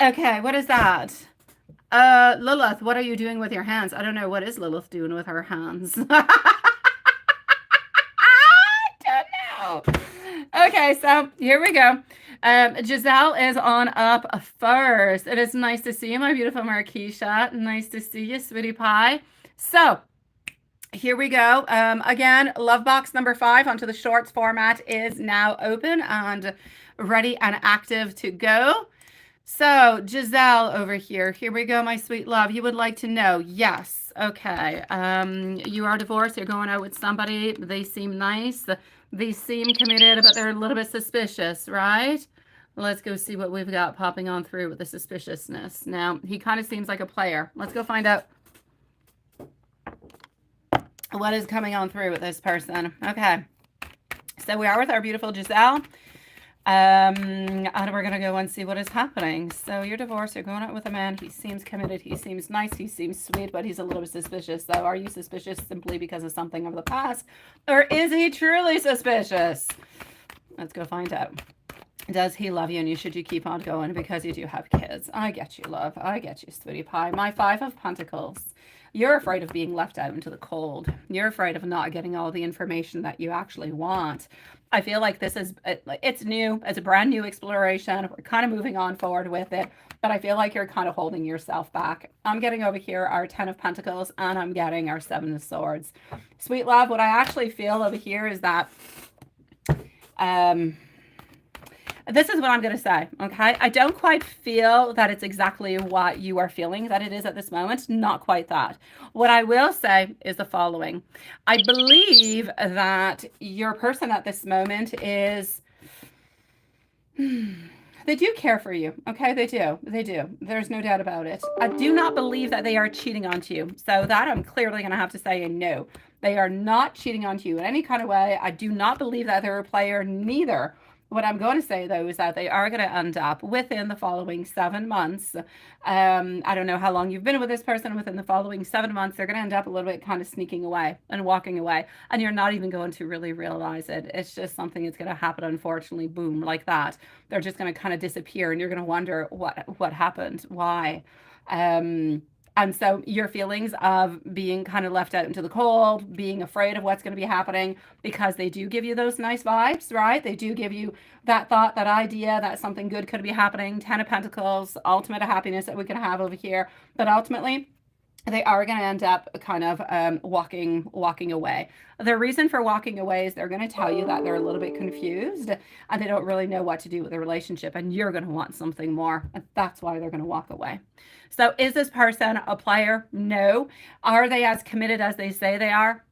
Okay, what is that? Lilith, what are you doing with your hands? I don't know. What is Lilith doing with her hands? I don't know. Okay, so here we go. Giselle is on up first. It is nice to see you, my beautiful Marquisha. Nice to see you, sweetie pie. So here we go. Again, love box number 5 onto the shorts format is now open and ready and active to go. So Giselle over here we go, my sweet love. You would like to know, yes, okay. You are divorced, you're going out with somebody, they seem nice, they seem committed, but they're a little bit suspicious, right? Let's go see what we've got popping on through with the suspiciousness. Now, he kind of seems like a player. Let's go find out what is coming on through with this person. Okay, so we are with our beautiful Giselle. And we're gonna go and see what is happening. So you're divorced, you're going out with a man, he seems committed, he seems nice, he seems sweet, but he's a little bit suspicious. So are you suspicious simply because of something of the past, or is he truly suspicious? Let's go find out. Does he love you, and should you keep on going because you do have kids? I get you, love. I get you, sweetie pie. My 5 of Pentacles. You're afraid of being left out into the cold. You're afraid of not getting all the information that you actually want. I feel like this is, it's new. It's a brand new exploration. We're kind of moving on forward with it, but I feel like you're kind of holding yourself back. I'm getting over here our 10 of Pentacles, and I'm getting our 7 of Swords. Sweet love, what I actually feel over here is that, this is what I'm going to say, okay? I don't quite feel that it's exactly what you are feeling that it is at this moment. Not quite that. What I will say is the following. I believe that your person at this moment is... They do care for you, okay? They do. They do. There's no doubt about it. I do not believe that they are cheating on you. So that I'm clearly going to have to say a no. They are not cheating on you in any kind of way. I do not believe that they're a player, neither. What I'm going to say, though, is that they are going to end up within the following 7 months. I don't know how long you've been with this person. Within the following 7 months, they're going to end up a little bit kind of sneaking away and walking away. And you're not even going to really realize it. It's just something that's going to happen, unfortunately, boom, like that. They're just going to kind of disappear, and you're going to wonder what happened, why. And so your feelings of being kind of left out into the cold, being afraid of what's going to be happening, because they do give you those nice vibes, right? They do give you that thought, that idea that something good could be happening. 10 of Pentacles, ultimate of happiness that we can have over here. But ultimately, they are going to end up kind of walking away. The reason for walking away is they're going to tell you that they're a little bit confused and they don't really know what to do with the relationship, and you're going to want something more. And that's why they're going to walk away. So is this person a player? No. Are they as committed as they say they are?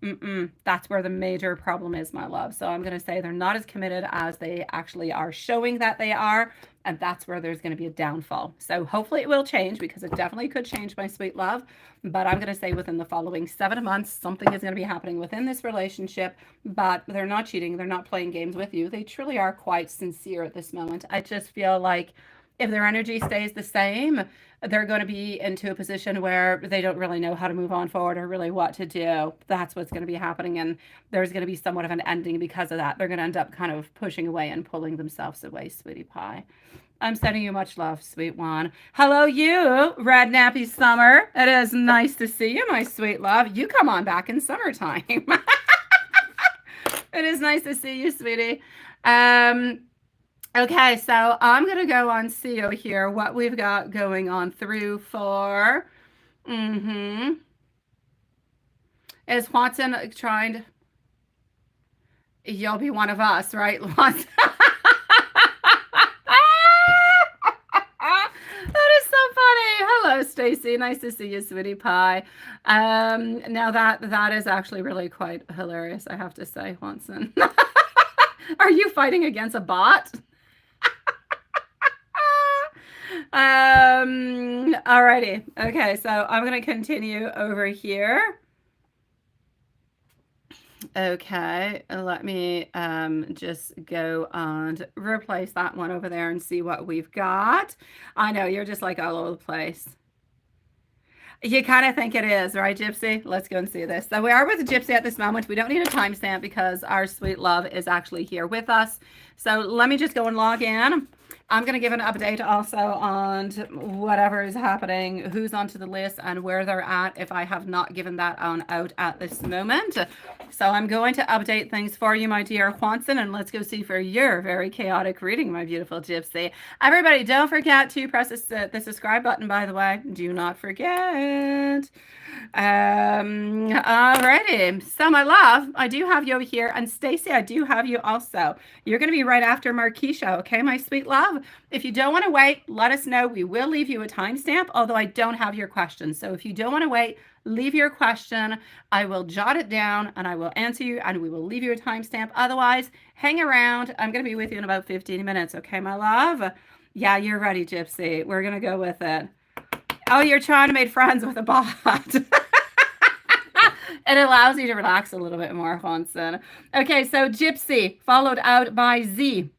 That's where the major problem is, my love. So I'm going to say they're not as committed as they actually are showing that they are. And that's where there's going to be a downfall. So hopefully it will change, because it definitely could change, my sweet love. But I'm going to say within the following 7 months, something is going to be happening within this relationship. But they're not cheating. They're not playing games with you. They truly are quite sincere at this moment. I just feel like if their energy stays the same, they're going to be into a position where they don't really know how to move on forward or really what to do. That's what's going to be happening. And there's going to be somewhat of an ending because of that. They're going to end up kind of pushing away and pulling themselves away, sweetie pie. I'm sending you much love, sweet one. Hello, you, Red Nappy Summer. It is nice to see you, my sweet love. You come on back in summertime. It is nice to see you, sweetie. Okay, so I'm going to go on see over here what we've got going on through for... Is Watson trying to... You'll be one of us, right, Watson? Hello, Stacy. Nice to see you, sweetie pie. Now that is actually really quite hilarious, I have to say, Watson. Are you fighting against a bot? Alrighty. Okay, so I'm going to continue over here. Okay, let me just go and replace that one over there and see what we've got. I know, you're just like all over the place. You kind of think it is, right, Gypsy? Let's go and see this. So we are with Gypsy at this moment. We don't need a timestamp because our sweet love is actually here with us. So let me just go and log in. I'm going to give an update also on whatever is happening, who's onto the list and where they're at if I have not given that on out at this moment. So I'm going to update things for you, my dear Juanson, and let's go see for your very chaotic reading, my beautiful Gypsy. Everybody, don't forget to press the subscribe button, by the way. Do not forget. Alrighty. So my love, I do have you over here, and Stacy, I do have you also. You're going to be right after Marquisha, okay, my sweet love? If you don't want to wait, let us know. We will leave you a timestamp, although I don't have your question. So if you don't want to wait, leave your question. I will jot it down and I will answer you, and we will leave you a timestamp. Otherwise, hang around. I'm going to be with you in about 15 minutes, okay, my love? Yeah, you're ready, Gypsy. We're going to go with it. Oh, you're trying to make friends with a bot. It allows you to relax a little bit more, Hanson. Okay, so Gypsy, followed out by Z.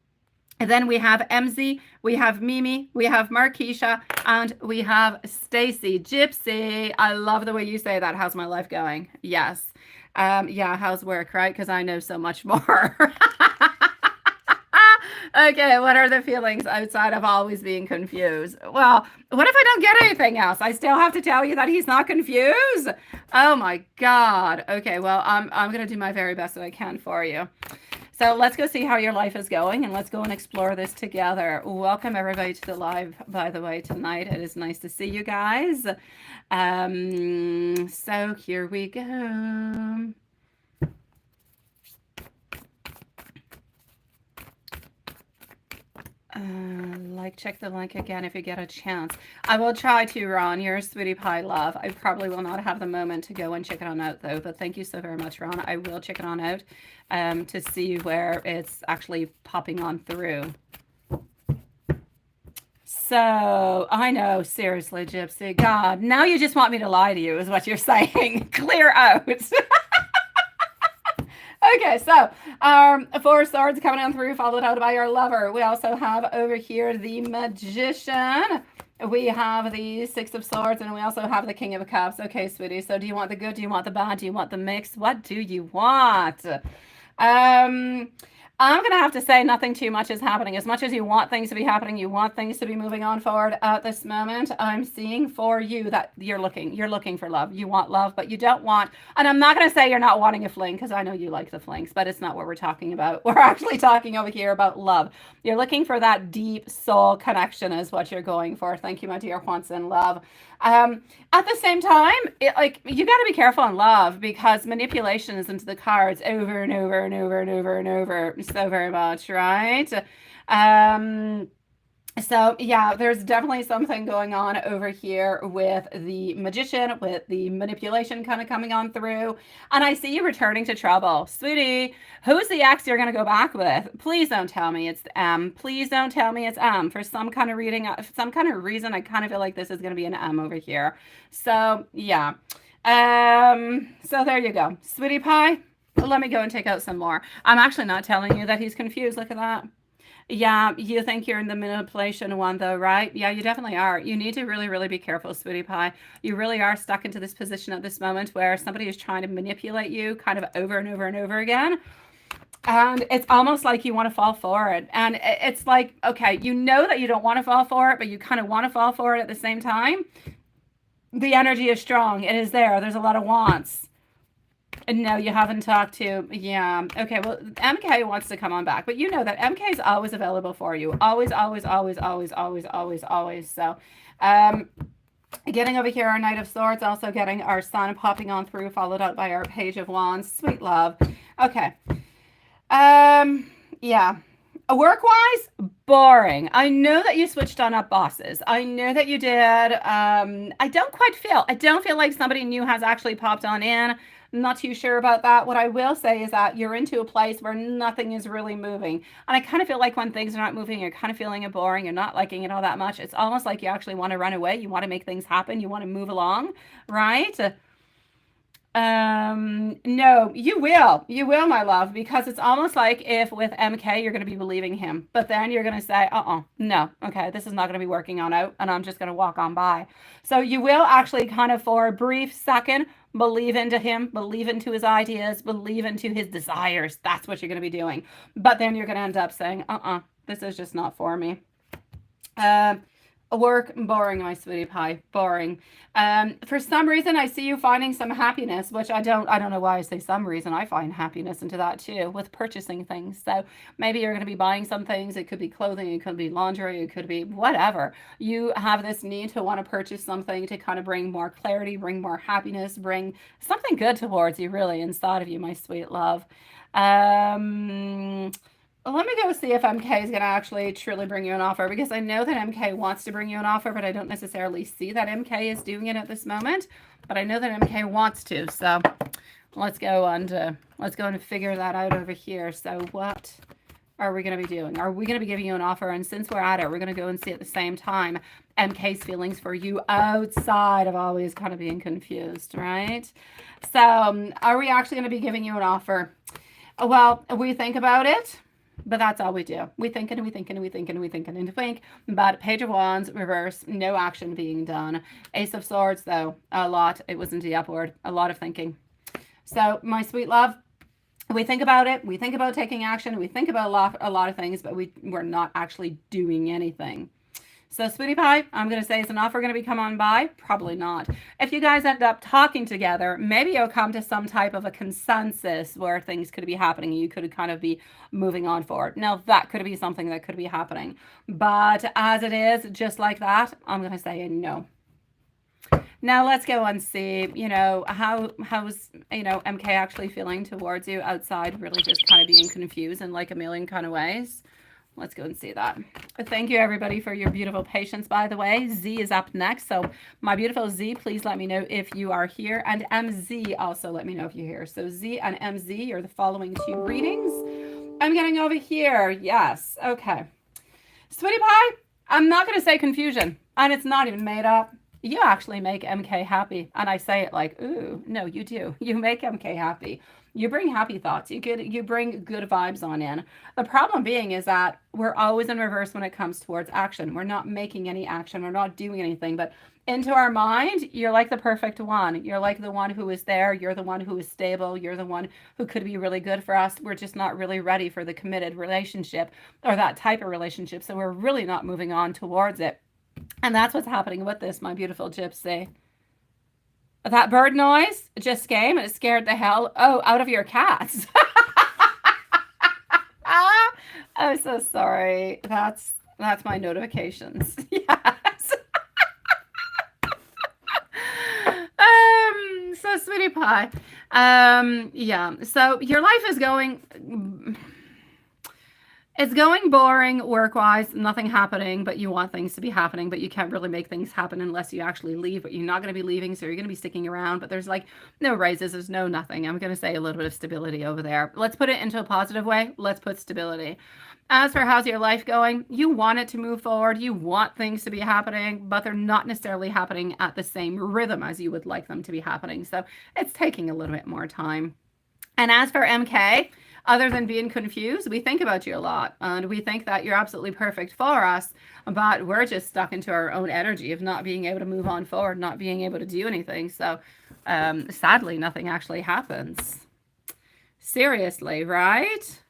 And then we have MZ, we have Mimi, we have Marquisha, and we have Stacy. Gypsy, I love the way you say that. How's my life going? Yes. Yeah, how's work, right? Because I know so much more. Okay, what are the feelings outside of always being confused? Well, what if I don't get anything else? I still have to tell you that he's not confused? Oh my God. Okay, well, I'm going to do my very best that I can for you. So let's go see how your life is going, and let's go and explore this together. Welcome everybody to the live, by the way, tonight. It is nice to see you guys. So here we go. Check the link again if you get a chance. I will try to, Ron. You're a sweetie pie, love. I probably will not have the moment to go and check it on out, though. But thank you so very much, Ron. I will check it on out to see where it's actually popping on through. So, I know, seriously, Gypsy. God, now you just want me to lie to you is what you're saying. Clear out. Okay, so 4 swords coming on through, followed out by our lover. We also have over here the magician. We have the 6 of swords, and we also have the king of cups. Okay, sweetie, so do you want the good? Do you want the bad? Do you want the mix? What do you want? I'm going to have to say nothing too much is happening. As much as you want things to be happening, you want things to be moving on forward at this moment, I'm seeing for you that you're looking for love. You want love, but you don't want, and I'm not going to say you're not wanting a fling, because I know you like the flings, but it's not what we're talking about. We're actually talking over here about love. You're looking for that deep soul connection is what you're going for. Thank you, my dear Juanson, love. At the same time, you got to be careful in love, because manipulation is into the cards over and over and over and over and over so very much, right? So yeah, there's definitely something going on over here with the magician, with the manipulation kind of coming on through. And I see you returning to trouble. Sweetie, who's the ex you're going to go back with? Please don't tell me it's M. Please don't tell me it's M. For some kind of reading, some kind of reason, I kind of feel like this is going to be an M over here. So yeah. So there you go. Sweetie pie, let me go and take out some more. I'm actually not telling you that he's confused. Look at that. Yeah, you think you're in the manipulation one, though, right? Yeah, you definitely are. You need to really, really be careful, sweetie pie. You really are stuck into this position at this moment where somebody is trying to manipulate you kind of over and over and over again. And it's almost like you want to fall for it. And it's like, okay, you know that you don't want to fall for it, but you kind of want to fall for it at the same time. The energy is strong. It is there. There's a lot of wants. No, you haven't talked to, yeah. Okay, well, MK wants to come on back, but you know that MK is always available for you. Always, always, always, always, always, always, always. So, getting over here our Knight of Swords, also getting our Sun popping on through, followed up by our Page of Wands. Sweet love. Okay. Yeah. Work-wise, boring. I know that you switched on up bosses. I know that you did. I don't feel like somebody new has actually popped on in. Not too sure about that. What I will say is that you're into a place where nothing is really moving. And I kind of feel like when things are not moving, you're kind of feeling it boring. You're not liking it all that much. It's almost like you actually want to run away. You want to make things happen. You want to move along, right? No, you will, my love, because it's almost like if with MK, you're going to be believing him, but then you're going to say, no, okay, this is not going to be working on out, and I'm just going to walk on by. So you will actually kind of for a brief second believe into him, believe into his ideas, believe into his desires. That's what you're going to be doing. But then you're going to end up saying, this is just not for me. Um, Work, boring, my sweetie pie, boring. For some reason, I see you finding some happiness, which I don't know why I say some reason. I find happiness into that too with purchasing things. So maybe you're going to be buying some things. It could be clothing, it could be lingerie, it could be whatever. You have this need to want to purchase something to kind of bring more clarity, bring more happiness, bring something good towards you, really, inside of you, my sweet love. Um, let me go see if MK is going to actually truly bring you an offer, because I know that MK wants to bring you an offer, but I don't necessarily see that MK is doing it at this moment. But I know that MK wants to, so let's go and figure that out over here. So what are we going to be doing? Are we going to be giving you an offer? And since we're at it, we're going to go and see at the same time MK's feelings for you outside of always kind of being confused, right? So are we actually going to be giving you an offer? Well, we think about it. But that's all we do. We think and we think and we think and we think and we think. But Page of Wands, reverse, no action being done. Ace of Swords, though, a lot. It was in the upward. A lot of thinking. So, my sweet love, we think about it. We think about taking action. We think about a lot of things, but we're not actually doing anything. So, sweetie pie, I'm going to say, is an offer going to be come on by? Probably not. If you guys end up talking together, maybe you'll come to some type of a consensus where things could be happening. You could kind of be moving on forward. Now, that could be something that could be happening. But as it is, just like that, I'm going to say no. Now let's go and see, how's, MK actually feeling towards you outside, really just kind of being confused in like a million kind of ways. Let's go and see that. Thank you, everybody, for your beautiful patience, by the way. Z is up next. So my beautiful Z, please let me know if you are here. And MZ, also let me know if you're here. So Z and MZ are the following two readings. I'm getting over here. Yes. Okay. Sweetie pie, I'm not going to say confusion. And it's not even made up. You actually make MK happy. And I say it like, ooh, no, you do. You make MK happy. You bring happy thoughts. You bring good vibes on in. The problem being is that we're always in reverse when it comes towards action. We're not making any action. We're not doing anything. But into our mind, you're like the perfect one. You're like the one who is there. You're the one who is stable. You're the one who could be really good for us. We're just not really ready for the committed relationship or that type of relationship. So we're really not moving on towards it. And that's what's happening with this, my beautiful gypsy. That bird noise just came and it scared the hell out of your cats. I'm so sorry. That's my notifications. Yes. So sweetie pie. Yeah. So your life is going. It's going boring work-wise, nothing happening, but you want things to be happening, but you can't really make things happen unless you actually leave, but you're not going to be leaving, so you're going to be sticking around, but there's like no raises, there's no nothing. I'm going to say a little bit of stability over there. Let's put it into a positive way. Let's put stability. As for how's your life going, you want it to move forward. You want things to be happening, but they're not necessarily happening at the same rhythm as you would like them to be happening. So it's taking a little bit more time. And as for MK, other than being confused, we think about you a lot and we think that you're absolutely perfect for us, but we're just stuck into our own energy of not being able to move on forward, not being able to do anything. So sadly, nothing actually happens. Seriously, right?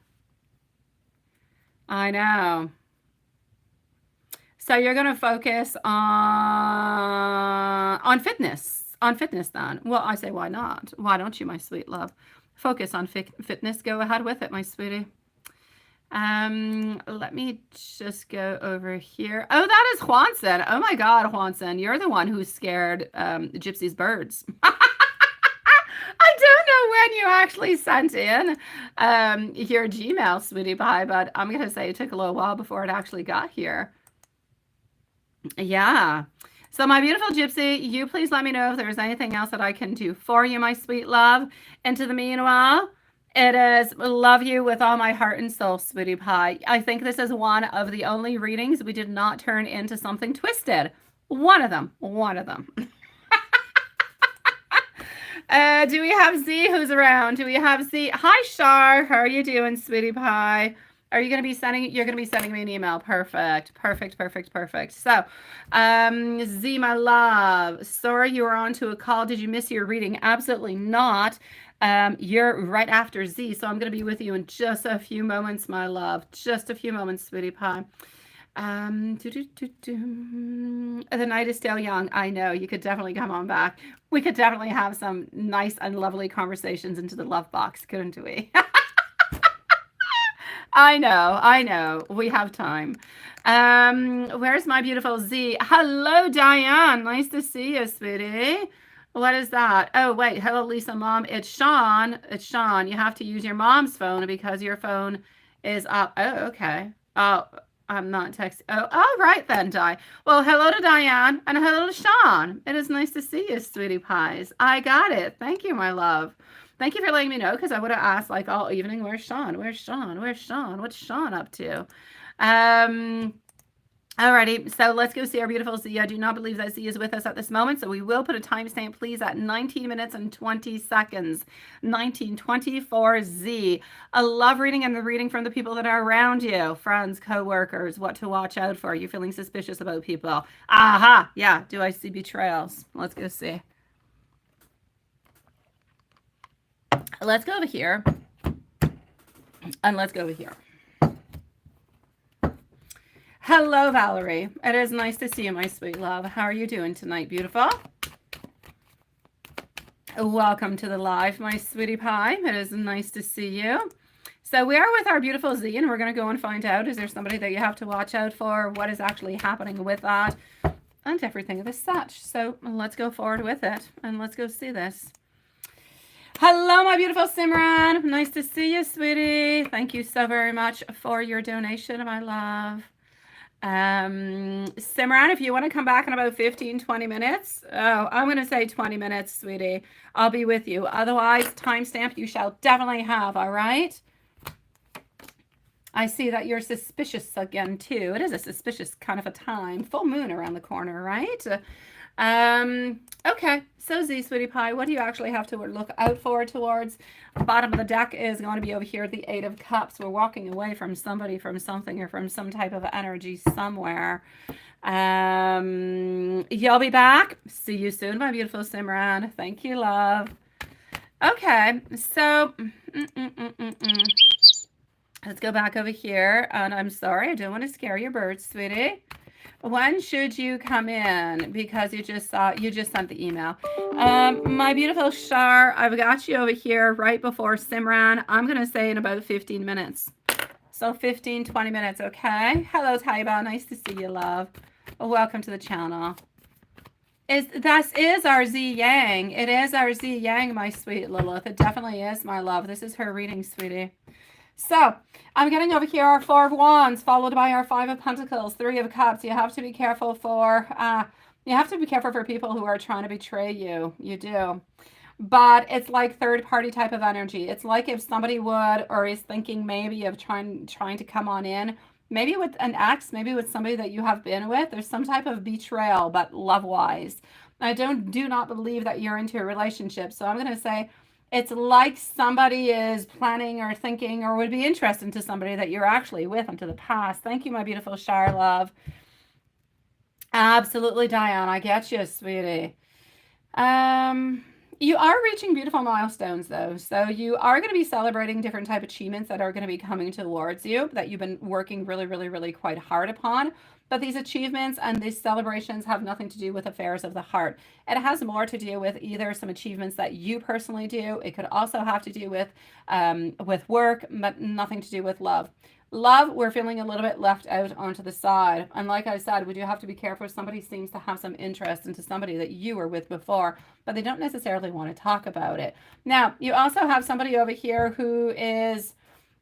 I know. So you're going to focus on fitness, then. Well, I say, why not? Why don't you, my sweet love? Focus on fitness. Go ahead with it, my sweetie. Let me just go over here. Oh, that is Juanson. Oh my God, Juanson, you're the one who scared Gypsy's birds. I don't know when you actually sent in your Gmail, sweetie pie, but I'm going to say it took a little while before it actually got here. Yeah. So my beautiful gypsy, you please let me know if there's anything else that I can do for you, my sweet love. Into the meanwhile, it is love you with all my heart and soul, sweetie pie. I think this is one of the only readings we did not turn into something twisted. One of them. Do we have Z who's around? Do we have Z? Hi, Shar. How are you doing, sweetie pie? Are you going to be sending, you're going to be sending me an email. Perfect. So, Z, my love, sorry you were on to a call. Did you miss your reading? Absolutely not. You're right after Z, so I'm going to be with you in just a few moments, my love. Just a few moments, sweetie pie. The night is still young. I know. You could definitely come on back. We could definitely have some nice and lovely conversations into the love box, couldn't we? I know. I know. We have time. Where's my beautiful Z? Hello, Diane. Nice to see you, sweetie. What is that? Oh, wait. Hello, Lisa, Mom. It's Sean. It's Sean. You have to use your mom's phone because your phone is up. Oh, okay. Oh, I'm not texting. Oh, all right then, Di. Well, hello to Diane and hello to Sean. It is nice to see you, sweetie pies. I got it. Thank you, my love. Thank you for letting me know, because I would have asked like all evening, where's Sean? Where's Sean? Where's Sean? What's Sean up to? Alrighty, so let's go see our beautiful Z. I do not believe that Z is with us at this moment, so we will put a timestamp, please, at 19 minutes and 20 seconds. 1924 Z. A love reading and the reading from the people that are around you, friends, co-workers, what to watch out for. You're feeling suspicious about people. Aha, yeah, do I see betrayals? Let's go see. Let's go over here, and let's go over here. Hello, Valerie. It is nice to see you, my sweet love. How are you doing tonight, beautiful? Welcome to the live, my sweetie pie. It is nice to see you. So we are with our beautiful Z, and we're going to go and find out, is there somebody that you have to watch out for? What is actually happening with that? And everything of the such. So let's go forward with it, and let's go see this. Hello, my beautiful Simran. Nice to see you, sweetie. Thank you so very much for your donation, my love. Simran, if you want to come back in about 15-20 minutes, I'm going to say 20 minutes, sweetie. I'll be with you. Otherwise, timestamp you shall definitely have, all right? I see that you're suspicious again, too. It is a suspicious kind of a time. Full moon around the corner, right? Okay, so Z, sweetie pie, what do you actually have to look out for towards? Bottom of the deck is going to be over here, the Eight of Cups. We're walking away from somebody, from something, or from some type of energy somewhere. You'll be back. See you soon, my beautiful Simran. Thank you, love. Okay, so let's go back over here. And I'm sorry, I don't want to scare your birds, sweetie. When should you come in? Because you just sent the email. My beautiful Shar, I've got you over here right before Simran. I'm going to say in about 15 minutes. So 15-20 minutes, okay? Hello, Taiba. Nice to see you, love. Welcome to the channel. This is our Z Yang. It is our Z Yang, my sweet Lilith. It definitely is, my love. This is her reading, sweetie. So I'm getting over here our Four of Wands, followed by our Five of Pentacles, Three of Cups. You have to be careful for people who are trying to betray you. You do. But it's like third party type of energy. It's like if somebody would, or is thinking maybe of trying to come on in, maybe with an ex, maybe with somebody that you have been with. There's some type of betrayal, but love-wise. I do not believe that you're into a relationship. So I'm going to say, it's like somebody is planning or thinking or would be interested into somebody that you're actually with into the past. Thank you, my beautiful Shire love. Absolutely, Diane. I get you, sweetie. You are reaching beautiful milestones, though. So you are going to be celebrating different type of achievements that are going to be coming towards you that you've been working really, really, really quite hard upon. But these achievements and these celebrations have nothing to do with affairs of the heart. It has more to do with either some achievements that you personally do. It could also have to do with work, but nothing to do with love. Love, we're feeling a little bit left out onto the side. And like I said, we do have to be careful if somebody seems to have some interest into somebody that you were with before, but they don't necessarily want to talk about it. Now, you also have somebody over here who is...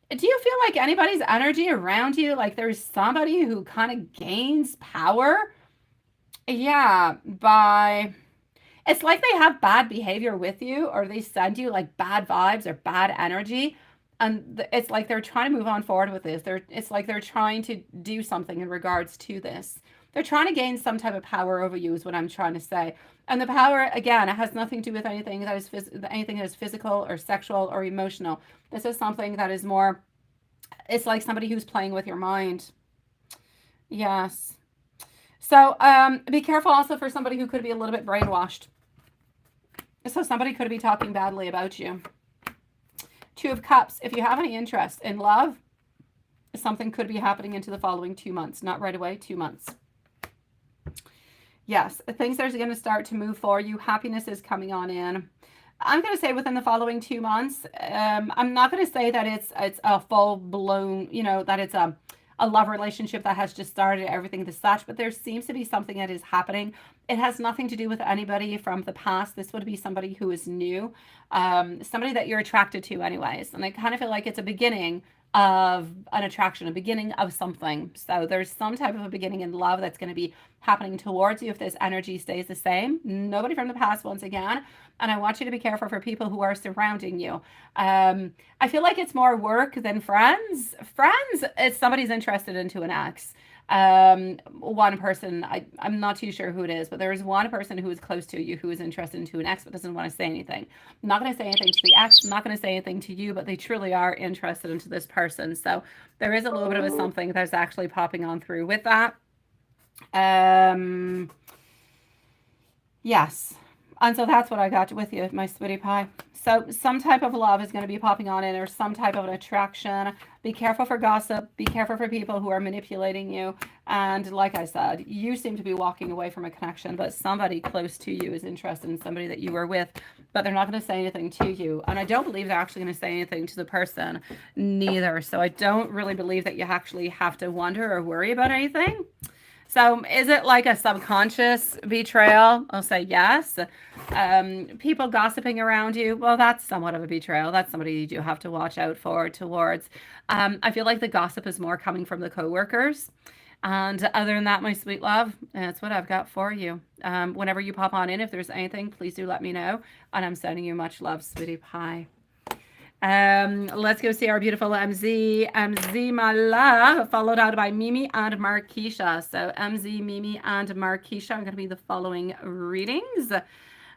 Do you feel like anybody's energy around you, like there's somebody who kind of gains power? Yeah, it's like they have bad behavior with you, or they send you like bad vibes or bad energy. And it's like they're trying to move on forward with this. It's like they're trying to do something in regards to this. They're trying to gain some type of power over you is what I'm trying to say. And the power, again, it has nothing to do with anything that is physical or sexual or emotional. This is something that is more, it's like somebody who's playing with your mind. Yes. So be careful also for somebody who could be a little bit brainwashed. So somebody could be talking badly about you. Two of Cups. If you have any interest in love, Something could be happening into the following 2 months, not right away, 2 months. Yes, things are going to start to move for you. Happiness is coming on in. I'm going to say within the following 2 months. I'm not going to say that it's a full blown, that it's a love relationship that has just started, everything to such, but there seems to be something that is happening. It has nothing to do with anybody from the past. This would be somebody who is new, somebody that you're attracted to anyways. And I kind of feel like it's a beginning of an attraction, a beginning of something. So there's some type of a beginning in love that's going to be happening towards you if this energy stays the same. Nobody from the past once again. And I want you to be careful for people who are surrounding you. I feel like it's more work than friends. Friends, it's somebody's interested into an ex. One person, I'm not too sure who it is, but there is one person who is close to you who is interested into an ex but doesn't want to say anything. I'm not going to say anything to the ex. I'm not going to say anything to you, but they truly are interested into this person. So there is a little bit of a something that's actually popping on through with that. Yes. And so that's what I got with you, my sweetie pie. So some type of love is going to be popping on in, or some type of an attraction. Be careful for gossip. Be careful for people who are manipulating you. And like I said, you seem to be walking away from a connection, but somebody close to you is interested in somebody that you were with, but they're not going to say anything to you. And I don't believe they're actually going to say anything to the person neither. So I don't really believe that you actually have to wonder or worry about anything. So is it like a subconscious betrayal? I'll say yes. People gossiping around you, well, that's somewhat of a betrayal. That's somebody you do have to watch out for towards. I feel like the gossip is more coming from the coworkers. And other than that, my sweet love, that's what I've got for you. Whenever you pop on in, if there's anything, please do let me know. And I'm sending you much love, sweetie pie. Let's go see our beautiful MZ. MZ, my love, followed out by Mimi and Marquisha. So MZ, Mimi, and Marquisha are going to be the following readings.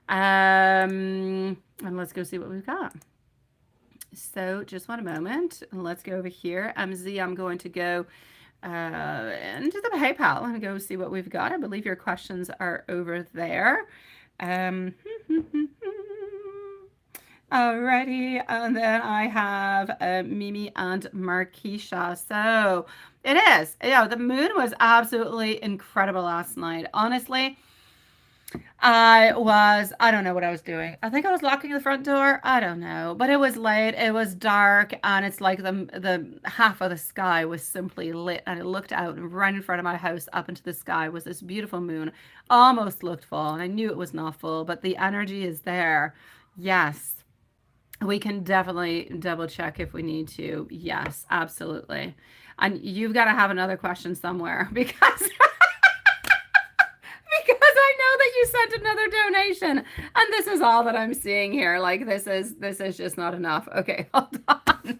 And let's go see what we've got. So just one moment. Let's go over here. MZ, I'm going to go into the PayPal and go see what we've got. I believe your questions are over there. Alrighty, and then I have Mimi and Marquisha. So it is, the moon was absolutely incredible last night. Honestly, I don't know what I was doing. I think I was locking the front door. I don't know, but it was late. It was dark, and it's like the half of the sky was simply lit, and it looked out, and right in front of my house, up into the sky, was this beautiful moon. Almost looked full, and I knew it was not full, but the energy is there. Yes. We can definitely double check if we need to. Yes, absolutely. And you've got to have another question somewhere because because I know that you sent another donation, and this is all that I'm seeing here. Like this is just not enough. Okay, hold on.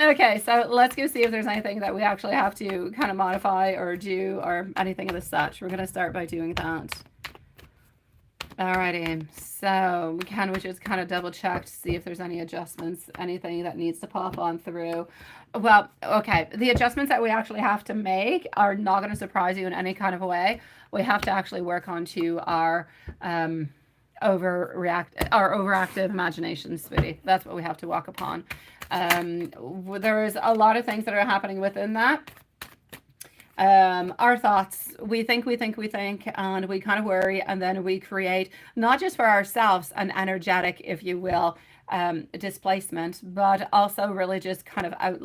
Okay, so let's go see if there's anything that we actually have to kind of modify or do or anything of the such. We're going to start by doing that. Alrighty, so we just kind of double check to see if there's any adjustments, anything that needs to pop on through. Well, okay, the adjustments that we actually have to make are not going to surprise you in any kind of a way. We have to actually work onto our overactive imagination, sweetie. That's what we have to walk upon. There is a lot of things that are happening within that. Our thoughts, we think, and we kind of worry, and then we create, not just for ourselves, an energetic, if you will, displacement, but also really just kind of out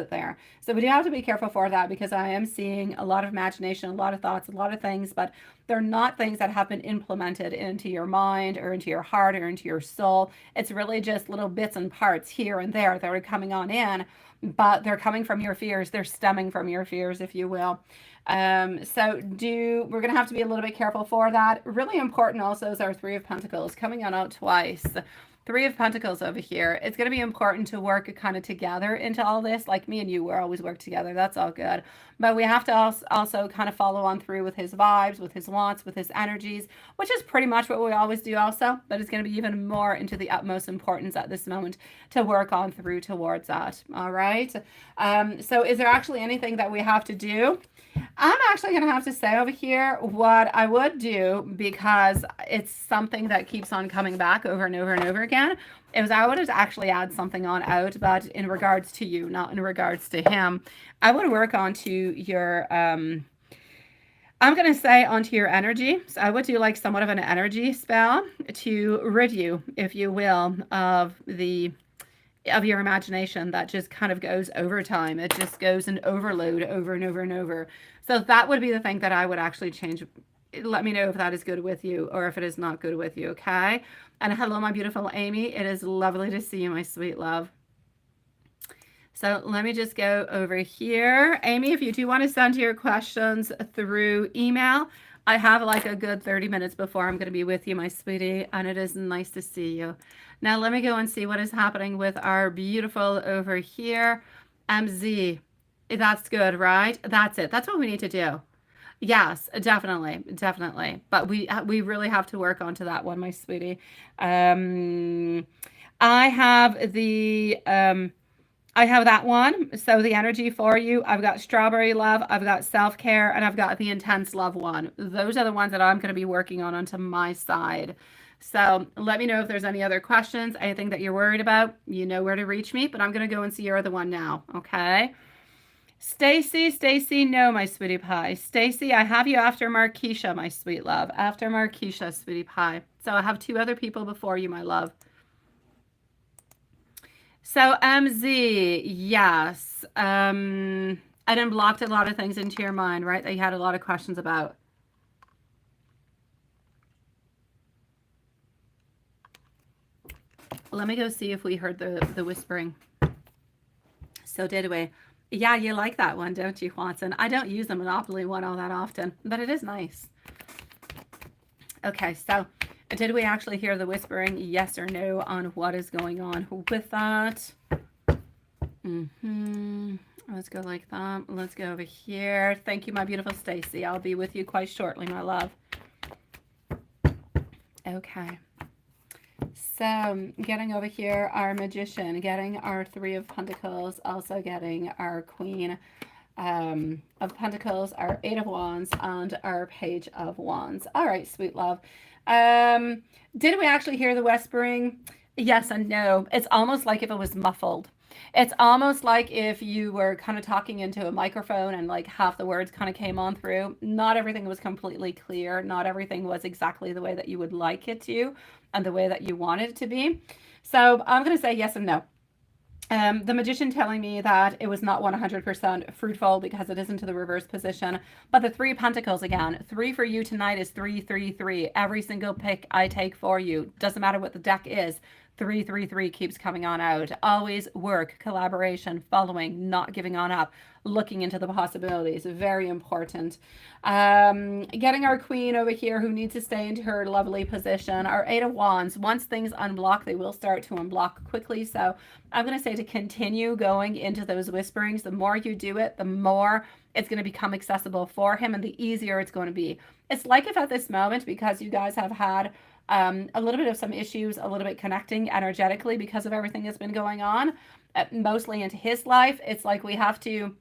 there. So we do have to be careful for that, because I am seeing a lot of imagination, a lot of thoughts, a lot of things, but they're not things that have been implemented into your mind or into your heart or into your soul. It's really just little bits and parts here and there that are coming on in, but they're coming from your fears. They're stemming from your fears, if you will. So we're going to have to be a little bit careful for that. Really important also is our Three of Pentacles coming on out twice. Three of Pentacles over here. It's going to be important to work kind of together into all this. Like me and you, we're always work together. That's all good. But we have to also kind of follow on through with his vibes, with his wants, with his energies, which is pretty much what we always do also. But it's going to be even more into the utmost importance at this moment to work on through towards that. All right. So is there actually anything that we have to do? I'm actually going to have to say over here what I would do, because it's something that keeps on coming back over and over and over again. in. It was I would actually add something on out, but in regards to you, not in regards to him. I would work onto your I'm going to say onto your energy. So I would do like somewhat of an energy spell to rid you, if you will, of your imagination that just kind of goes over time. It just goes in overload over and over and over. So that would be the thing that I would actually change. Let me know if that is good with you or if it is not good with you, okay? And hello, my beautiful Amy. It is lovely to see you, my sweet love. So let me just go over here. Amy, if you do want to send your questions through email, I have like a good 30 minutes before I'm going to be with you, my sweetie, and it is nice to see you. Now let me go and see what is happening with our beautiful over here. MZ, that's good, right? That's it. That's what we need to do. Yes, definitely, definitely. But we really have to work onto that one, my sweetie. I have that one. So the energy for you, I've got strawberry love, I've got self-care, and I've got the intense love one. Those are the ones that I'm going to be working on onto my side. So let me know if there's any other questions, anything that you're worried about. You know where to reach me, but I'm going to go and see your other one now. Okay. Stacy, no, my sweetie pie. Stacy, I have you after Marquisha, my sweet love. After Marquisha, sweetie pie. So I have two other people before you, my love. So MZ, yes. I done blocked a lot of things into your mind, right? That you had a lot of questions about. Let me go see if we heard the whispering. So did we? Yeah, you like that one, don't you, Watson? I don't use the Monopoly one all that often, but it is nice. Okay, so did we actually hear the whispering? Yes or no on what is going on with that? Let's go like that. Let's go over here. Thank you, my beautiful Stacy. I'll be with you quite shortly, my love. Okay. So getting over here, our magician, getting our Three of Pentacles, also getting our Queen of Pentacles, our Eight of Wands, and our Page of Wands. All right, sweet love. Did we actually hear the whispering? Yes and no. It's almost like if it was muffled. It's almost like if you were kind of talking into a microphone and like half the words kind of came on through. Not everything was completely clear. Not everything was exactly the way that you would like it to and the way that you want it to be. So I'm going to say yes and no. The magician telling me that it was not 100% fruitful because it is into the reverse position. But the Three of Pentacles again, 3 for you tonight is 3, 3, 3. Every single pick I take for you, doesn't matter what the deck is, 3, 3, 3 keeps coming on out. Always work, collaboration, following, not giving on up, looking into the possibilities. Very important. Getting our Queen over here who needs to stay into her lovely position. Our Eight of Wands, once things unblock, they will start to unblock quickly. So I'm going to say to continue going into those whisperings. The more you do it, the more it's going to become accessible for him and the easier it's going to be. It's like if at this moment, because you guys have had a little bit of some issues, a little bit connecting energetically because of everything that's been going on, mostly into his life, it's like we have to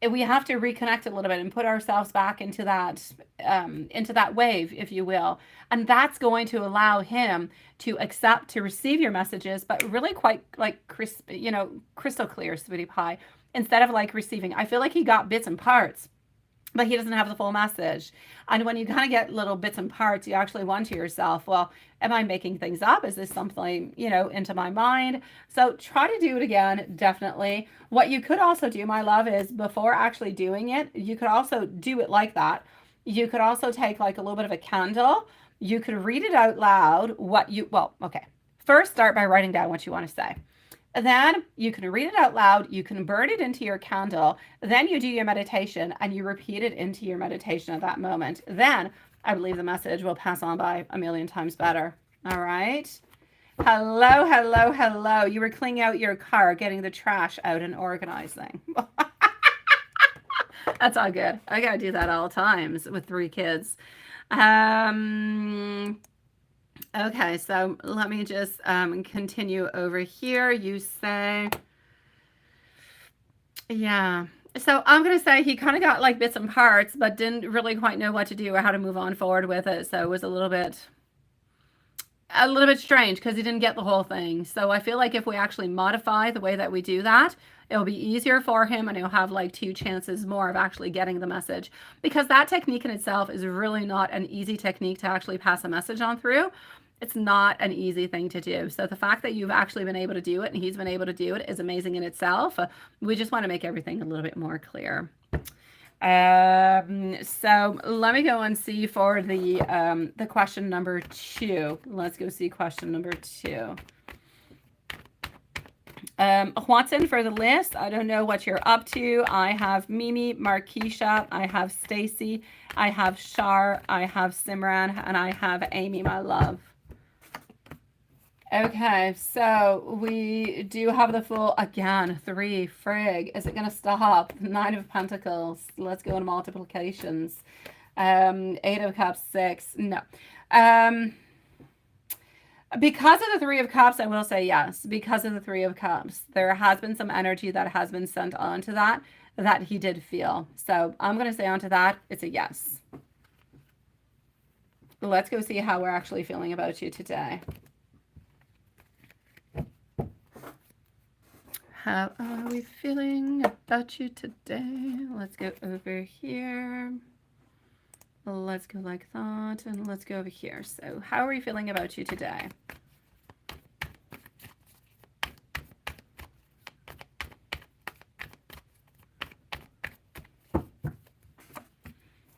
reconnect a little bit and put ourselves back into that wave, if you will. And that's going to allow him to accept, to receive your messages, but really quite like crystal clear, sweetie pie, instead of like receiving. I feel like he got bits and parts, but he doesn't have the full message. And when you kind of get little bits and parts, you actually wonder to yourself, well, am I making things up? Is this something, into my mind? So try to do it again, definitely. What you could also do, my love, is before actually doing it, you could also do it like that. You could also take like a little bit of a candle. You could read it out loud. First start by writing down what you want to say. Then you can read it out loud, you can burn it into your candle, then you do your meditation and you repeat it into your meditation at that moment. Then I believe the message will pass on by a million times better. All right. Hello. You were cleaning out your car, getting the trash out and organizing. That's all good. I got to do that all times with 3 kids. Okay, so let me just continue over here. You say, yeah. So I'm going to say he kind of got like bits and parts, but didn't really quite know what to do or how to move on forward with it. So it was a little bit, a little bit strange because he didn't get the whole thing. So I feel like if we actually modify the way that we do that, it'll be easier for him and he'll have like 2 chances more of actually getting the message, because that technique in itself is really not an easy technique to actually pass a message on through. It's not an easy thing to do. So the fact that you've actually been able to do it and he's been able to do it is amazing in itself. We just want to make everything a little bit more clear. So let me go and see for the question number 2. Let's go see question number 2. What's in for the list? I don't know what you're up to. I have Mimi, Markeisha, I have Stacy, I have Shar, I have Simran, and I have Amy, my love. Okay, so we do have the full, again, 3, frig. Is it going to stop? 9 of Pentacles. Let's go into multiplications. 8 of Cups, 6. No. Because of the 3 of Cups, I will say yes. Because of the 3 of Cups, there has been some energy that has been sent onto that he did feel. So I'm going to say onto that, it's a yes. Let's go see how we're actually feeling about you today. How are we feeling about you today? Let's go over here. Let's go like that, and let's go over here. So how are you feeling about you today?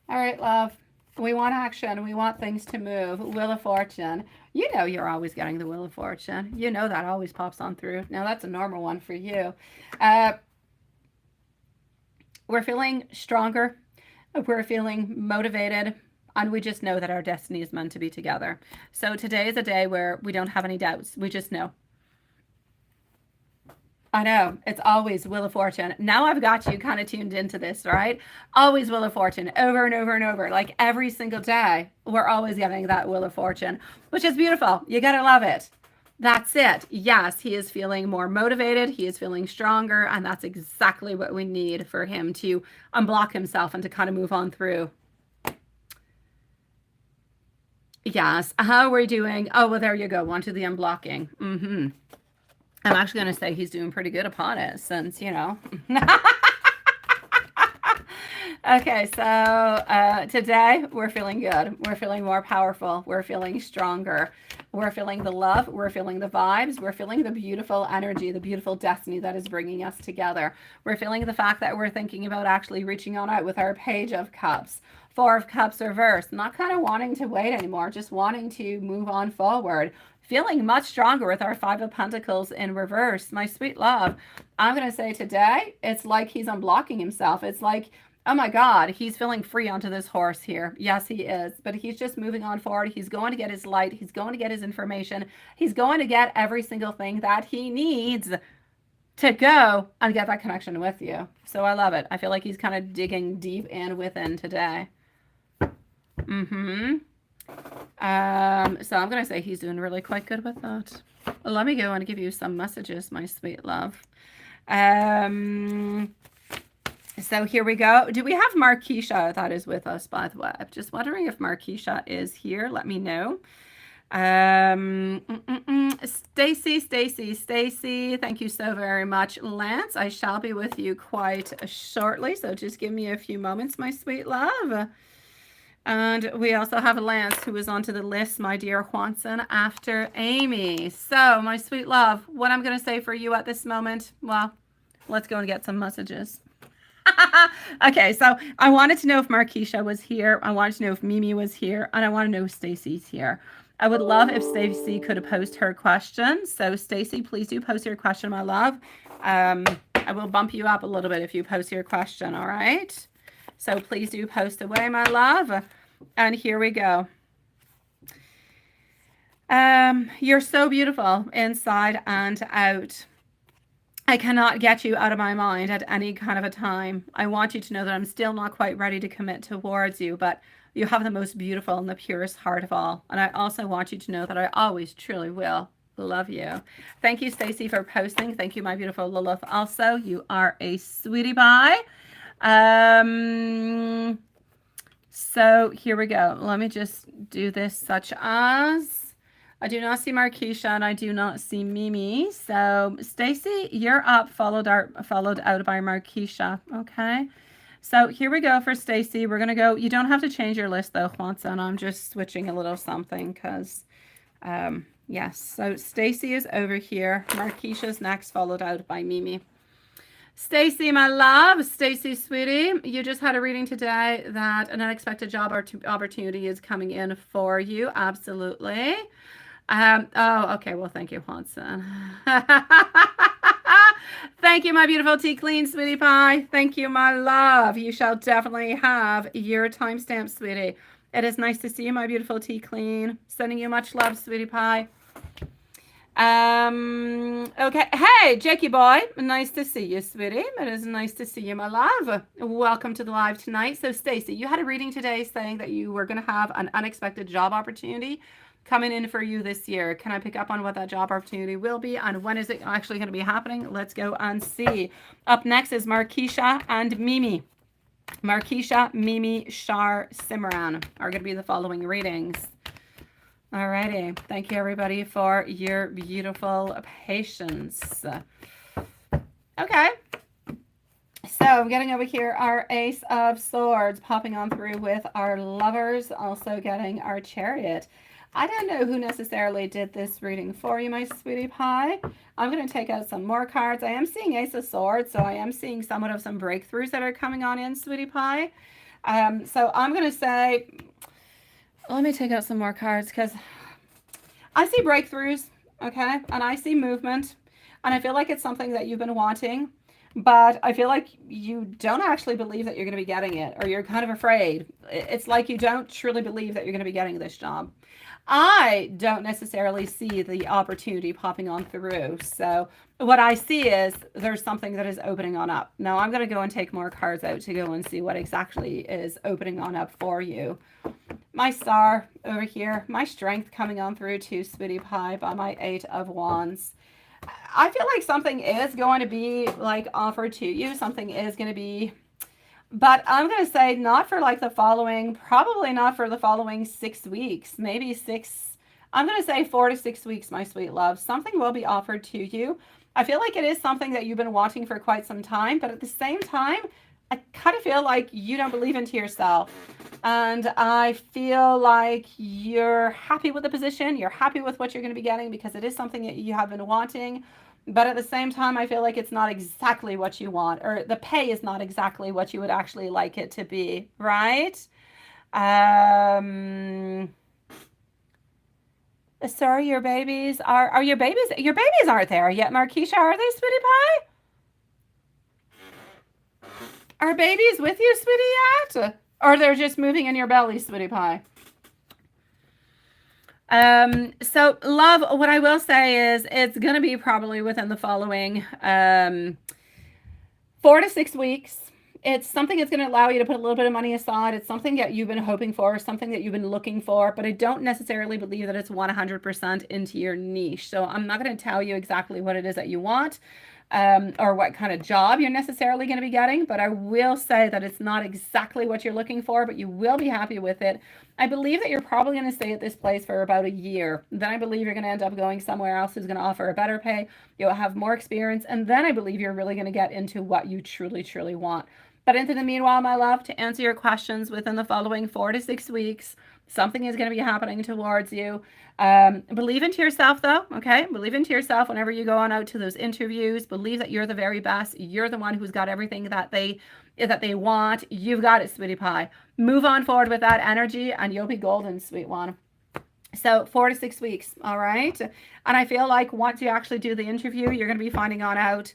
All right, love. We want action. We want things to move. Wheel of Fortune. You know you're always getting the Wheel of Fortune. You know that always pops on through. Now, that's a normal one for you. We're feeling stronger. We're feeling motivated. And we just know that our destiny is meant to be together. So today is a day where we don't have any doubts. We just know. I know, it's always Wheel of Fortune. Now I've got you kind of tuned into this, right? Always Wheel of Fortune, over and over and over. Like every single day, we're always getting that Wheel of Fortune, which is beautiful. You gotta love it. That's it. Yes, he is feeling more motivated. He is feeling stronger. And that's exactly what we need for him to unblock himself and to kind of move on through. Yes. How are we doing? Oh, well, there you go. On to the unblocking. I'm actually going to say he's doing pretty good upon it since, you know. Okay, so today we're feeling good. We're feeling more powerful. We're feeling stronger. We're feeling the love. We're feeling the vibes. We're feeling the beautiful energy, the beautiful destiny that is bringing us together. We're feeling the fact that we're thinking about actually reaching on out with our Page of Cups. 4 of Cups reversed. Not kind of wanting to wait anymore, just wanting to move on forward. Feeling much stronger with our 5 of Pentacles in reverse. My sweet love, I'm going to say today, it's like he's unblocking himself. It's like, oh my God, he's feeling free onto this horse here. Yes, he is. But he's just moving on forward. He's going to get his light. He's going to get his information. He's going to get every single thing that he needs to go and get that connection with you. So I love it. I feel like he's kind of digging deep in within today. So I'm going to say he's doing really quite good with that. Let me go and give you some messages, my sweet love. So here we go. Do we have Markeisha that is with us, by the way? I'm just wondering if Markeisha is here. Let me know. Stacy, thank you so very much. Lance, I shall be with you quite shortly. So just give me a few moments, my sweet love. And we also have Lance, who is onto the list, my dear Juanson, after Amy. So, my sweet love, what I'm going to say for you at this moment, well, let's go and get some messages. Okay, so I wanted to know if Markeisha was here. I wanted to know if Mimi was here. And I want to know if Stacy's here. I would love if Stacy could post her question. So, Stacy, please do post your question, my love. I will bump you up a little bit if you post your question, all right? So please do post away, my love. And here we go. You're so beautiful inside and out. I cannot get you out of my mind at any kind of a time. I want you to know that I'm still not quite ready to commit towards you, but you have the most beautiful and the purest heart of all. And I also want you to know that I always truly will love you. Thank you, Stacy, for posting. Thank you, my beautiful Lilith. Also, you are a sweetie pie. So here we go. Let me just do this such as I do not see Markeisha, and I do not see Mimi. So Stacy, you're up, followed out by Markeisha. Okay. So here we go for Stacy. We're gonna go. You don't have to change your list though, Juanson. I'm just switching a little something because, yes. So Stacy is over here. Markeisha's next, followed out by Mimi. Stacy, my love, Stacy, sweetie, you just had a reading today that an unexpected job opportunity is coming in for you. Absolutely. Oh, okay. Well, thank you, Juanson. Thank you, my beautiful tea clean, sweetie pie. Thank you, my love. You shall definitely have your timestamp, sweetie. It is nice to see you, my beautiful tea clean. Sending you much love, sweetie pie. Okay. Hey, Jakey boy. Nice to see you, sweetie. It is nice to see you, my love. Welcome to the live tonight. So, Stacy, you had a reading today saying that you were going to have an unexpected job opportunity coming in for you this year. Can I pick up on what that job opportunity will be and when is it actually going to be happening? Let's go and see. Up next is Markeisha and Mimi. Markeisha, Mimi, Shar, Simran are going to be the following readings. Alrighty. Thank you, everybody, for your beautiful patience. Okay. So I'm getting over here our Ace of Swords popping on through with our Lovers, also getting our Chariot. I don't know who necessarily did this reading for you, my sweetie pie. I'm going to take out some more cards. I am seeing Ace of Swords, so I am seeing somewhat of some breakthroughs that are coming on in, sweetie pie. So I'm going to say, let me take out some more cards because I see breakthroughs, okay? And I see movement, and I feel like it's something that you've been wanting, but I feel like you don't actually believe that you're going to be getting it, or you're kind of afraid. It's like you don't truly believe that you're going to be getting this job. I don't necessarily see the opportunity popping on through. So what I see is there's something that is opening on up. Now I'm going to go and take more cards out to go and see what exactly is opening on up for you. My Star over here, my Strength coming on through to sweetie pie by my 8 of Wands. I feel like something is going to be like offered to you. Something is going to be, but I'm going to say not for like the following, probably not for the following 6 weeks, maybe 6. I'm going to say 4 to 6 weeks, my sweet love. Something will be offered to you. I feel like it is something that you've been wanting for quite some time, but at the same time, I kind of feel like you don't believe into yourself. And I feel like you're happy with the position. You're happy with what you're going to be getting because it is something that you have been wanting. But at the same time, I feel like it's not exactly what you want, or the pay is not exactly what you would actually like it to be, right? Sorry, your babies are your babies aren't there yet, Markeisha, are they, sweetie pie? Are babies with you, sweetie, yet? Or they're just moving in your belly, sweetie pie? So love, what I will say is it's going to be probably within the following 4 to 6 weeks. It's something that's going to allow you to put a little bit of money aside. It's something that you've been hoping for, something that you've been looking for, but I don't necessarily believe that it's 100% into your niche. So I'm not going to tell you exactly what it is that you want. Or what kind of job you're necessarily going to be getting, but I will say that it's not exactly what you're looking for, but you will be happy with it. I believe that you're probably going to stay at this place for about a year. Then I believe you're going to end up going somewhere else who's going to offer a better pay. You'll have more experience, and then I believe you're really going to get into what you truly, truly want. But into the meanwhile, my love, to answer your questions within the following 4 to 6 weeks, something is going to be happening towards you. Believe into yourself, though, okay? Believe into yourself whenever you go on out to those interviews. Believe that you're the very best. You're the one who's got everything that they want. You've got it, sweetie pie. Move on forward with that energy, and you'll be golden, sweet one. So 4 to 6 weeks, all right? And I feel like once you actually do the interview, you're going to be finding on out,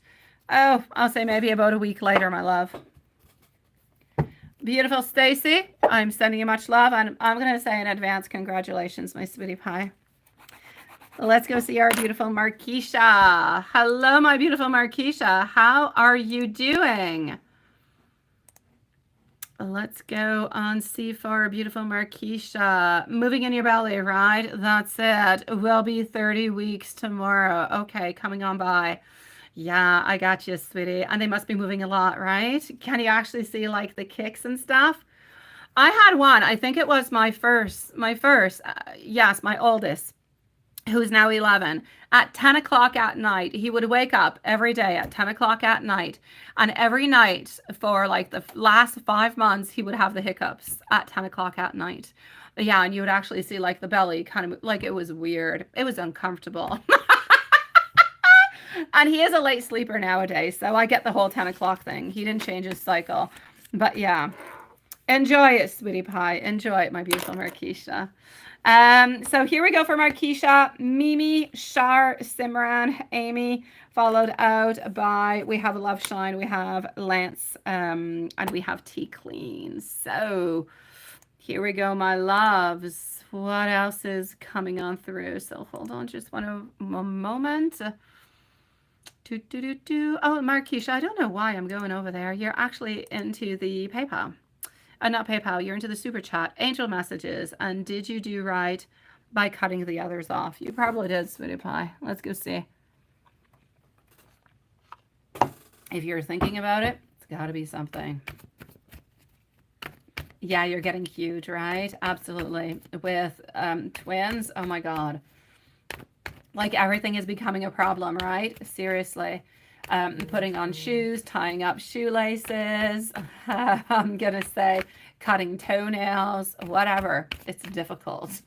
oh, I'll say maybe about a week later, my love. Beautiful Stacy, I'm sending you much love, and I'm going to say in advance, congratulations, my sweetie pie. Let's go see our beautiful Markeisha. Hello, my beautiful Markeisha. How are you doing? Let's go and see for our beautiful Markeisha. Moving in your belly, right? That's it. Will be 30 weeks tomorrow. Okay, coming on by. Yeah, I got you, sweetie. And they must be moving a lot, right? Can you actually see like the kicks and stuff? I had one. I think it was my first, yes, my oldest. who's now 11, at 10 o'clock at night, he would wake up every day at 10 o'clock at night. And every night for like the last 5 months, he would have the hiccups at 10 o'clock at night. Yeah, and you would actually see like the belly kind of like, it was weird. It was uncomfortable. And he is a late sleeper nowadays, so I get the whole 10 o'clock thing. He didn't change his cycle. But yeah, enjoy it, sweetie pie. Enjoy it, my beautiful Marquisha. So here we go for Marquisha, Mimi, Shar, Simran, Amy, followed out by, we have Love Shine, we have Lance, and we have Tea Clean. So here we go, my loves. What else is coming on through? So hold on just one moment. Oh, Marquisha, I don't know why I'm going over there. You're actually into the PayPal. Not PayPal, you're into the super chat, angel messages. And did you do right by cutting the others off? You probably did, sweetie pie. Let's go see. If you're thinking about it, it's got to be something. Yeah, you're getting huge, right? Absolutely. With twins, oh my God. Like everything is becoming a problem, right? Seriously. Putting on shoes, tying up shoelaces, I'm going to say cutting toenails, whatever. It's difficult.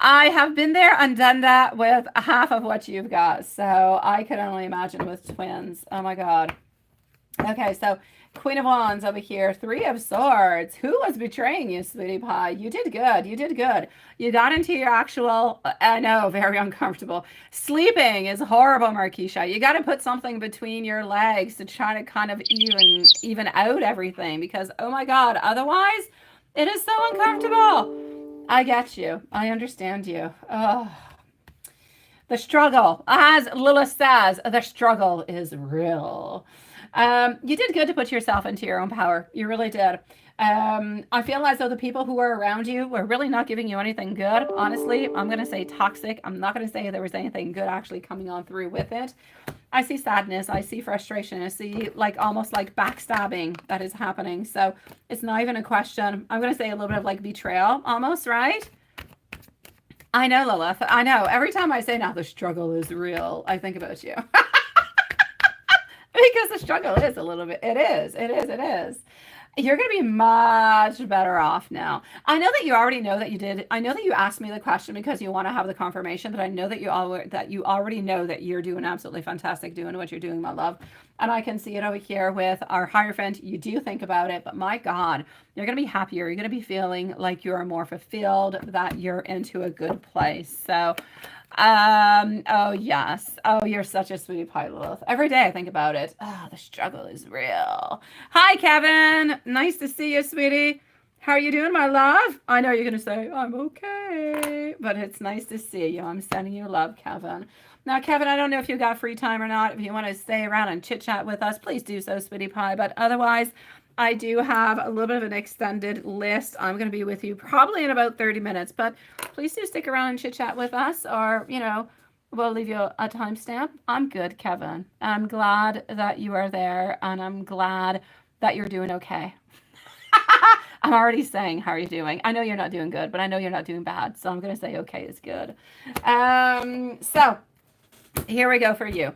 I have been there and done that with half of what you've got. So I can only imagine with twins. Oh my God. Okay, so Queen of Wands over here, Three of Swords. Who was betraying you, sweetie pie? You did good. You did good. You got into your actual, I know, very uncomfortable. Sleeping is horrible, Marquisha. You got to put something between your legs to try to kind of even out everything because, oh my God, otherwise it is so uncomfortable. I get you. I understand you. Oh. The struggle, as Lilith says, the struggle is real. You did good to put yourself into your own power. You really did. I feel as though the people who were around you were really not giving you anything good. Honestly, I'm going to say toxic. I'm not going to say there was anything good actually coming on through with it. I see sadness. I see frustration. I see like almost like backstabbing that is happening. So it's not even a question. I'm going to say a little bit of like betrayal almost, right? I know, Lilith. I know. Every time I say now the struggle is real, I think about you. Because the struggle is a little bit, it is. You're going to be much better off now. I know that you already know that you did. I know that you asked me the question because you want to have the confirmation, but I know that you already know that you're doing absolutely fantastic doing what you're doing, my love. And I can see it over here with our Hierophant. You do think about it, but my God, you're going to be happier. You're going to be feeling like you're more fulfilled, that you're into a good place. So, oh yes. Oh, you're such a sweetie pie, Lilith. Every day I think about it. Oh, the struggle is real. Hi, Kevin. Nice to see you, sweetie. How are you doing, my love? I know you're going to say, I'm okay, but it's nice to see you. I'm sending you love, Kevin. Now, Kevin, I don't know if you got free time or not. If you want to stay around and chit chat with us, please do so, sweetie pie. But otherwise, I do have a little bit of an extended list. I'm going to be with you probably in about 30 minutes, but please do stick around and chit chat with us, or, you know, we'll leave you a timestamp. I'm good, Kevin. I'm glad that you are there, and I'm glad that you're doing okay. I'm already saying, how are you doing? I know you're not doing good, but I know you're not doing bad. So I'm going to say, okay, is good. So here we go for you.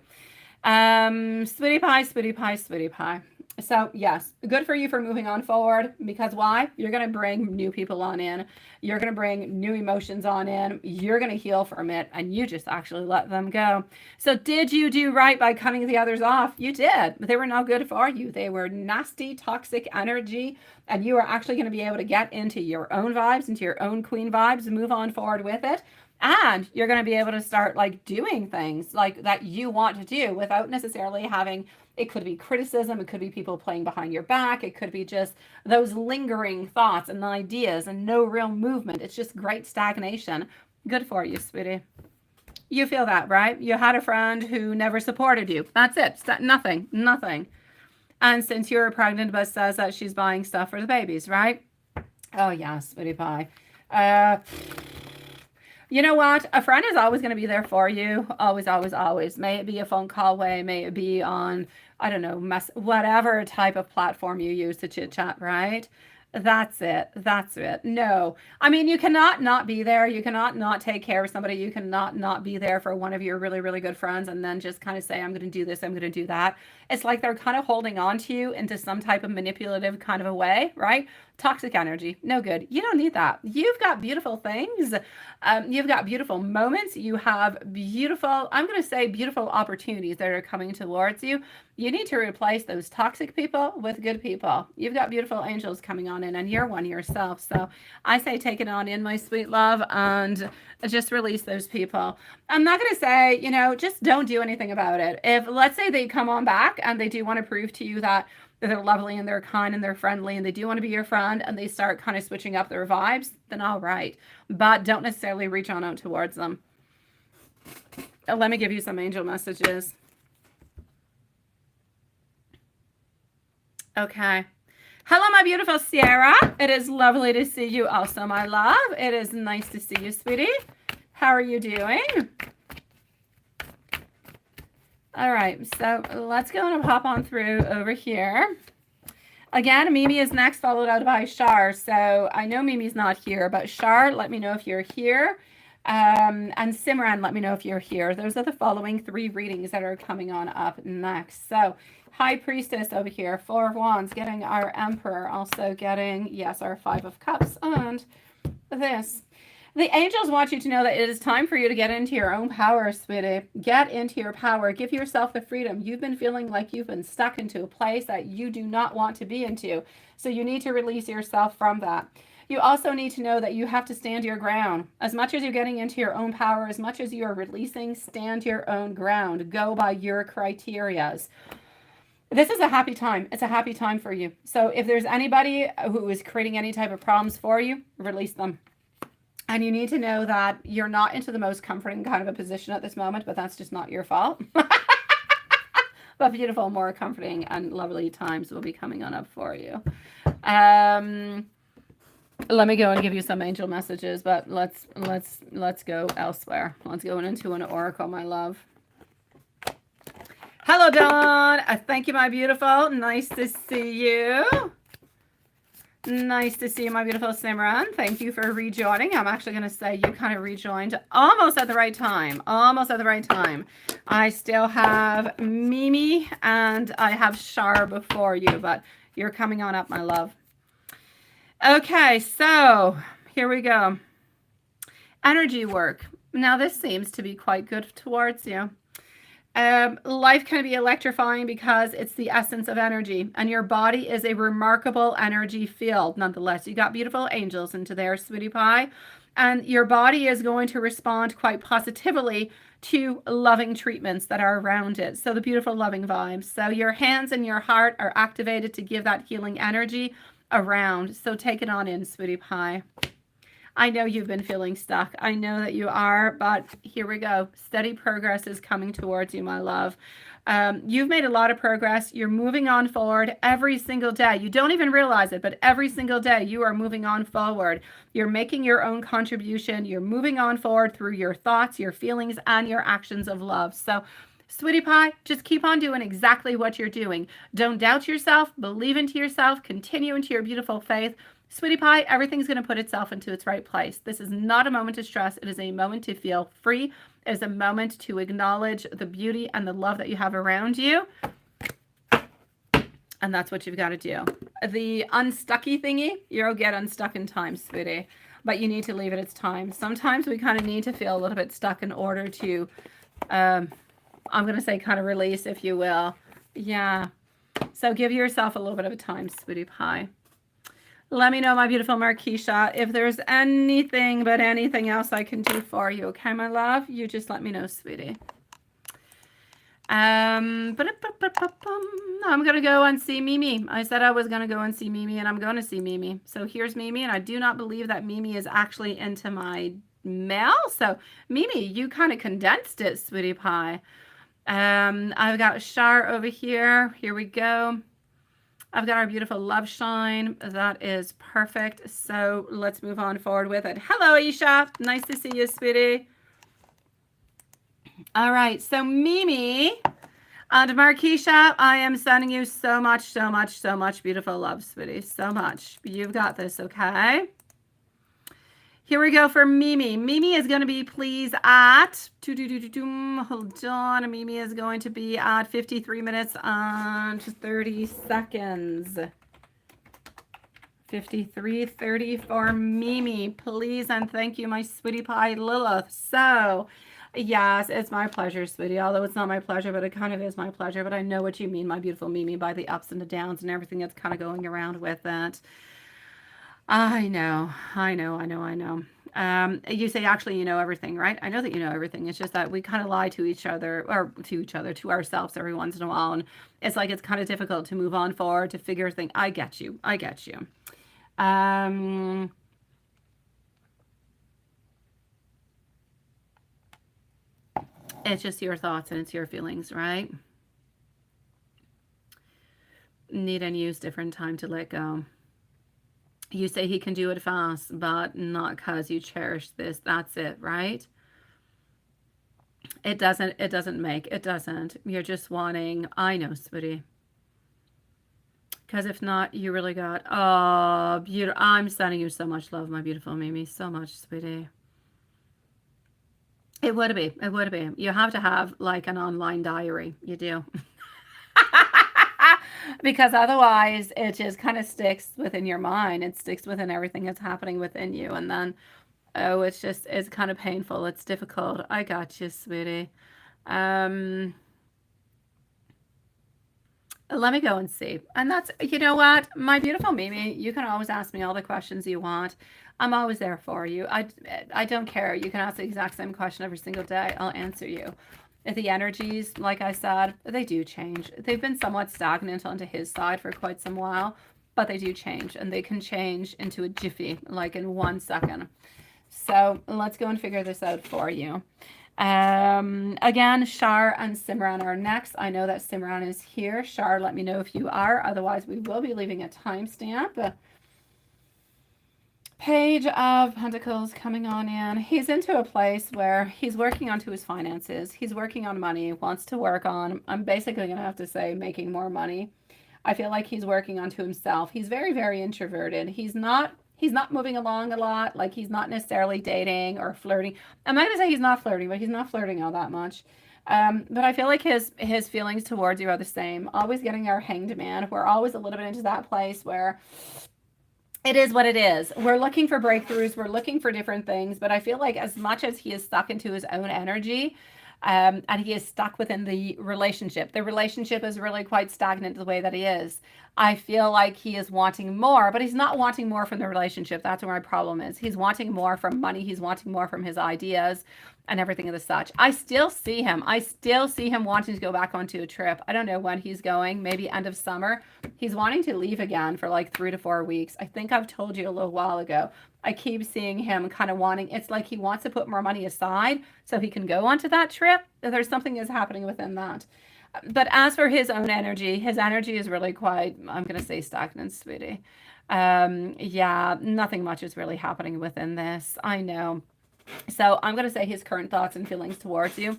Sweetie pie, sweetie pie, sweetie pie. So yes, good for you for moving on forward, because why? You're going to bring new people on in. You're going to bring new emotions on in. You're going to heal from it, and you just actually let them go. So did you do right by cutting the others off? You did. They were no good for you. They were nasty, toxic energy, and you are actually going to be able to get into your own vibes, into your own queen vibes, and move on forward with it. And you're going to be able to start like doing things like that you want to do without necessarily having, it could be criticism, it could be people playing behind your back, it could be just those lingering thoughts and ideas and no real movement. It's just great stagnation. Good for you, sweetie. You feel that, right? You had a friend who never supported you. That's it. Nothing. And since you're pregnant, but says that she's buying stuff for the babies, right? Oh, yeah, sweetie pie. You know what? A friend is always going to be there for you. Always, always, always. May it be a phone call way. May it be on, I don't know, whatever type of platform you use to chit chat, right? That's it. That's it. No. I mean, you cannot not be there. You cannot not take care of somebody. You cannot not be there for one of your really, really good friends and then just kind of say, I'm going to do this, I'm going to do that. It's like they're kind of holding on to you into some type of manipulative kind of a way, right? Toxic energy. No good. You don't need that. You've got beautiful things. You've got beautiful moments. You have beautiful, I'm going to say beautiful opportunities that are coming towards you. You need to replace those toxic people with good people. You've got beautiful angels coming on in, and you're one yourself. So I say take it on in, my sweet love, and just release those people. I'm not going to say, you know, just don't do anything about it. If, let's say, they come on back and they do want to prove to you that they're lovely and they're kind and they're friendly and they do want to be your friend and they start kind of switching up their vibes, then all right. But don't necessarily reach on out towards them. Let me give you some angel messages. Okay. Hello, my beautiful Sierra. It is lovely to see you also, my love. It is nice to see you, sweetie. How are you doing? All right, so let's go and hop on through over here. Again, Mimi is next, followed out by Shar. So I know Mimi's not here, but Shar, let me know if you're here. And Simran, let me know if you're here. Those are the following 3 readings that are coming on up next. So High Priestess over here, 4 of Wands, getting our Emperor, also getting, yes, our 5 of Cups, and this. The angels want you to know that it is time for you to get into your own power, sweetie. Get into your power. Give yourself the freedom. You've been feeling like you've been stuck into a place that you do not want to be into. So you need to release yourself from that. You also need to know that you have to stand your ground. As much as you're getting into your own power, as much as you are releasing, stand your own ground. Go by your criterias. This is a happy time. It's a happy time for you. So if there's anybody who is creating any type of problems for you, release them. And you need to know that you're not into the most comforting kind of a position at this moment, but that's just not your fault. But beautiful, more comforting and lovely times will be coming on up for you. Let me go and give you some angel messages, but let's go elsewhere. Let's go into an oracle, my love. Hello, Dawn. Thank you, my beautiful. Nice to see you. Nice to see you, my beautiful Simran. Thank you for rejoining. I'm actually going to say you kind of rejoined almost at the right time. Almost at the right time. I still have Mimi and I have Shar before you, but you're coming on up, my love. Okay, so here we go. Energy work. Now, this seems to be quite good towards you. Life can be electrifying because it's the essence of energy, and your body is a remarkable energy field. Nonetheless, you got beautiful angels into there, sweetie pie, and your body is going to respond quite positively to loving treatments that are around it. So the beautiful loving vibes. So your hands and your heart are activated to give that healing energy around. So take it on in, sweetie pie. I know you've been feeling stuck. I know that you are, but here we go. Steady progress is coming towards you, my love. You've made a lot of progress. You're moving on forward every single day. You don't even realize it, but every single day you are moving on forward. You're making your own contribution. You're moving on forward through your thoughts, your feelings, and your actions of love. So, sweetie pie, just keep on doing exactly what you're doing. Don't doubt yourself. Believe into yourself. Continue into your beautiful faith. Sweetie pie, everything's going to put itself into its right place. This is not a moment to stress. It is a moment to feel free. It is a moment to acknowledge the beauty and the love that you have around you. And that's what you've got to do. The unstucky thingy, you'll get unstuck in time, sweetie. But you need to leave it its time. Sometimes we kind of need to feel a little bit stuck in order to, I'm going to say kind of release, if you will. Yeah. So give yourself a little bit of a time, sweetie pie. Let me know, my beautiful Marquisha, if there's anything but anything else I can do for you. Okay, my love? You just let me know, sweetie. I'm going to go and see Mimi. I said I was going to go and see Mimi, and I'm going to see Mimi. So here's Mimi, and I do not believe that Mimi is actually into my mail. So, Mimi, you kind of condensed it, sweetie pie. I've got Shar over here. Here we go. I've got our beautiful Love Shine. That is perfect. So let's move on forward with it. Hello, Aisha. Nice to see you, sweetie. All right. So Mimi, And Markeisha, I am sending you so much, so much, so much beautiful love, sweetie. So much. You've got this, okay? Here we go for Mimi. Mimi is going to be please at, hold on, Mimi is going to be at 53 minutes and 30 seconds. 53:30 for Mimi, please, and thank you, my sweetie pie Lilith. So, yes, it's my pleasure, sweetie, although it's not my pleasure, but it kind of is my pleasure, but I know what you mean, my beautiful Mimi, by the ups and the downs and everything that's kind of going around with that. I know. You say, actually, you know everything, right? I know that you know everything. It's just that we kind of lie to each other, or to ourselves every once in a while. And it's like, it's kind of difficult to move on forward, to figure things. I get you. It's just your thoughts and it's your feelings, right? Need and use different time to let go. You say he can do it fast, but not because you cherish this. That's it, right? It doesn't. You're just wanting, I know, sweetie. Because if not, you really got, oh, beautiful. I'm sending you so much love, my beautiful Mimi. So much, sweetie. It would be. You have to have like an online diary. You do. Because otherwise it just kind of sticks within your mind. It sticks within everything that's happening within you. And then, oh, it's kind of painful. It's difficult. I got you, sweetie. Let me go and see. And that's, you know what, my beautiful Mimi, you can always ask me all the questions you want. I'm always there for you. I don't care. You can ask the exact same question every single day. I'll answer you. The energies, like I said, they do change. They've been somewhat stagnant onto his side for quite some while, but they do change, and they can change into a jiffy, like in 1 second. So let's go and figure this out for you. Again, Shar and Simran are next. I know that Simran is here. Shar, let me know if you are. Otherwise, we will be leaving a timestamp. Page of Pentacles coming on in. He's into a place where he's working onto his finances. He's working on money, wants to work on, I'm basically going to have to say, making more money. I feel like he's working onto himself. He's very, very introverted. He's not moving along a lot. Like, he's not necessarily dating or flirting. I'm not going to say he's not flirting, but he's not flirting all that much. But I feel like his feelings towards you are the same. Always getting our hanged man. We're always a little bit into that place where it is what it is. We're looking for breakthroughs. We're looking for different things. But I feel like as much as he is stuck into his own energy, and he is stuck within the relationship is really quite stagnant the way that he is. I feel like he is wanting more, but he's not wanting more from the relationship. That's where my problem is. He's wanting more from money. He's wanting more from his ideas and everything of the such. I still see him wanting to go back onto a trip. I don't know when he's going, maybe end of summer. He's wanting to leave again for like 3 to 4 weeks. I think I've told you a little while ago. I keep seeing him kind of wanting, it's like he wants to put more money aside so he can go onto that trip. There's something is happening within that. But as for his own energy, his energy is really quite, I'm going to say, stagnant, sweetie. Yeah, nothing much is really happening within this. I know. So I'm going to say his current thoughts and feelings towards you.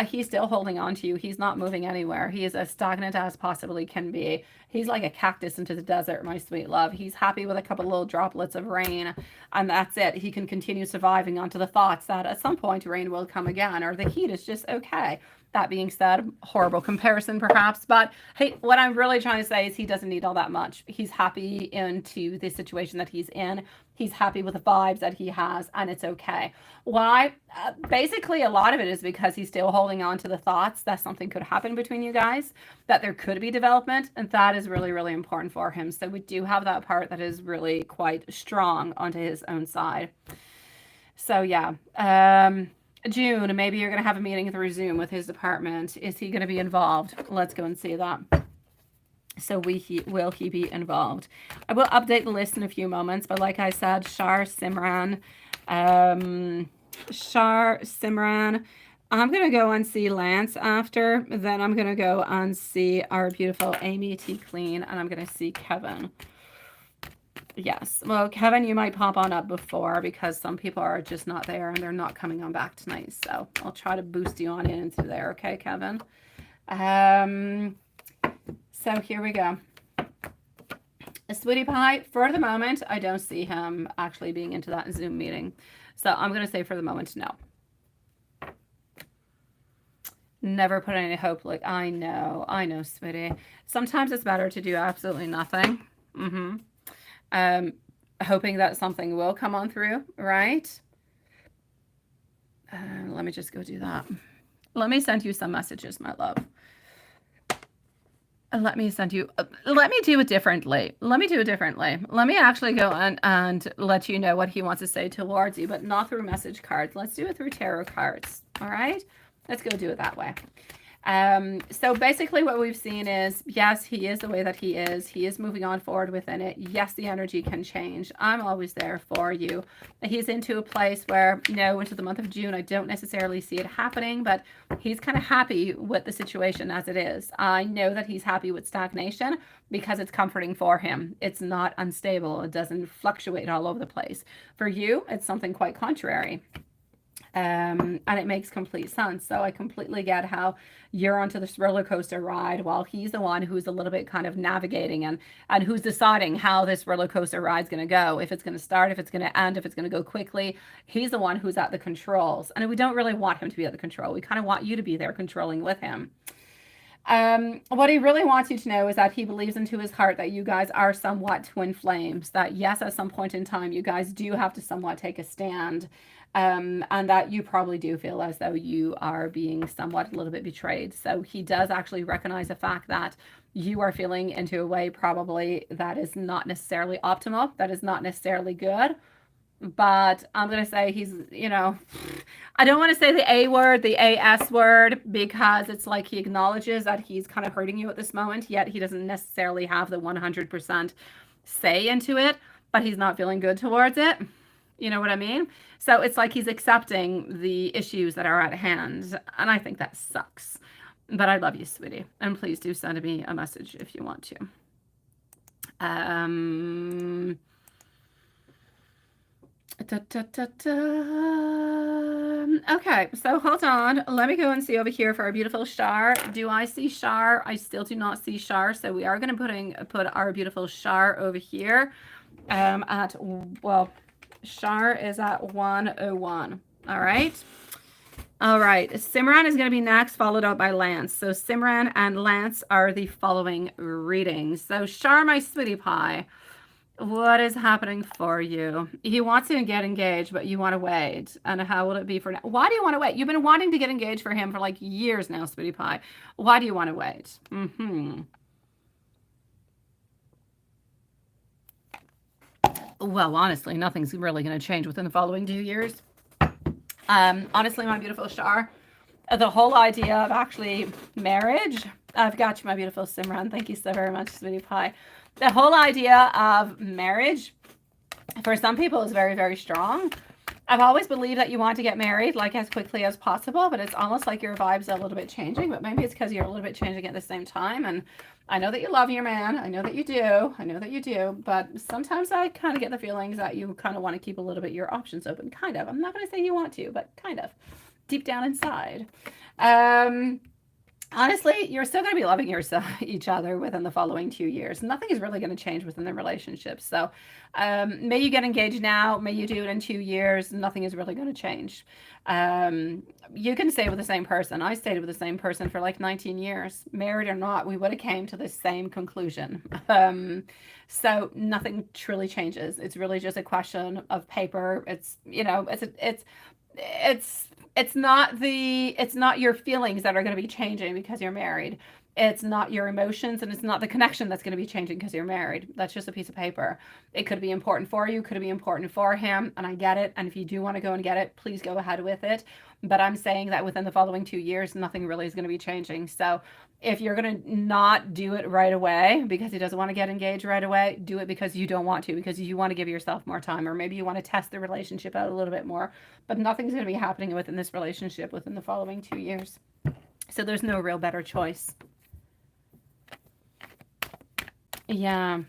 He's still holding on to you. He's not moving anywhere. He is as stagnant as possibly can be. He's like a cactus into the desert, my sweet love. He's happy with a couple little droplets of rain, and that's it. He can continue surviving onto the thoughts that at some point rain will come again, or the heat is just okay. That being said, horrible comparison perhaps, but hey, what I'm really trying to say is he doesn't need all that much. He's happy into the situation that he's in. He's happy with the vibes that he has, and it's okay. Why? Basically, a lot of it is because he's still holding on to the thoughts that something could happen between you guys, that there could be development, and that is really, really important for him. So we do have that part that is really quite strong onto his own side. So yeah. June, maybe you're going to have a meeting through Zoom with his department. Is he going to be involved? Let's go and see that. So will he be involved? I will update the list in a few moments, but like I said, Shar, Simran. I'm going to go and see Lance after. Then I'm going to go and see our beautiful Amy T. Clean, and I'm going to see Kevin. Yes. Well, Kevin, you might pop on up before because some people are just not there and they're not coming on back tonight. So I'll try to boost you on into there. Okay, Kevin? So here we go. Sweetie pie, for the moment, I don't see him actually being into that Zoom meeting. So I'm going to say for the moment, no. Never put any hope. Like, I know, sweetie. Sometimes it's better to do absolutely nothing. Hoping that something will come on through, right? Let me just go do that. Let me send you some messages, my love. Let me send you, let me do it differently. Let me actually go and let you know what he wants to say towards you, but not through message cards. Let's do it through tarot cards. All right. Let's go do it that way. So basically what we've seen is, yes, he is the way that he is. He is moving on forward within it. Yes, the energy can change. I'm always there for you. He's into a place where, into the month of June, I don't necessarily see it happening, but he's kind of happy with the situation as it is. I know that he's happy with stagnation because it's comforting for him. It's not unstable. It doesn't fluctuate all over the place. For you, it's something quite contrary. And it makes complete sense. So I completely get how you're onto this roller coaster ride while he's the one who's a little bit kind of navigating and who's deciding how this roller coaster ride's going to go, if it's going to start, if it's going to end, if it's going to go quickly. He's the one who's at the controls. And we don't really want him to be at the control. We kind of want you to be there controlling with him. What he really wants you to know is that he believes into his heart that you guys are somewhat twin flames, that yes, at some point in time, you guys do have to somewhat take a stand. And that you probably do feel as though you are being somewhat a little bit betrayed. So he does actually recognize the fact that you are feeling into a way probably that is not necessarily optimal, that is not necessarily good. But I'm going to say he's, I don't want to say the A word, the AS word, because it's like he acknowledges that he's kind of hurting you at this moment, yet he doesn't necessarily have the 100% say into it, but he's not feeling good towards it. You know what I mean? So it's like he's accepting the issues that are at hand. And I think that sucks. But I love you, sweetie. And please do send me a message if you want to. Okay, so hold on. Let me go and see over here for our beautiful Shar. Do I see Shar? I still do not see Shar. So we are going to put our beautiful Shar over here Shar is at 101. All right. Simran is going to be next, followed up by Lance. So Simran and Lance are the following readings. So Shar, my sweetie pie, what is happening for you? He wants to get engaged, but you want to wait. And how will it be for now? Why do you want to wait? You've been wanting to get engaged for him for like years now, sweetie pie. Why do you want to wait? Well, honestly, nothing's really going to change within the following 2 years. Honestly, my beautiful Shar, the whole idea of actually marriage, I've got you, my beautiful Simran. Thank you so very much, sweetie pie. The whole idea of marriage, for some people, is very, very strong. I've always believed that you want to get married like as quickly as possible, but it's almost like your vibes are a little bit changing, but maybe it's because you're a little bit changing at the same time. And I know that you love your man. I know that you do. But sometimes I kind of get the feelings that you kind of want to keep a little bit your options open. Kind of. I'm not going to say you want to, but kind of. Deep down inside. Honestly, you're still going to be loving each other within the following 2 years. Nothing is really going to change within the relationship. So may you get engaged now. May you do it in 2 years. Nothing is really going to change. You can stay with the same person. I stayed with the same person for like 19 years. Married or not, we would have came to the same conclusion. So nothing truly changes. It's really just a question of paper. It's not your feelings that are going to be changing because you're married. It's not your emotions, and it's not the connection that's going to be changing because you're married. That's just a piece of paper. It could be important for you, could be important for him, and I get it. And if you do want to go and get it, please go ahead with it. But I'm saying that within the following 2 years, nothing really is going to be changing. So if you're going to not do it right away because he doesn't want to get engaged right away, do it because you don't want to, because you want to give yourself more time, or maybe you want to test the relationship out a little bit more. But nothing's going to be happening within this relationship within the following 2 years. So there's no real better choice. Yeah.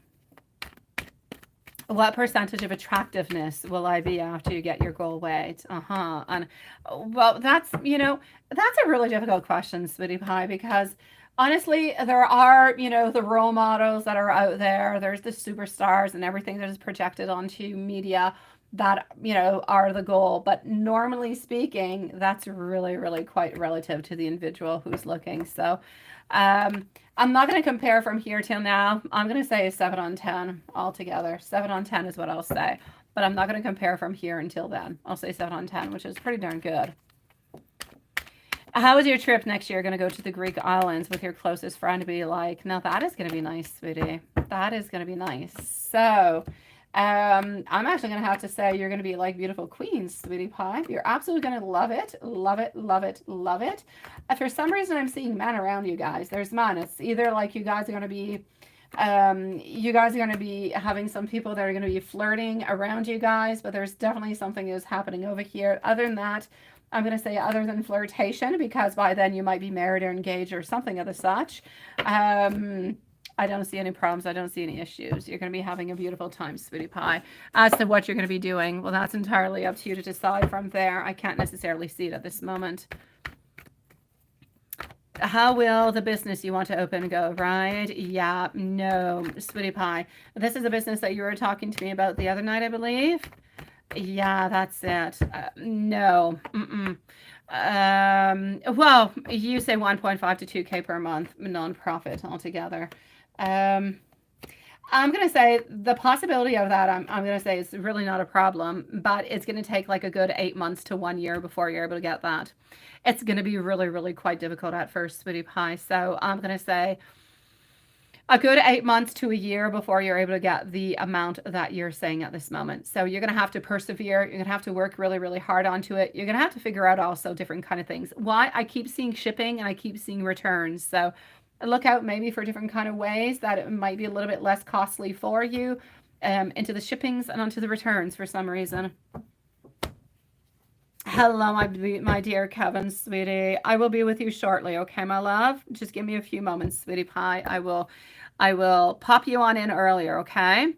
What percentage of attractiveness will I be after you get your goal weight? And well, that's, that's a really difficult question, Sweetie Pie, because honestly, there are, the role models that are out there. There's the superstars and everything that is projected onto media that, are the goal. But normally speaking, that's really, really quite relative to the individual who's looking. So, I'm not going to compare from here till now. I'm going to say 7 on 10 altogether. 7 on 10 is what I'll say. But I'm not going to compare from here until then. I'll say 7 on 10, which is pretty darn good. How is your trip next year going to go to the Greek islands with your closest friend to be like? Now, that is going to be nice, sweetie. That is going to be nice. So, I'm actually going to have to say you're going to be like beautiful queens, Sweetie Pie. You're absolutely going to love it, love it, love it, love it. For some reason, I'm seeing men around you guys. There's men. It's either like you guys are going to be having some people that are going to be flirting around you guys, but there's definitely something that's happening over here. Other than that, I'm going to say other than flirtation, because by then you might be married or engaged or something of the such. I don't see any problems. I don't see any issues. You're going to be having a beautiful time, Sweetie Pie. As to what you're going to be doing, well, that's entirely up to you to decide from there. I can't necessarily see it at this moment. How will the business you want to open go, right? Yeah, no, Sweetie Pie. This is a business that you were talking to me about the other night, I believe. Yeah, that's it. No. Well, you say 1.5 to 2K per month, non-profit altogether. I'm going to say the possibility of that, I'm going to say is really not a problem, but it's going to take like a good 8 months to 1 year before you're able to get that. It's going to be really, really quite difficult at first, Sweetie Pie. So I'm going to say a good 8 months to a year before you're able to get the amount that you're saying at this moment. So you're going to have to persevere. You're going to have to work really, really hard onto it. You're going to have to figure out also different kind of things. Why? I keep seeing shipping and I keep seeing returns. So look out maybe for different kind of ways that it might be a little bit less costly for you, into the shippings and onto the returns for some reason. Hello, my dear Kevin, sweetie. I will be with you shortly, okay, my love? Just give me a few moments, Sweetie Pie. I will pop you on in earlier, okay?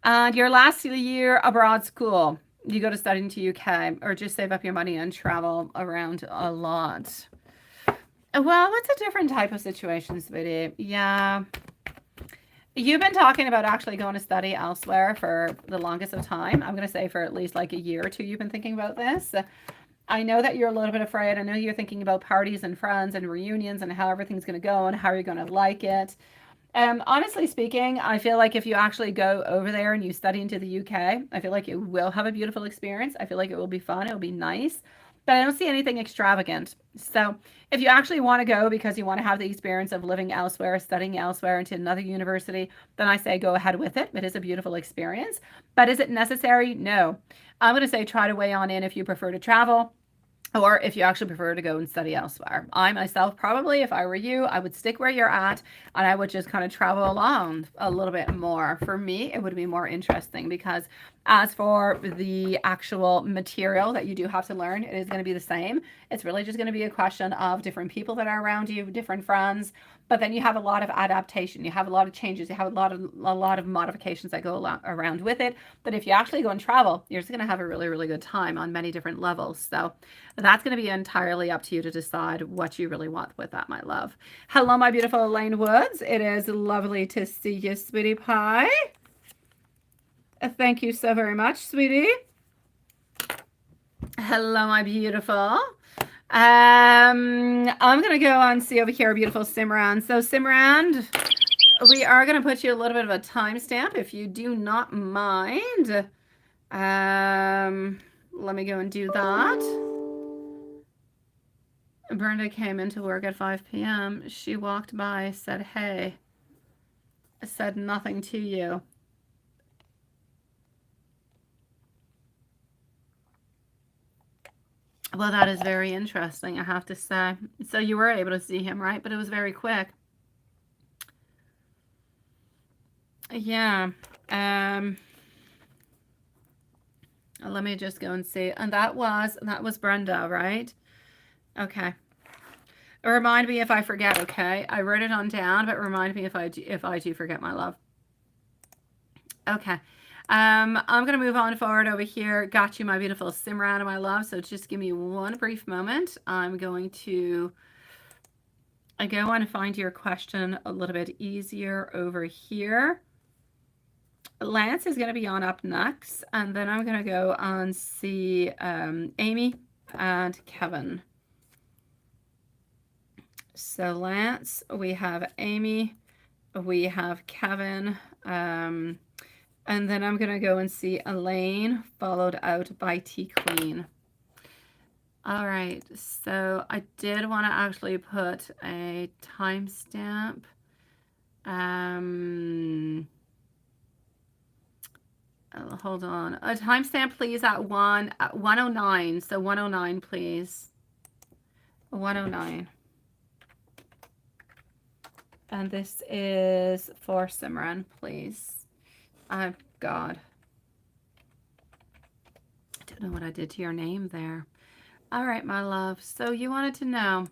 And your last year abroad school, you go to study into UK, or just save up your money and travel around a lot? Well, it's a different type of situation, sweetie. Yeah. You've been talking about actually going to study elsewhere for the longest of time. I'm going to say for at least like a year or two you've been thinking about this. I know that you're a little bit afraid. I know you're thinking about parties and friends and reunions and how everything's going to go and how you're going to like it. Honestly speaking, I feel like if you actually go over there and you study into the UK, I feel like you will have a beautiful experience. I feel like it will be fun. It will be nice. But I don't see anything extravagant. So if you actually want to go because you want to have the experience of living elsewhere, studying elsewhere into another university, then I say go ahead with it. It is a beautiful experience. But is it necessary? No. I'm going to say try to weigh on in if you prefer to travel, or if you actually prefer to go and study elsewhere. I myself, probably, if I were you, I would stick where you're at and I would just kind of travel along a little bit more. For me, it would be more interesting because as for the actual material that you do have to learn, it is going to be the same. It's really just going to be a question of different people that are around you, different friends. But then you have a lot of adaptation. You have a lot of changes. You have a lot of modifications that go around with it. But if you actually go and travel, you're just going to have a really, really good time on many different levels. So that's going to be entirely up to you to decide what you really want with that, my love. Hello, my beautiful Elaine Woods. It is lovely to see you, Sweetie Pie. Thank you so very much, sweetie. Hello, my beautiful. I'm going to go and see over here, beautiful Simran. So Simran, we are going to put you a little bit of a timestamp if you do not mind. Let me go and do that. Brenda came into work at 5 p.m. She walked by, said, hey, said nothing to you. Well, that is very interesting, I have to say. So you were able to see him, right? But it was very quick. Yeah. Let me just go and see. And that was Brenda, right? Okay. Remind me if I forget, okay? I wrote it on down, but remind me if I do forget, my love. Okay. I'm going to move on forward over here. Got you, my beautiful Simran, my love. So just give me one brief moment. I'm going to go and find your question a little bit easier over here. Lance is going to be on up next, and then I'm going to go and see Amy and Kevin. So Lance, we have Amy, we have Kevin, and then I'm going to go and see Elaine, followed out by T Queen. All right, so I did want to actually put a timestamp. Hold on. A timestamp, please, at 109. So 109, please. 109. And this is for Simran, please. God. I don't know what I did to your name there. All right, my love. So you wanted to know,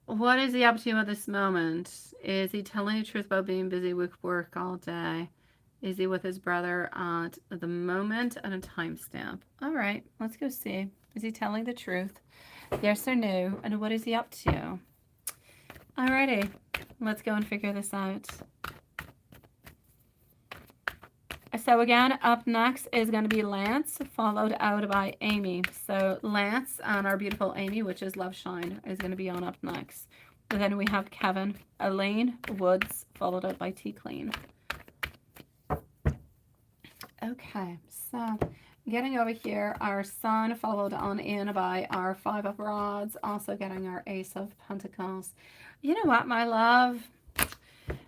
what is he up to at this moment? Is he telling the truth about being busy with work all day? Is he with his brother at the moment? And a timestamp. All right, let's go see. Is he telling the truth? Yes or no? And what is he up to? Alrighty, let's go and figure this out. So again, up next is going to be Lance, followed out by Amy. So Lance and our beautiful Amy, which is Love Shine, is going to be on up next. And then we have Kevin, Elaine, Woods, followed out by T Clean. Okay, so getting over here, our Sun, followed on in by our Five of Rods, also getting our Ace of Pentacles. You know what, my love?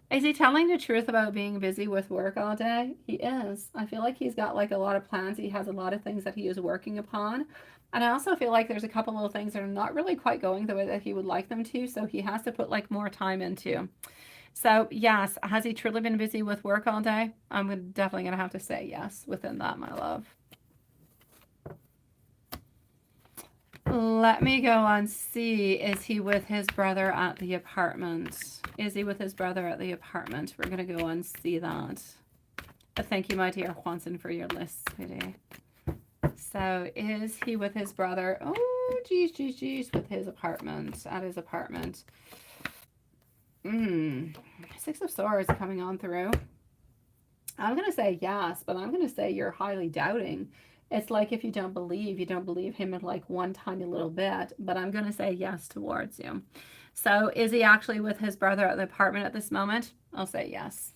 Is he telling the truth about being busy with work all day? He is. I feel like he's got like a lot of plans. He has a lot of things that he is working upon. And I also feel like there's a couple little things that are not really quite going the way that he would like them to. So he has to put like more time into. So yes, has he truly been busy with work all day? I'm definitely going to have to say yes within that, my love. Let me go and see, is he with his brother at the apartment? Is he with his brother at the apartment? We're going to go and see that. Thank you, my dear Juanson, for your list, sweetie. So is he with his brother? Oh, geez, with his apartment, at his apartment. Six of Swords coming on through. I'm going to say yes, but I'm going to say you're highly doubting. It's like if you don't believe him in like one tiny little bit, but I'm going to say yes towards you. So is he actually with his brother at the apartment at this moment? I'll say yes.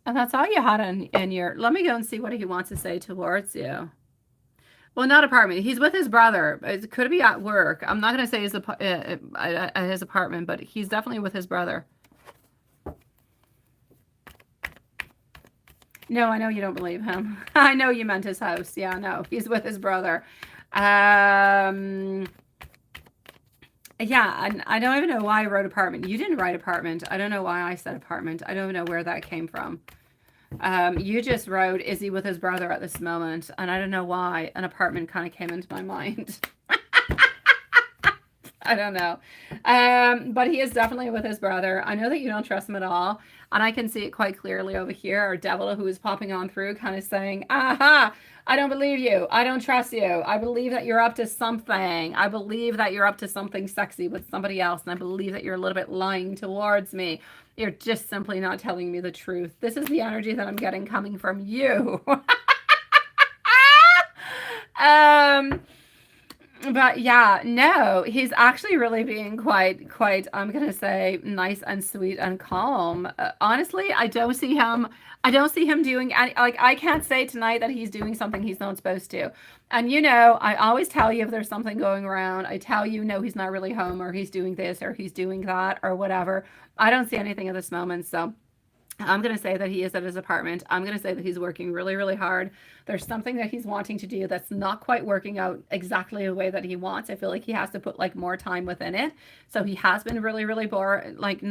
And that's all you had in your, let me go and see what he wants to say towards you. Well, not apartment. He's with his brother. It could be at work. I'm not going to say at his apartment, but he's definitely with his brother. No, I know you don't believe him. I know you meant his house. Yeah, no, he's with his brother. Yeah, and I don't even know why I wrote apartment. You didn't write apartment. I don't know why I said apartment. I don't even know where that came from. You just wrote, is he with his brother at this moment? And I don't know why an apartment kind of came into my mind. I don't know. But he is definitely with his brother. I know that you don't trust him at all. And I can see it quite clearly over here. Our devil who is popping on through kind of saying, aha, I don't believe you. I don't trust you. I believe that you're up to something. I believe that you're up to something sexy with somebody else. And I believe that you're a little bit lying towards me. You're just simply not telling me the truth. This is the energy that I'm getting coming from you. But yeah, no, he's actually really being quite, I'm going to say nice and sweet and calm. Honestly, I don't see him doing any, like, I can't say tonight that he's doing something he's not supposed to. And you know, I always tell you if there's something going around, I tell you, no, he's not really home, or he's doing this, or he's doing that, or whatever. I don't see anything at this moment. So I'm going to say that he is at his apartment. I'm going to say that he's working really, really hard. There's something that he's wanting to do that's not quite working out exactly the way that he wants. I feel like he has to put like more time within it. So he has been really, really bored. Like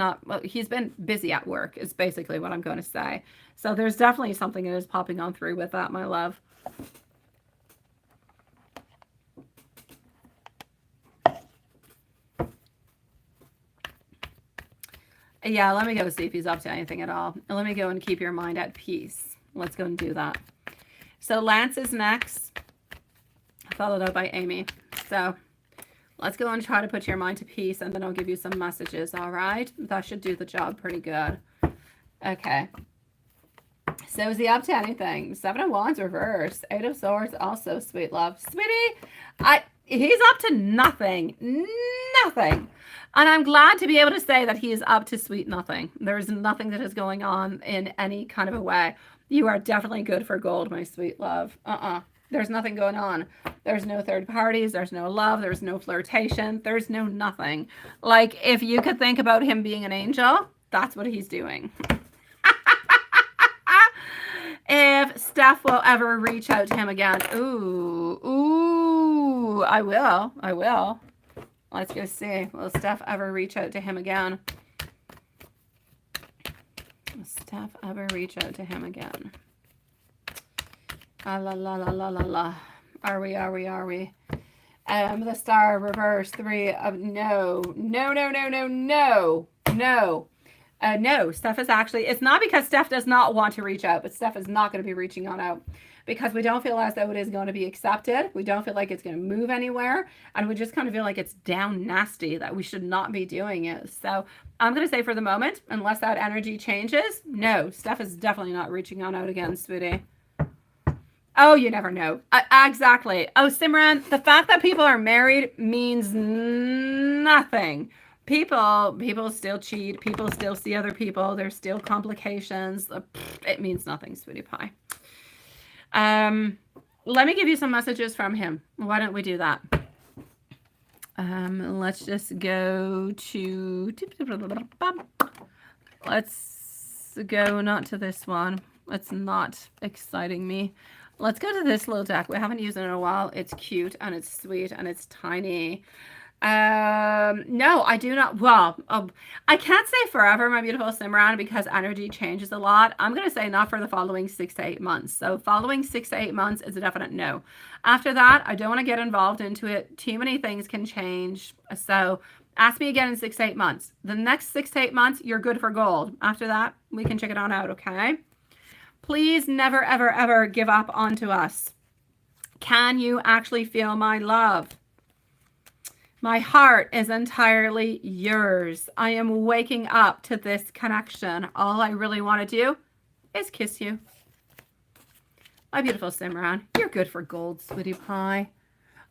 he's been busy at work is basically what I'm going to say. So there's definitely something that is popping on through with that, my love. Yeah, let me go see if he's up to anything at all. Let me go and keep your mind at peace. Let's go and do that. So Lance is next, followed up by Amy. So let's go and try to put your mind to peace, and then I'll give you some messages, all right? That should do the job pretty good. Okay. So is he up to anything? 7 of Wands reversed. 8 of Swords also, sweet love. Sweetie, he's up to nothing. Nothing. And I'm glad to be able to say that he is up to sweet nothing. There's nothing that is going on in any kind of a way. You are definitely good for gold, my sweet love. There's nothing going on. There's no third parties. There's no love. There's no flirtation. There's no nothing. Like, if you could think about him being an angel, that's what he's doing. If Steph will ever reach out to him again. Ooh, I will. Let's go see. Will Steph ever reach out to him again? Will Steph ever reach out to him again? La la la la la la. Are we? The star reverse 3 of no. No, Steph is actually, it's not because Steph does not want to reach out, but Steph is not going to be reaching on out because we don't feel as though it is going to be accepted. We don't feel like it's going to move anywhere. And we just kind of feel like it's down nasty, that we should not be doing it. So I'm going to say for the moment, unless that energy changes, no, Steph is definitely not reaching on out again, sweetie. Oh, you never know. Exactly. Oh, Simran, the fact that people are married means nothing. People still cheat. People still see other people. There's still complications. It means nothing, sweetie pie. Let me give you some messages from him. Why don't we do that? Let's just go to... Let's go not to this one. It's not exciting me. Let's go to this little deck. We haven't used it in a while. It's cute and it's sweet and it's tiny. No, I do not. Well, I can't say forever, my beautiful Simran, because energy changes a lot. I'm going to say not for the following 6 to 8 months. So following 6 to 8 months is a definite no. After that, I don't want to get involved into it. Too many things can change. So ask me again in 6 to 8 months. The next 6 to 8 months, you're good for gold. After that, we can check it on out. Okay. Please never, ever, ever give up onto us. Can you actually feel my love? My heart is entirely yours. I am waking up to this connection. All I really want to do is kiss you. My beautiful Simran, you're good for gold, sweetie pie.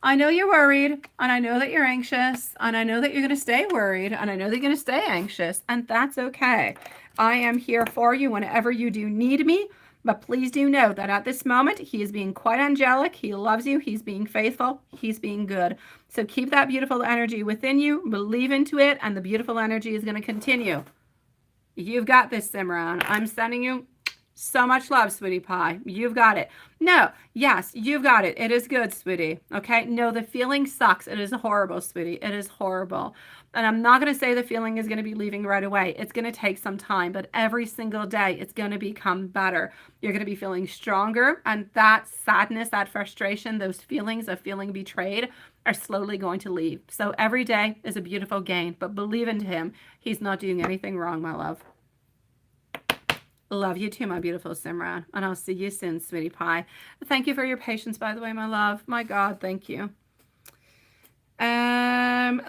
I know you're worried, and I know that you're anxious, and I know that you're going to stay worried, and I know that you're going to stay anxious, and that's okay. I am here for you whenever you do need me. But please do know that at this moment, he is being quite angelic. He loves you. He's being faithful. He's being good. So keep that beautiful energy within you. Believe into it. And the beautiful energy is going to continue. You've got this, Simran. I'm sending you so much love, sweetie pie. You've got it. No, yes, you've got it. It is good, sweetie. Okay? No, the feeling sucks. It is horrible, sweetie. It is horrible. And I'm not going to say the feeling is going to be leaving right away. It's going to take some time, but every single day it's going to become better. You're going to be feeling stronger, and that sadness, that frustration, those feelings of feeling betrayed are slowly going to leave. So every day is a beautiful gain, but believe in him. He's not doing anything wrong, my love. Love you too, my beautiful Simran, and I'll see you soon, sweetie pie. Thank you for your patience, by the way, my love. My God, thank you.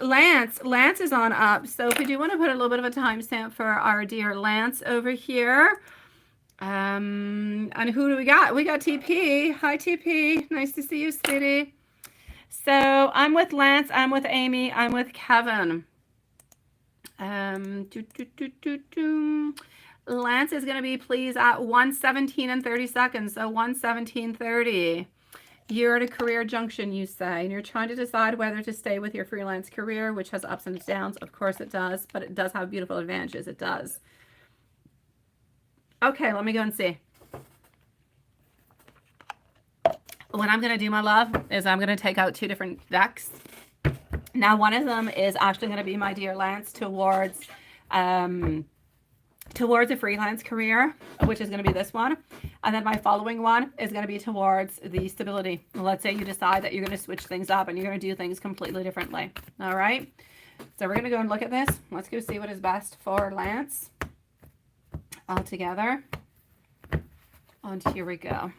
Lance is on up. So if we do want to put a little bit of a timestamp for our dear Lance over here. And who do we got? We got TP. Hi, TP. Nice to see you, sweetie. So I'm with Lance. I'm with Amy. I'm with Kevin. Lance is going to be pleased at 1:17 and 30 seconds. So 1:17:30. You're at a career junction, you say, and you're trying to decide whether to stay with your freelance career, which has ups and downs. Of course it does, but it does have beautiful advantages. It does. Okay, let me go and see. What I'm going to do, my love, is I'm going to take out 2 different decks. Now, one of them is actually going to be my dear Lance towards a freelance career, which is going to be this one. And then my following one is going to be towards the stability. Let's say you decide that you're going to switch things up and you're going to do things completely differently. All right. So we're going to go and look at this. Let's go see what is best for Lance all together. And here we go.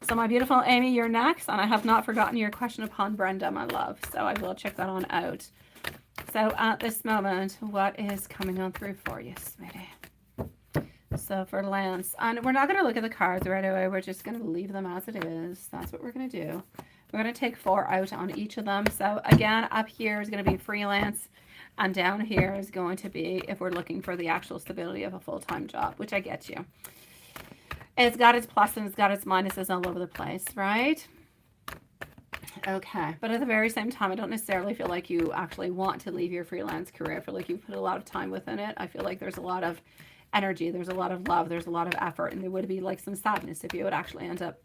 So my beautiful Amy, you're next. And I have not forgotten your question upon Brenda, my love. So I will check that on out. So at this moment, what is coming on through for you, sweetie? So for Lance, and we're not going to look at the cards right away. We're just going to leave them as it is. That's what we're going to do. We're going to take 4 out on each of them. So again, up here is going to be freelance. And down here is going to be if we're looking for the actual stability of a full-time job, which I get you. It's got its plus and it's got its minuses all over the place, right? Okay, but at the very same time, I don't necessarily feel like you actually want to leave your freelance career. I feel like you've put a lot of time within it. I feel like there's a lot of energy, there's a lot of love, there's a lot of effort, and there would be like some sadness if you would actually end up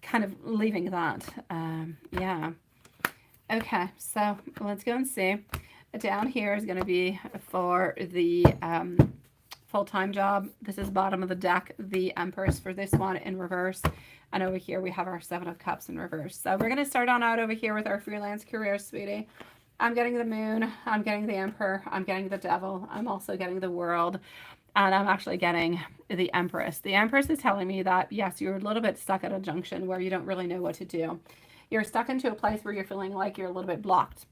kind of leaving that. Yeah. Okay, so let's go and see. Down here is going to be for the full-time job. This is bottom of the deck, the Empress for this one in reverse. And over here we have our 7 of Cups in reverse. So we're going to start on out over here with our freelance career, sweetie. I'm getting the Moon, I'm getting the Emperor, I'm getting the Devil, I'm also getting the World, and I'm actually getting the Empress. The Empress is telling me that, yes, you're a little bit stuck at a junction where you don't really know what to do. You're stuck into a place where you're feeling like you're a little bit blocked.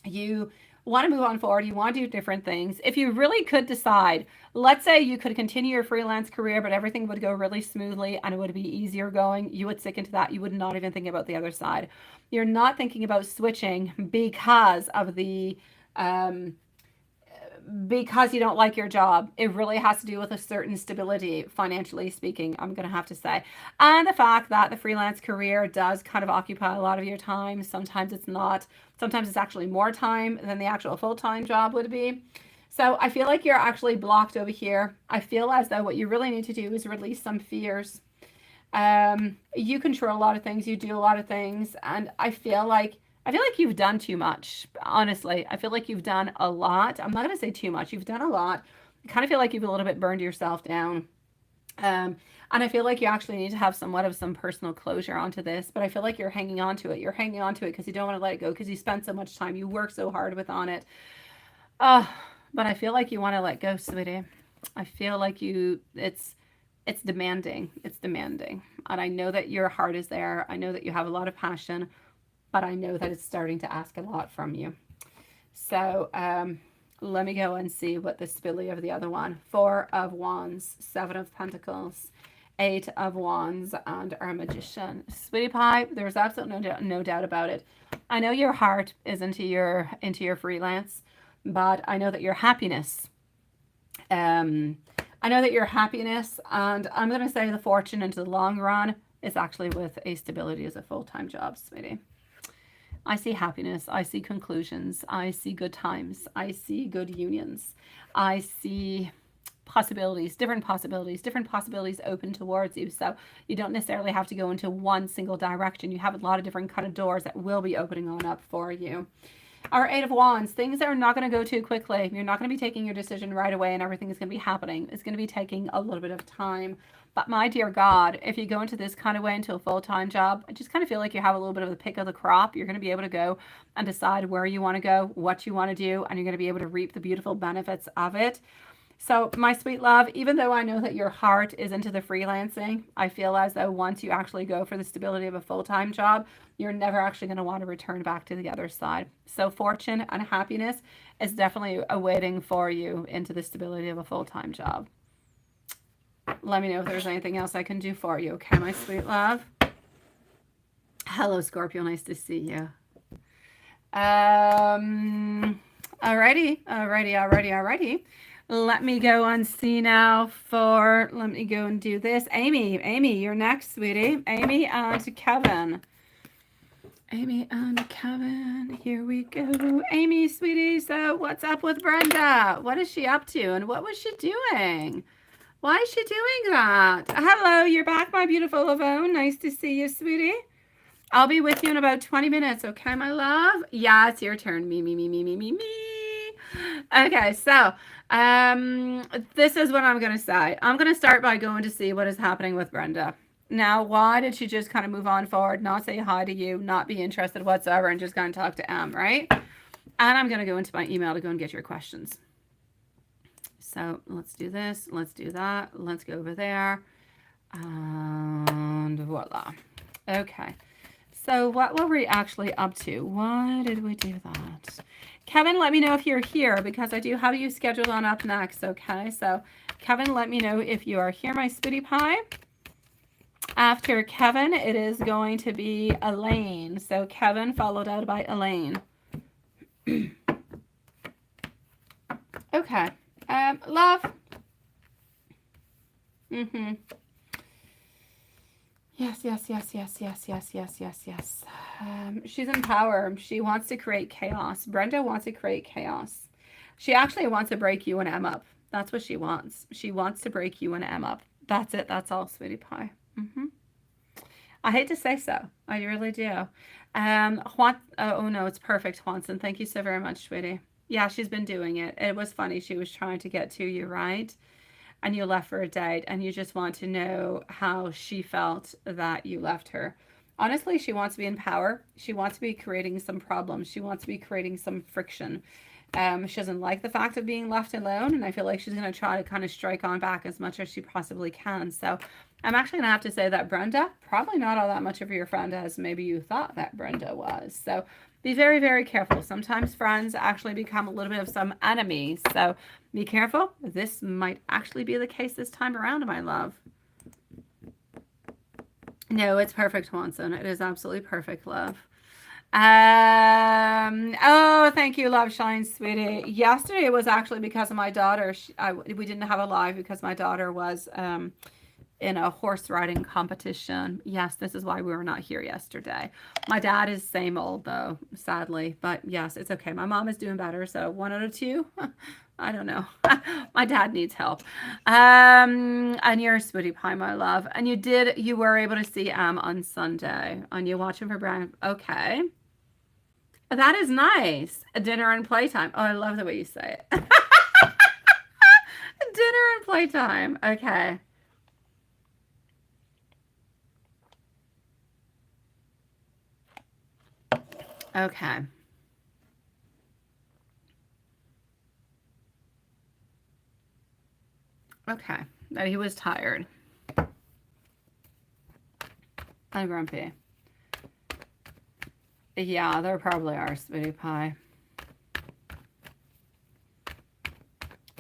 You want to move on forward, you want to do different things. If you really could decide, let's say you could continue your freelance career, but everything would go really smoothly and it would be easier going, you would stick into that. You would not even think about the other side. You're not thinking about switching because of the because you don't like your job. It really has to do with a certain stability, financially speaking, I'm going to have to say. And the fact that the freelance career does kind of occupy a lot of your time. Sometimes it's not. Sometimes it's actually more time than the actual full-time job would be. So I feel like you're actually blocked over here. I feel as though what you really need to do is release some fears. You control a lot of things. You do a lot of things. And I feel like you've done too much, honestly. I feel like you've done a lot. I'm not going to say too much. You've done a lot. I kind of feel like you've a little bit burned yourself down. And I feel like you actually need to have somewhat of some personal closure onto this, but I feel like you're hanging on to it. You're hanging on to it because you don't want to let it go, because you spent so much time. You work so hard on it. But I feel like you want to let go, sweetie. I feel like it's demanding. It's demanding. And I know that your heart is there. I know that you have a lot of passion, but I know that it's starting to ask a lot from you. So let me go and see what the stability of the other one. 4 of Wands, 7 of Pentacles, 8 of Wands, and our Magician. Sweetie pie, there's absolutely no doubt about it. I know your heart is into your freelance, but I know that your happiness, and I'm going to say the fortune into the long run is actually with a stability as a full-time job, sweetie. I see happiness. I see conclusions. I see good times. I see good unions. I see possibilities, different possibilities open towards you. So you don't necessarily have to go into one single direction. You have a lot of different kind of doors that will be opening on up for you. Our 8 of Wands, things are not going to go too quickly. You're not going to be taking your decision right away and everything is going to be happening. It's going to be taking a little bit of time. But my dear God, if you go into this kind of way into a full-time job, I just kind of feel like you have a little bit of the pick of the crop. You're going to be able to go and decide where you want to go, what you want to do, and you're going to be able to reap the beautiful benefits of it. So my sweet love, even though I know that your heart is into the freelancing, I feel as though once you actually go for the stability of a full-time job, you're never actually going to want to return back to the other side. So fortune and happiness is definitely awaiting for you into the stability of a full-time job. Let me know if there's anything else I can do for you. Okay, my sweet love. Hello, Scorpio. Nice to see you. Alrighty. Let me go and see now let me go and do this. Amy, you're next, sweetie. Amy and Kevin. Here we go. Amy, sweetie, so what's up with Brenda? What is she up to and what was she doing? Why is she doing that? Hello, you're back, my beautiful Yvonne. Nice to see you, sweetie. I'll be with you in about 20 minutes, okay, my love? Yeah, it's your turn. Me. Okay, so this is what I'm going to say. I'm going to start by going to see what is happening with Brenda. Now, why did she just kind of move on forward, not say hi to you, not be interested whatsoever, and just kind of talk to Em, right? And I'm going to go into my email to go and get your questions. So let's do this. Let's do that. Let's go over there. And voila. Okay. So what were we actually up to? Why did we do that? Kevin, let me know if you're here because I do have you scheduled on up next. Okay. So Kevin, let me know if you are here, my sweetie pie. After Kevin, it is going to be Elaine. So Kevin followed out by Elaine. Okay. Love. Yes. She's in power. She wants to create chaos. Brenda wants to create chaos. She actually wants to break you and Em up. That's what she wants. She wants to break you and Em up. That's it. That's all, sweetie pie. I hate to say so. I really do. Oh no, it's perfect, Juanson. Thank you so very much, sweetie. Yeah, she's been doing it. It was funny. She was trying to get to you, right? And you left for a date, and you just want to know how she felt that you left her. Honestly, she wants to be in power. She wants to be creating some problems. She wants to be creating some friction. She doesn't like the fact of being left alone, and I feel like she's going to try to kind of strike on back as much as she possibly can. So I'm actually going to have to say that Brenda, probably not all that much of your friend as maybe you thought that Brenda was. So be very, very careful. Sometimes friends actually become a little bit of some enemies. So be careful. This might actually be the case this time around, my love. No, it's perfect, Wanson. It is absolutely perfect, love. Oh, thank you, love shine, sweetie. Yesterday was actually because of my daughter. We didn't have a live because my daughter was in a horse riding competition. Yes, this is why we were not here yesterday. My dad is same old though, sadly, but yes, it's okay. My mom is doing better, so 1 out of 2. I don't know. My dad needs help. And you're a sweetie pie, my love. And you were able to see on Sunday. And you watching for Brian. Okay. That is nice. A dinner and playtime. Oh, I love the way you say it. Dinner and playtime. Okay. Okay. Okay. That he was tired. And grumpy. Yeah, there probably are, sweetie pie.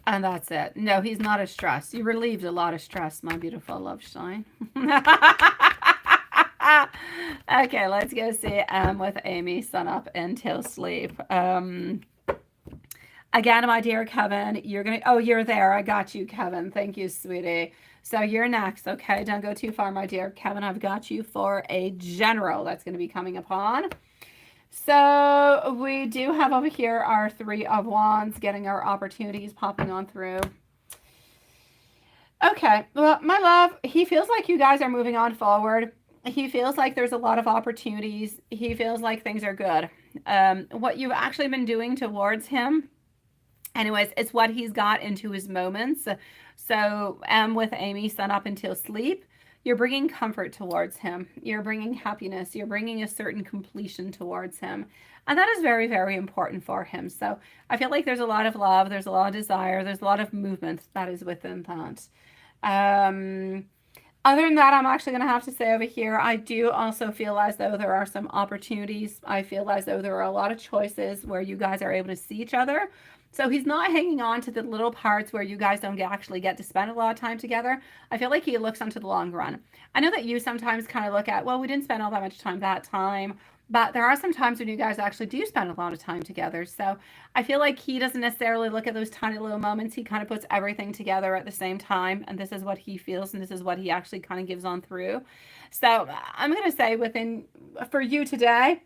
And that's it. No, he's not as stressed. You relieved a lot of stress, my beautiful love shine. Okay, let's go see with Amy, sun up until sleep. Again, my dear Kevin, you're there. I got you, Kevin. Thank you, sweetie. So you're next, okay? Don't go too far, my dear Kevin. I've got you for a general that's going to be coming upon. So we do have over here our 3 of Wands, getting our opportunities popping on through. Okay, well, my love, he feels like you guys are moving on forward. He feels like there's a lot of opportunities. He feels like things are good. What you've actually been doing towards him, anyways, it's what he's got into his moments. So with Amy, sun up until sleep, you're bringing comfort towards him. You're bringing happiness. You're bringing a certain completion towards him. And that is very, very important for him. So I feel like there's a lot of love. There's a lot of desire. There's a lot of movement that is within that. Other than that, I'm actually going to have to say over here, I do also feel as though there are some opportunities. I feel as though there are a lot of choices where you guys are able to see each other. So he's not hanging on to the little parts where you guys don't actually get to spend a lot of time together. I feel like he looks onto the long run. I know that you sometimes kind of look at, well, we didn't spend all that much time that time. But there are some times when you guys actually do spend a lot of time together. So I feel like he doesn't necessarily look at those tiny little moments. He kind of puts everything together at the same time. And this is what he feels. And this is what he actually kind of gives on through. So I'm going to say for you today,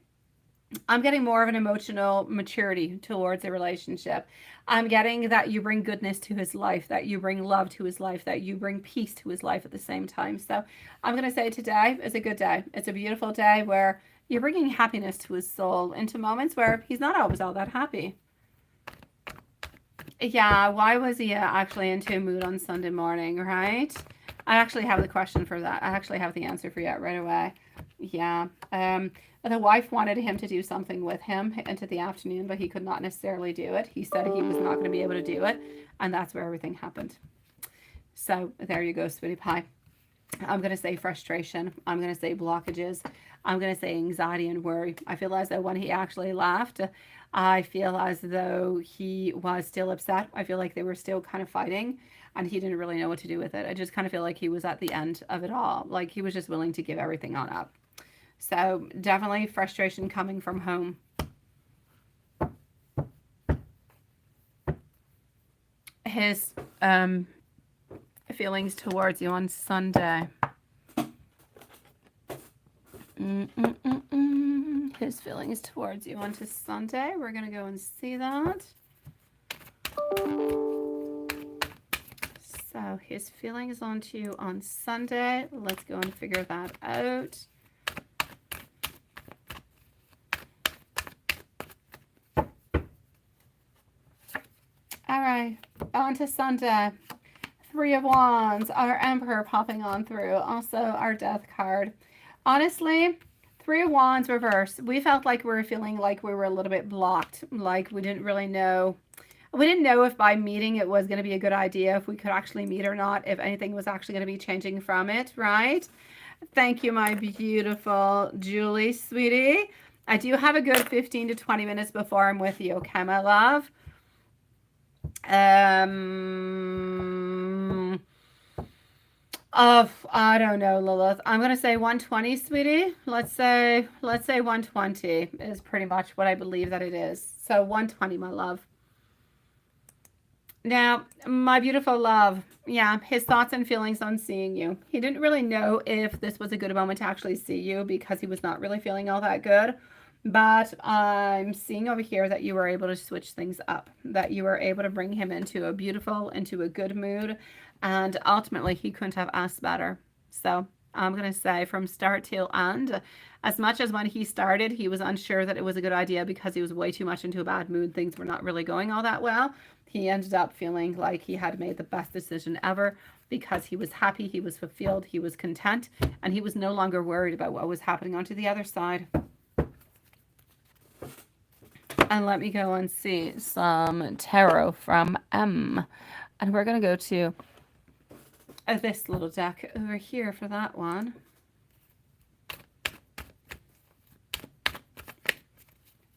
I'm getting more of an emotional maturity towards a relationship. I'm getting that you bring goodness to his life, that you bring love to his life, that you bring peace to his life at the same time. So I'm going to say today is a good day. It's a beautiful day where you're bringing happiness to his soul into moments where he's not always all that happy. Yeah, why was he actually into a mood on Sunday morning, right? I actually have the question for that. I actually have the answer for you right away. Yeah. The wife wanted him to do something with him into the afternoon, but he could not necessarily do it. He said he was not going to be able to do it, and that's where everything happened. So there you go, sweetie pie. I'm going to say frustration. I'm going to say blockages. I'm going to say anxiety and worry. I feel as though when he actually left, I feel as though he was still upset. I feel like they were still kind of fighting and he didn't really know what to do with it. I just kind of feel like he was at the end of it all. Like he was just willing to give everything on up. So definitely frustration coming from home. His feelings towards you on Sunday. His feelings towards you onto Sunday. We're going to go and see that. So his feelings onto you on Sunday. Let's go and figure that out. All right, on to Sunday. Three of Wands, our Emperor popping on through. Also our Death card. Honestly, Three of Wands reverse. We felt like we were feeling like we were a little bit blocked. Like we didn't really know. We didn't know if by meeting it was going to be a good idea, if we could actually meet or not, if anything was actually going to be changing from it, right? Thank you, my beautiful Julie, sweetie. I do have a good 15 to 20 minutes before I'm with you, okay, my love? I don't know, Lilith. I'm gonna say 120, sweetie. Let's say 120 is pretty much what I believe that it is. So 120, my love. Now, my beautiful love, yeah, his thoughts and feelings on seeing you. He didn't really know if this was a good moment to actually see you because he was not really feeling all that good. But I'm seeing over here that you were able to switch things up, that you were able to bring him into a good mood, and ultimately he couldn't have asked better. So I'm going to say from start till end, as much as when he started, he was unsure that it was a good idea because he was way too much into a bad mood. Things were not really going all that well. He ended up feeling like he had made the best decision ever because he was happy, he was fulfilled, he was content, and he was no longer worried about what was happening onto the other side. And let me go and see some tarot from M. And we're going to go to this little deck over here for that one.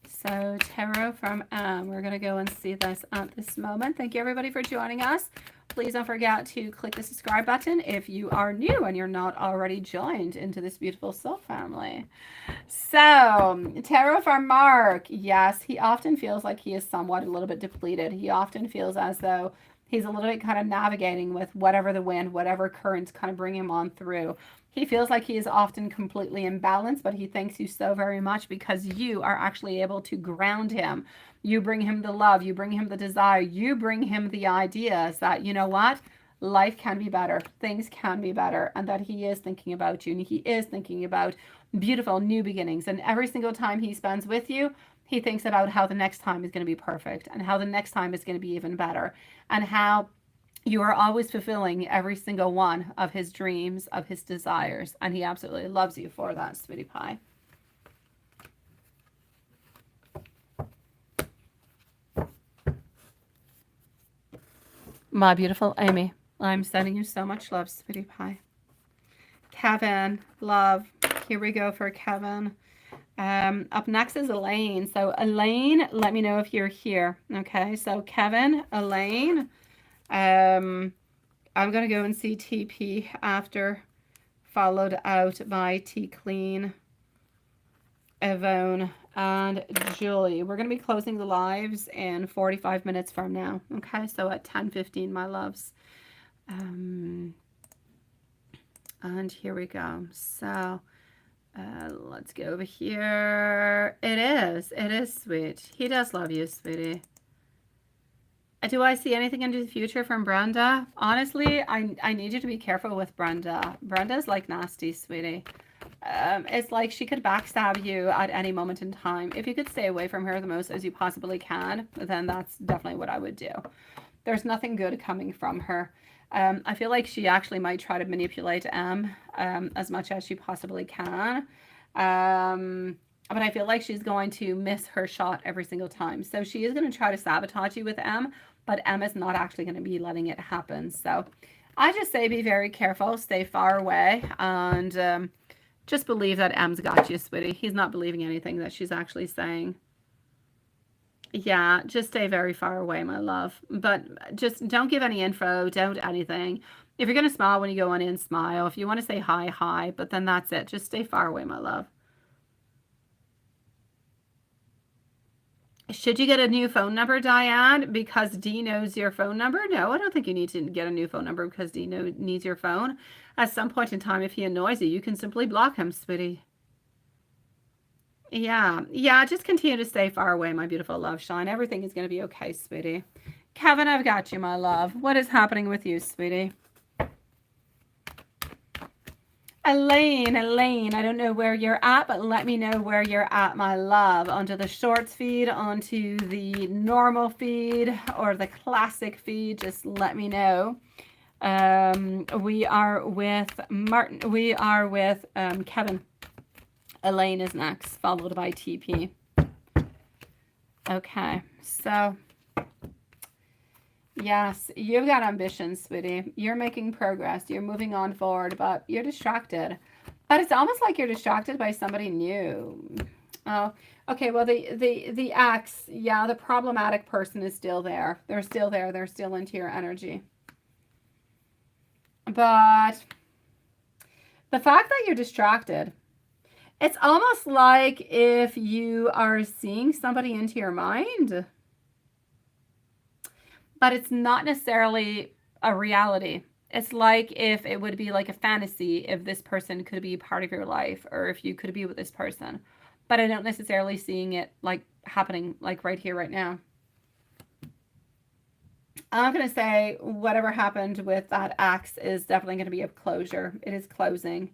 So tarot from M. We're going to go and see this at this moment. Thank you, everybody, for joining us. Please don't forget to click the subscribe button if you are new and you're not already joined into this beautiful soul family. So, tarot from Mark. Yes, he often feels like he is somewhat a little bit depleted. He often feels as though he's a little bit kind of navigating with whatever the wind, whatever currents kind of bring him on through. He feels like he is often completely imbalanced, but he thanks you so very much because you are actually able to ground him. You bring him the love, you bring him the desire, you bring him the ideas that, you know what, life can be better, things can be better, and that he is thinking about you, and he is thinking about beautiful new beginnings. And every single time he spends with you, he thinks about how the next time is going to be perfect, and how the next time is going to be even better, and how you are always fulfilling every single one of his dreams, of his desires, and he absolutely loves you for that, sweetie pie. My beautiful Amy, I'm sending you so much love, sweetie pie. Kevin, love. Here we go for Kevin. Up next is Elaine. So Elaine, let me know if you're here. Okay, so Kevin, Elaine. I'm going to go and see TP after, followed out by T Clean, Yvonne, and Julie. We're going to be closing the lives in 45 minutes from now. Okay, so at 10:15, my loves. And here we go. So let's go over here. It is sweet. He does love you, sweetie. Do I see anything into the future from Brenda? Honestly, I need you to be careful with Brenda. Brenda's like nasty, sweetie. It's like she could backstab you at any moment in time. If you could stay away from her the most as you possibly can, then that's definitely what I would do. There's nothing good coming from her. I feel like she actually might try to manipulate M as much as she possibly can. But I feel like she's going to miss her shot every single time. So she is going to try to sabotage you with M, but M is not actually going to be letting it happen. So I just say be very careful, stay far away, and just believe that M's got you, sweetie. He's not believing anything that she's actually saying. Yeah, just stay very far away, my love. But just don't give any info, don't anything. If you're going to smile when you go on in, smile. If you want to say hi, hi, but then that's it. Just stay far away, my love. Should you get a new phone number, Diane, because D knows your phone number? No, I don't think you need to get a new phone number because D needs your phone. At some point in time, if he annoys you, you can simply block him, sweetie. Yeah, yeah, just continue to stay far away, my beautiful love shine. Everything is going to be okay, sweetie. Kevin, I've got you, my love. What is happening with you, sweetie? Elaine, I don't know where you're at, but let me know where you're at, my love. Onto the shorts feed, onto the normal feed, or the classic feed, just let me know. We are with Martin. We are with Kevin. Elaine is next, followed by TP. Okay, so yes, you've got ambitions, sweetie. You're making progress. You're moving on forward, but you're distracted. But it's almost like you're distracted by somebody new. Oh, okay. Well, the ex, yeah, the problematic person is still there. They're still there. They're still into your energy. But the fact that you're distracted, it's almost like if you are seeing somebody into your mind, but it's not necessarily a reality. It's like if it would be like a fantasy if this person could be part of your life or if you could be with this person. But I don't necessarily seeing it like happening like right here, right now. I'm going to say whatever happened with that ex is definitely going to be a closure. It is closing.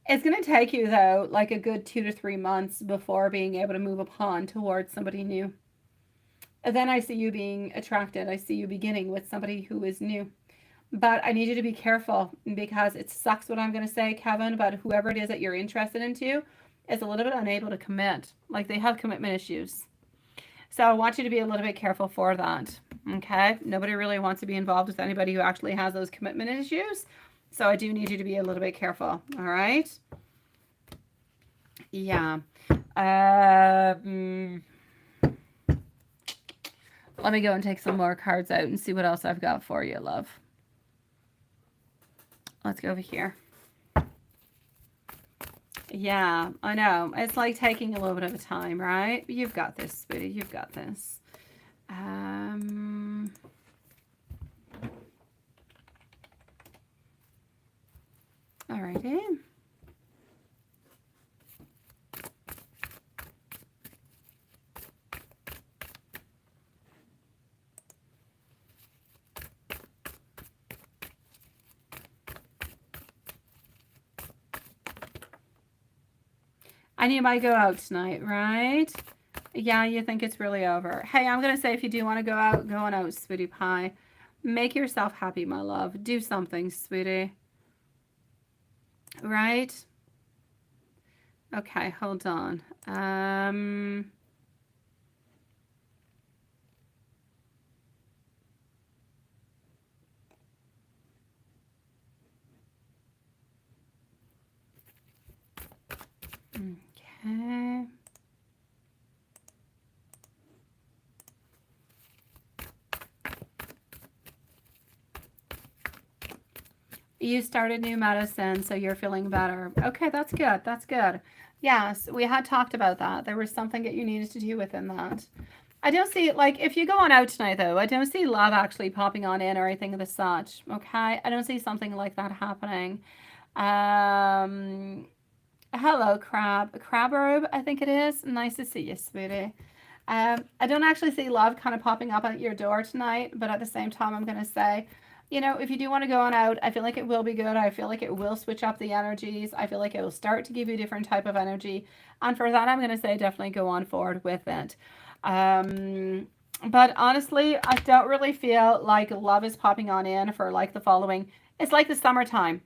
It's going to take you, though, like a good 2 to 3 months before being able to move upon towards somebody new. And then I see you being attracted. I see you beginning with somebody who is new. But I need you to be careful because it sucks what I'm going to say, Kevin, but whoever it is that you're interested into is a little bit unable to commit. Like they have commitment issues. So I want you to be a little bit careful for that. Okay? Nobody really wants to be involved with anybody who actually has those commitment issues. So I do need you to be a little bit careful. All right? Yeah. Let me go and take some more cards out and see what else I've got for you, love. Let's go over here. Yeah, I know. It's like taking a little bit of a time, right? You've got this, sweetie. You've got this. Alrighty. And you might go out tonight, right? Yeah, you think it's really over. Hey, I'm going to say if you do want to go out, go on out, sweetie pie. Make yourself happy, my love. Do something, sweetie. Right? Okay, hold on. Okay. You started new medicine, so you're feeling better. Okay, that's good. That's good. Yes, we had talked about that. There was something that you needed to do within that. I don't see, like, if you go on out tonight, though, I don't see love actually popping on in or anything of the such, okay? I don't see something like that happening. Hello, Crab Herb, I think it is. Nice to see you, sweetie. I don't actually see love kind of popping up at your door tonight, but at the same time, I'm going to say, you know, if you do want to go on out, I feel like it will be good. I feel like it will switch up the energies. I feel like it will start to give you a different type of energy. And for that, I'm going to say definitely go on forward with it. But honestly, I don't really feel like love is popping on in for like the following. It's like the summertime.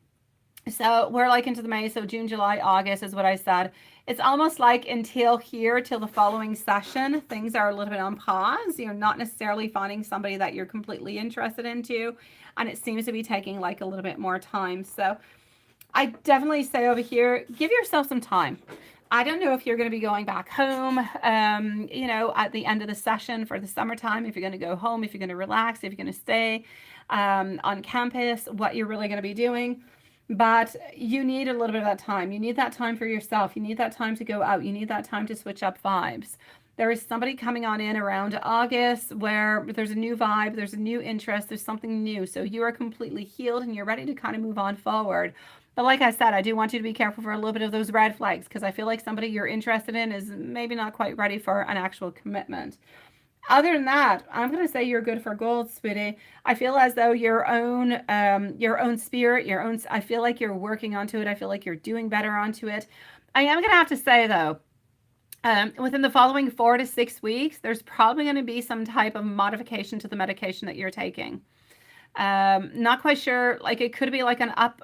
So we're like into the May, so June, July, August is what I said. It's almost like until here, till the following session, things are a little bit on pause. You're not necessarily finding somebody that you're completely interested into, and it seems to be taking like a little bit more time. So I definitely say over here, give yourself some time. I don't know if you're going to be going back home, you know, at the end of the session for the summertime, if you're going to go home, if you're going to relax, if you're going to stay on campus, what you're really going to be doing. But you need a little bit of that time. You need that time for yourself. You need that time to go out. You need that time to switch up vibes. There is somebody coming on in around August where there's a new vibe, there's a new interest, there's something new. So you are completely healed and you're ready to kind of move on forward. But like I said, I do want you to be careful for a little bit of those red flags, because I feel like somebody you're interested in is maybe not quite ready for an actual commitment. Other than that, I'm going to say you're good for gold, sweetie. I feel as though your own spirit, I feel like you're working onto it. I feel like you're doing better onto it. I am going to have to say, though, within the following 4 to 6 weeks, there's probably going to be some type of modification to the medication that you're taking. Not quite sure, like it could be like an up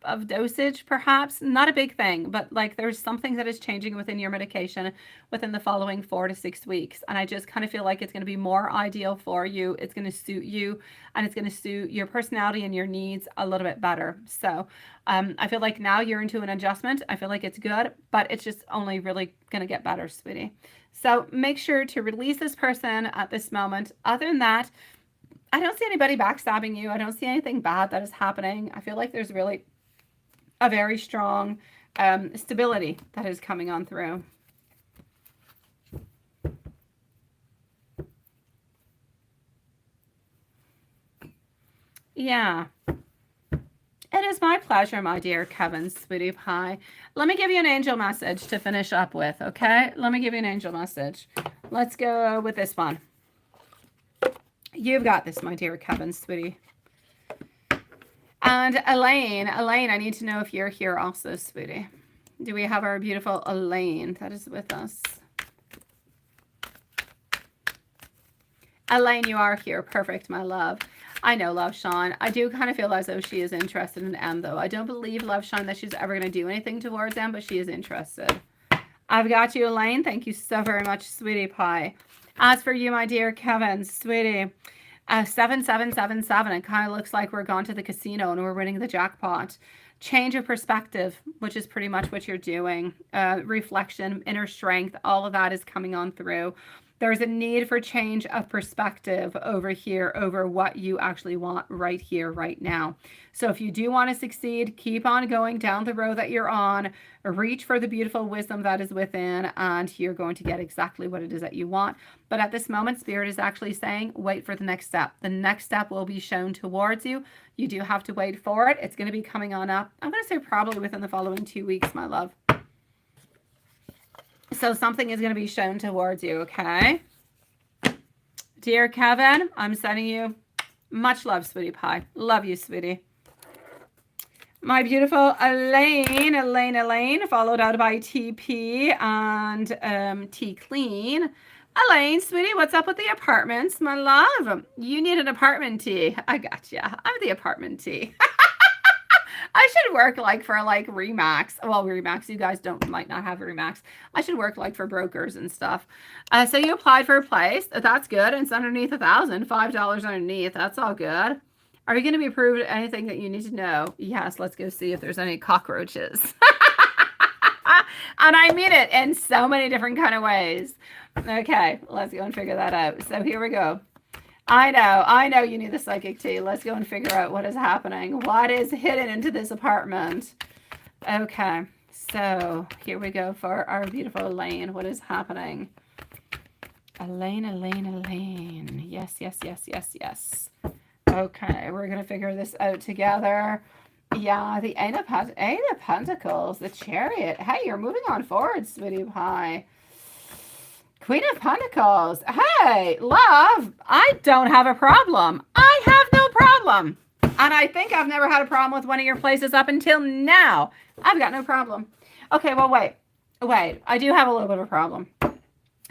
of dosage, perhaps. Not a big thing, but like there's something that is changing within your medication within the following 4 to 6 weeks. And I just kind of feel like it's going to be more ideal for you. It's going to suit you, and it's going to suit your personality and your needs a little bit better. So I feel like now you're into an adjustment. I feel like it's good, but it's just only really going to get better, sweetie. So make sure to release this person at this moment. Other than that, I don't see anybody backstabbing you. I don't see anything bad that is happening. I feel like there's really a very strong stability that is coming on through. Yeah. It is my pleasure, my dear Kevin, sweetie pie. Let me give you an angel message to finish up with, okay? Let me give you an angel message. Let's go with this one. You've got this, my dear Kevin, sweetie. And Elaine, I need to know if you're here also, sweetie. Do we have our beautiful Elaine that is with us? Elaine, you are here. Perfect, my love. I know, Love Sean. I do kind of feel as though she is interested in M, though. I don't believe, Love Sean, that she's ever going to do anything towards M, but she is interested. I've got you, Elaine. Thank you so very much, sweetie pie. As for you, my dear Kevin, sweetie, 7777, it kind of looks like we're gone to the casino and we're winning the jackpot. Change of perspective, which is pretty much what you're doing. Reflection, inner strength, all of that is coming on through. There's a need for change of perspective over here, over what you actually want right here, right now. So if you do want to succeed, keep on going down the road that you're on, reach for the beautiful wisdom that is within, and you're going to get exactly what it is that you want. But at this moment, Spirit is actually saying, wait for the next step. The next step will be shown towards you. You do have to wait for it. It's going to be coming on up. I'm going to say probably within the following 2 weeks, my love. So something is going to be shown towards you, okay? Dear Kevin, I'm sending you much love, sweetie pie. Love you, sweetie. My beautiful Elaine, followed out by TP and T Clean. Elaine, sweetie, what's up with the apartments, my love? You need an apartment tea. I got you. I'm the apartment tea. I should work like for like Remax. Well, Remax, you guys might not have Remax. I should work like for brokers and stuff. So you applied for a place. That's good. And it's underneath $1,000, $5 underneath. That's all good. Are you going to be approved anything that you need to know? Yes, let's go see if there's any cockroaches. And I mean it in so many different kind of ways. Okay, let's go and figure that out. So here we go. I know you need the psychic tea. Let's go and figure out what is happening. What is hidden into this apartment? Okay, so here we go for our beautiful Elaine. What is happening? Elaine. Yes. Okay, we're going to figure this out together. Yeah, the Eight of Pentacles, the Chariot. Hey, you're moving on forward, sweetie pie. Queen of Pentacles. Hey, love, I don't have a problem. I have no problem. And I think I've never had a problem with one of your places up until now. I've got no problem. Okay, well, wait. I do have a little bit of a problem.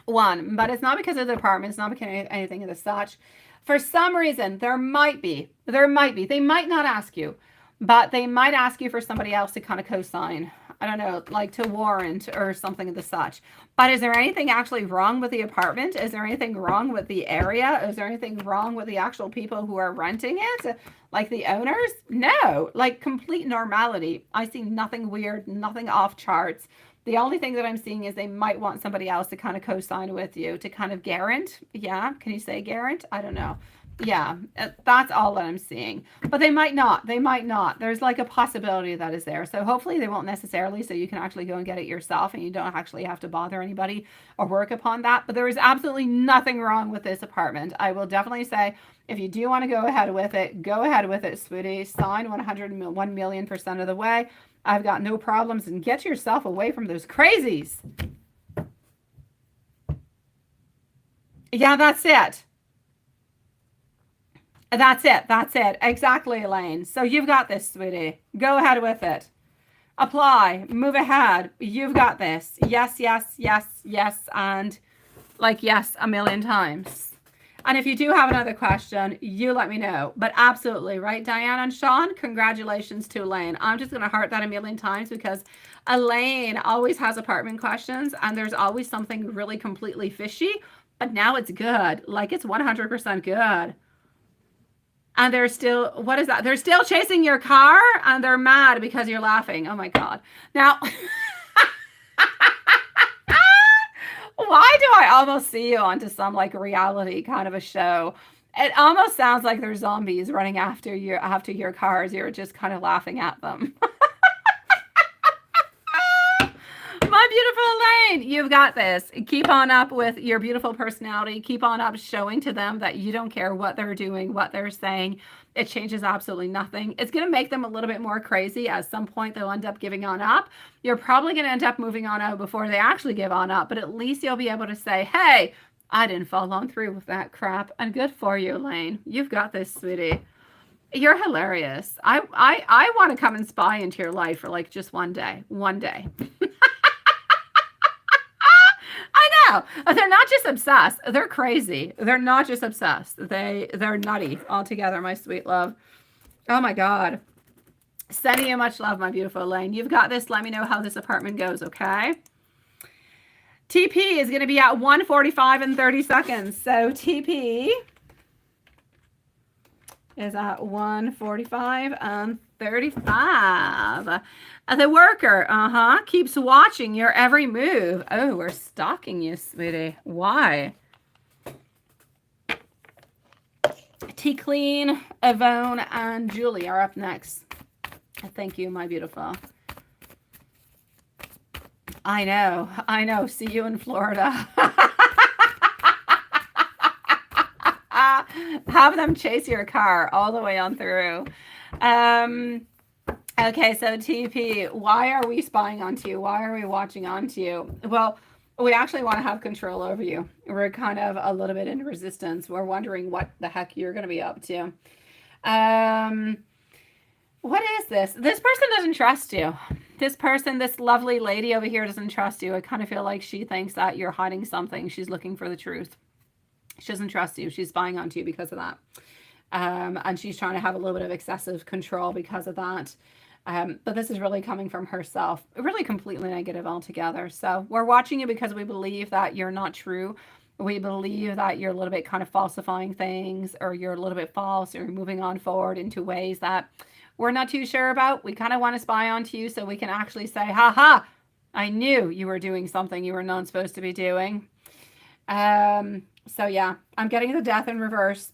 One, but it's not because of the apartment. It's not because of anything of the such. For some reason, there might be. They might not ask you. but they might ask you for somebody else to kind of co-sign. I don't know, like to warrant or something of the such. But is there anything actually wrong with the apartment? Is there anything wrong with the area? Is there anything wrong with the actual people who are renting it? Like the owners? No, like complete normality. I see nothing weird, nothing off charts. The only thing that I'm seeing is they might want somebody else to kind of co-sign with you, to kind of guarant. Yeah, can you say guarant? I don't know. Yeah, that's all that I'm seeing. But they might not. They might not. There's like a possibility that is there. So hopefully they won't necessarily, so you can actually go and get it yourself and you don't actually have to bother anybody or work upon that. But there is absolutely nothing wrong with this apartment. I will definitely say, if you do want to go ahead with it, go ahead with it, sweetie. Sign 101,000,000% of the way. I've got no problems, and get yourself away from those crazies. Yeah, that's it. That's it. That's it. Exactly, Elaine. So you've got this, sweetie. Go ahead with it. Apply. Move ahead. You've got this. Yes, yes, yes, yes. And like yes, a million times. And if you do have another question, you let me know. But absolutely, right, Diane and Sean? Congratulations to Elaine. I'm just going to heart that a million times because Elaine always has apartment questions and there's always something really completely fishy. But now it's good. Like it's 100% good. And they're still, what is that? They're still chasing your car and they're mad because you're laughing. Oh my God. Now, why do I almost see you onto some like reality kind of a show? It almost sounds like there's zombies running after your cars. You're just kind of laughing at them. My beautiful Elaine, you've got this. Keep on up with your beautiful personality. Keep on up showing to them that you don't care what they're doing, what they're saying. It changes absolutely nothing. It's going to make them a little bit more crazy. At some point, they'll end up giving on up. You're probably going to end up moving on out before they actually give on up, but at least you'll be able to say, hey, I didn't fall on through with that crap. And good for you, Elaine. You've got this, sweetie. You're hilarious. I want to come and spy into your life for like just one day. One day. No, they're not just obsessed. They're crazy. They're not just obsessed. They're nutty altogether, my sweet love. Oh my God. Sending you much love, my beautiful Elaine. You've got this. Let me know how this apartment goes, okay? TP is going to be at 1:45 and 30 seconds. So TP is at 1:45 and 35. The worker, keeps watching your every move. Oh, we're stalking you, sweetie. Why? T-Clean, Yvonne, and Julie are up next. Thank you, my beautiful. I know. See you in Florida. Have them chase your car all the way on through. Okay, so TP, why are we spying onto you? Why are we watching onto you? Well, we actually want to have control over you. We're kind of a little bit in resistance. We're wondering what the heck you're going to be up to. What is this? This person doesn't trust you. This person, this lovely lady over here doesn't trust you. I kind of feel like she thinks that you're hiding something. She's looking for the truth. She doesn't trust you. She's spying onto you because of that. And she's trying to have a little bit of excessive control because of that. But this is really coming from herself, really completely negative altogether. So we're watching you because we believe that you're not true. We believe that you're a little bit kind of falsifying things, or you're a little bit false, or you're moving on forward into ways that we're not too sure about. We kind of want to spy onto you so we can actually say, ha ha, I knew you were doing something you were not supposed to be doing. So yeah, I'm getting the Death in reverse.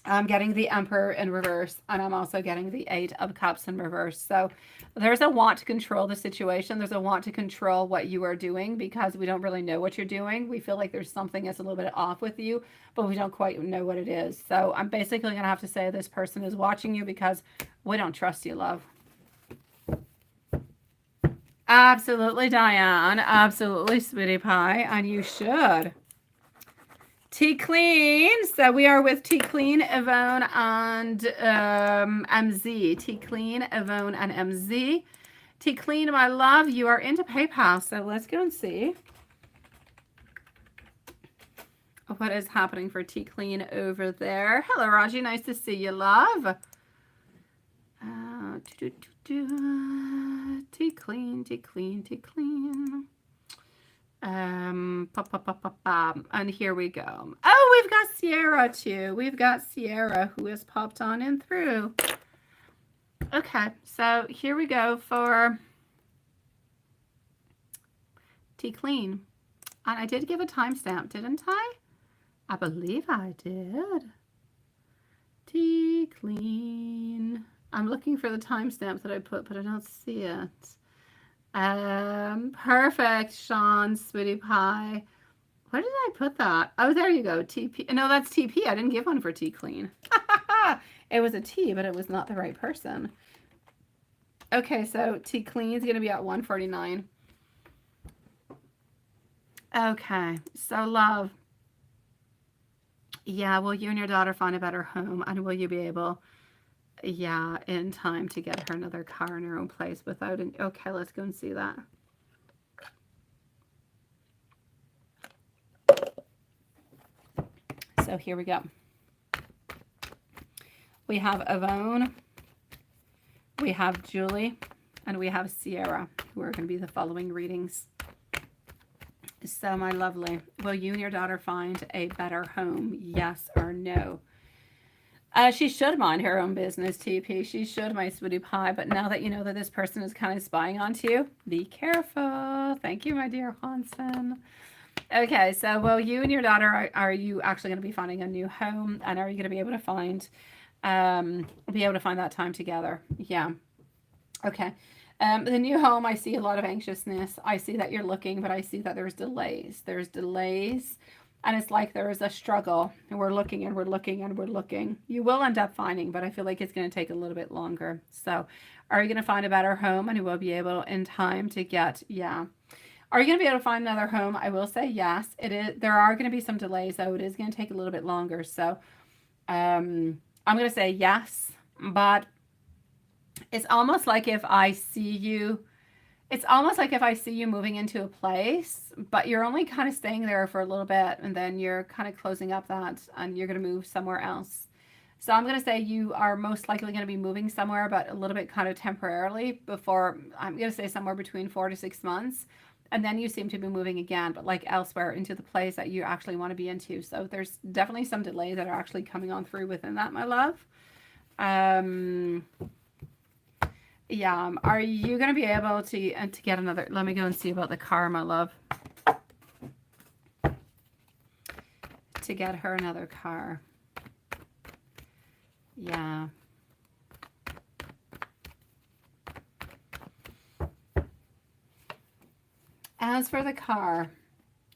I'm getting the Emperor in reverse, and I'm also getting the 8 of Cups in reverse. So there's a want to control the situation. There's a want to control what you are doing because we don't really know what you're doing. We feel like there's something that's a little bit off with you, but we don't quite know what it is. So I'm basically going to have to say this person is watching you because we don't trust you, love. Absolutely, Diane. Absolutely, sweetie pie. And you should. T-Clean. So we are with T-Clean, Yvonne, and MZ. T-Clean, Yvonne, and MZ. T-Clean, my love, you are into PayPal. So let's go and see what is happening for T-Clean over there. Hello, Raji. Nice to see you, love. Tea clean, tea clean, tea clean. And here we go. Oh, we've got Sierra too. We've got Sierra who has popped on in through. Okay, so here we go for tea clean. And I did give a timestamp, didn't I? I believe I did. Tea clean. I'm looking for the timestamp that I put, but I don't see it. Perfect, Sean, sweetie pie. Where did I put that? Oh, there you go. TP. No, that's TP. I didn't give one for tea clean. It was a T, but it was not the right person. Okay, so tea clean is going to be at 149. Okay, so love. Yeah, will you and your daughter find a better home? And will you be able, yeah, in time to get her another car in her own place without an, okay, let's go and see that. So here we go. We have Yvonne, we have Julie, and we have Sierra, who are going to be the following readings. So, my lovely, will you and your daughter find a better home? Yes or no? She should mind her own business, TP. She should, my sweetie pie. But now that you know that this person is kind of spying onto you, be careful. Thank you, my dear Hansen. Okay, so will you and your daughter, are you actually going to be finding a new home? And are you going to be able to find that time together? Yeah. Okay. The new home, I see a lot of anxiousness. I see that you're looking, but I see that there's delays. There's delays, and it's like there is a struggle, and we're looking and we're looking and we're looking. You will end up finding, but I feel like it's going to take a little bit longer. So are you going to find a better home, and you will be able in time to get, yeah. Are you going to be able to find another home? I will say yes. It is. There are going to be some delays, though. It is going to take a little bit longer. So I'm going to say yes, but it's almost like if I see you, moving into a place, but you're only kind of staying there for a little bit, and then you're kind of closing up that, and you're going to move somewhere else. So I'm going to say you are most likely going to be moving somewhere, but a little bit kind of temporarily before, I'm going to say somewhere between 4 to 6 months. And then you seem to be moving again, but like elsewhere into the place that you actually want to be into. So there's definitely some delays that are actually coming on through within that, my love. Yeah, are you going to be able to get another, let me go and see about the car, my love. To get her another car. Yeah. As for the car,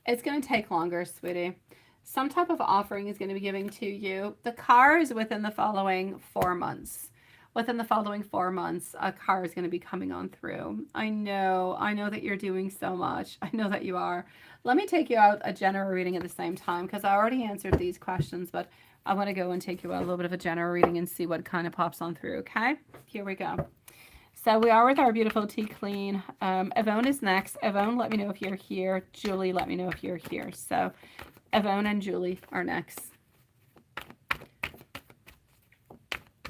it's going to take longer, sweetie. Some type of offering is going to be given to you. The car is within the following 4 months. Within the following 4 months, a car is going to be coming on through. I know that you're doing so much. I know that you are. Let me take you out a general reading at the same time, because I already answered these questions, but I want to go and take you out a little bit of a general reading and see what kind of pops on through, okay? Here we go. So we are with our beautiful tea clean. Yvonne is next. Yvonne, let me know if you're here. Julie, let me know if you're here. So Yvonne and Julie are next.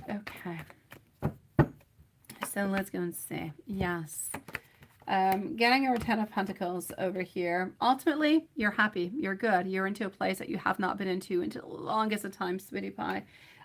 Okay. So let's go and see. Yes. Getting our 10 of Pentacles over here. Ultimately, you're happy. You're good. You're into a place that you have not been into the longest of time, sweetie pie.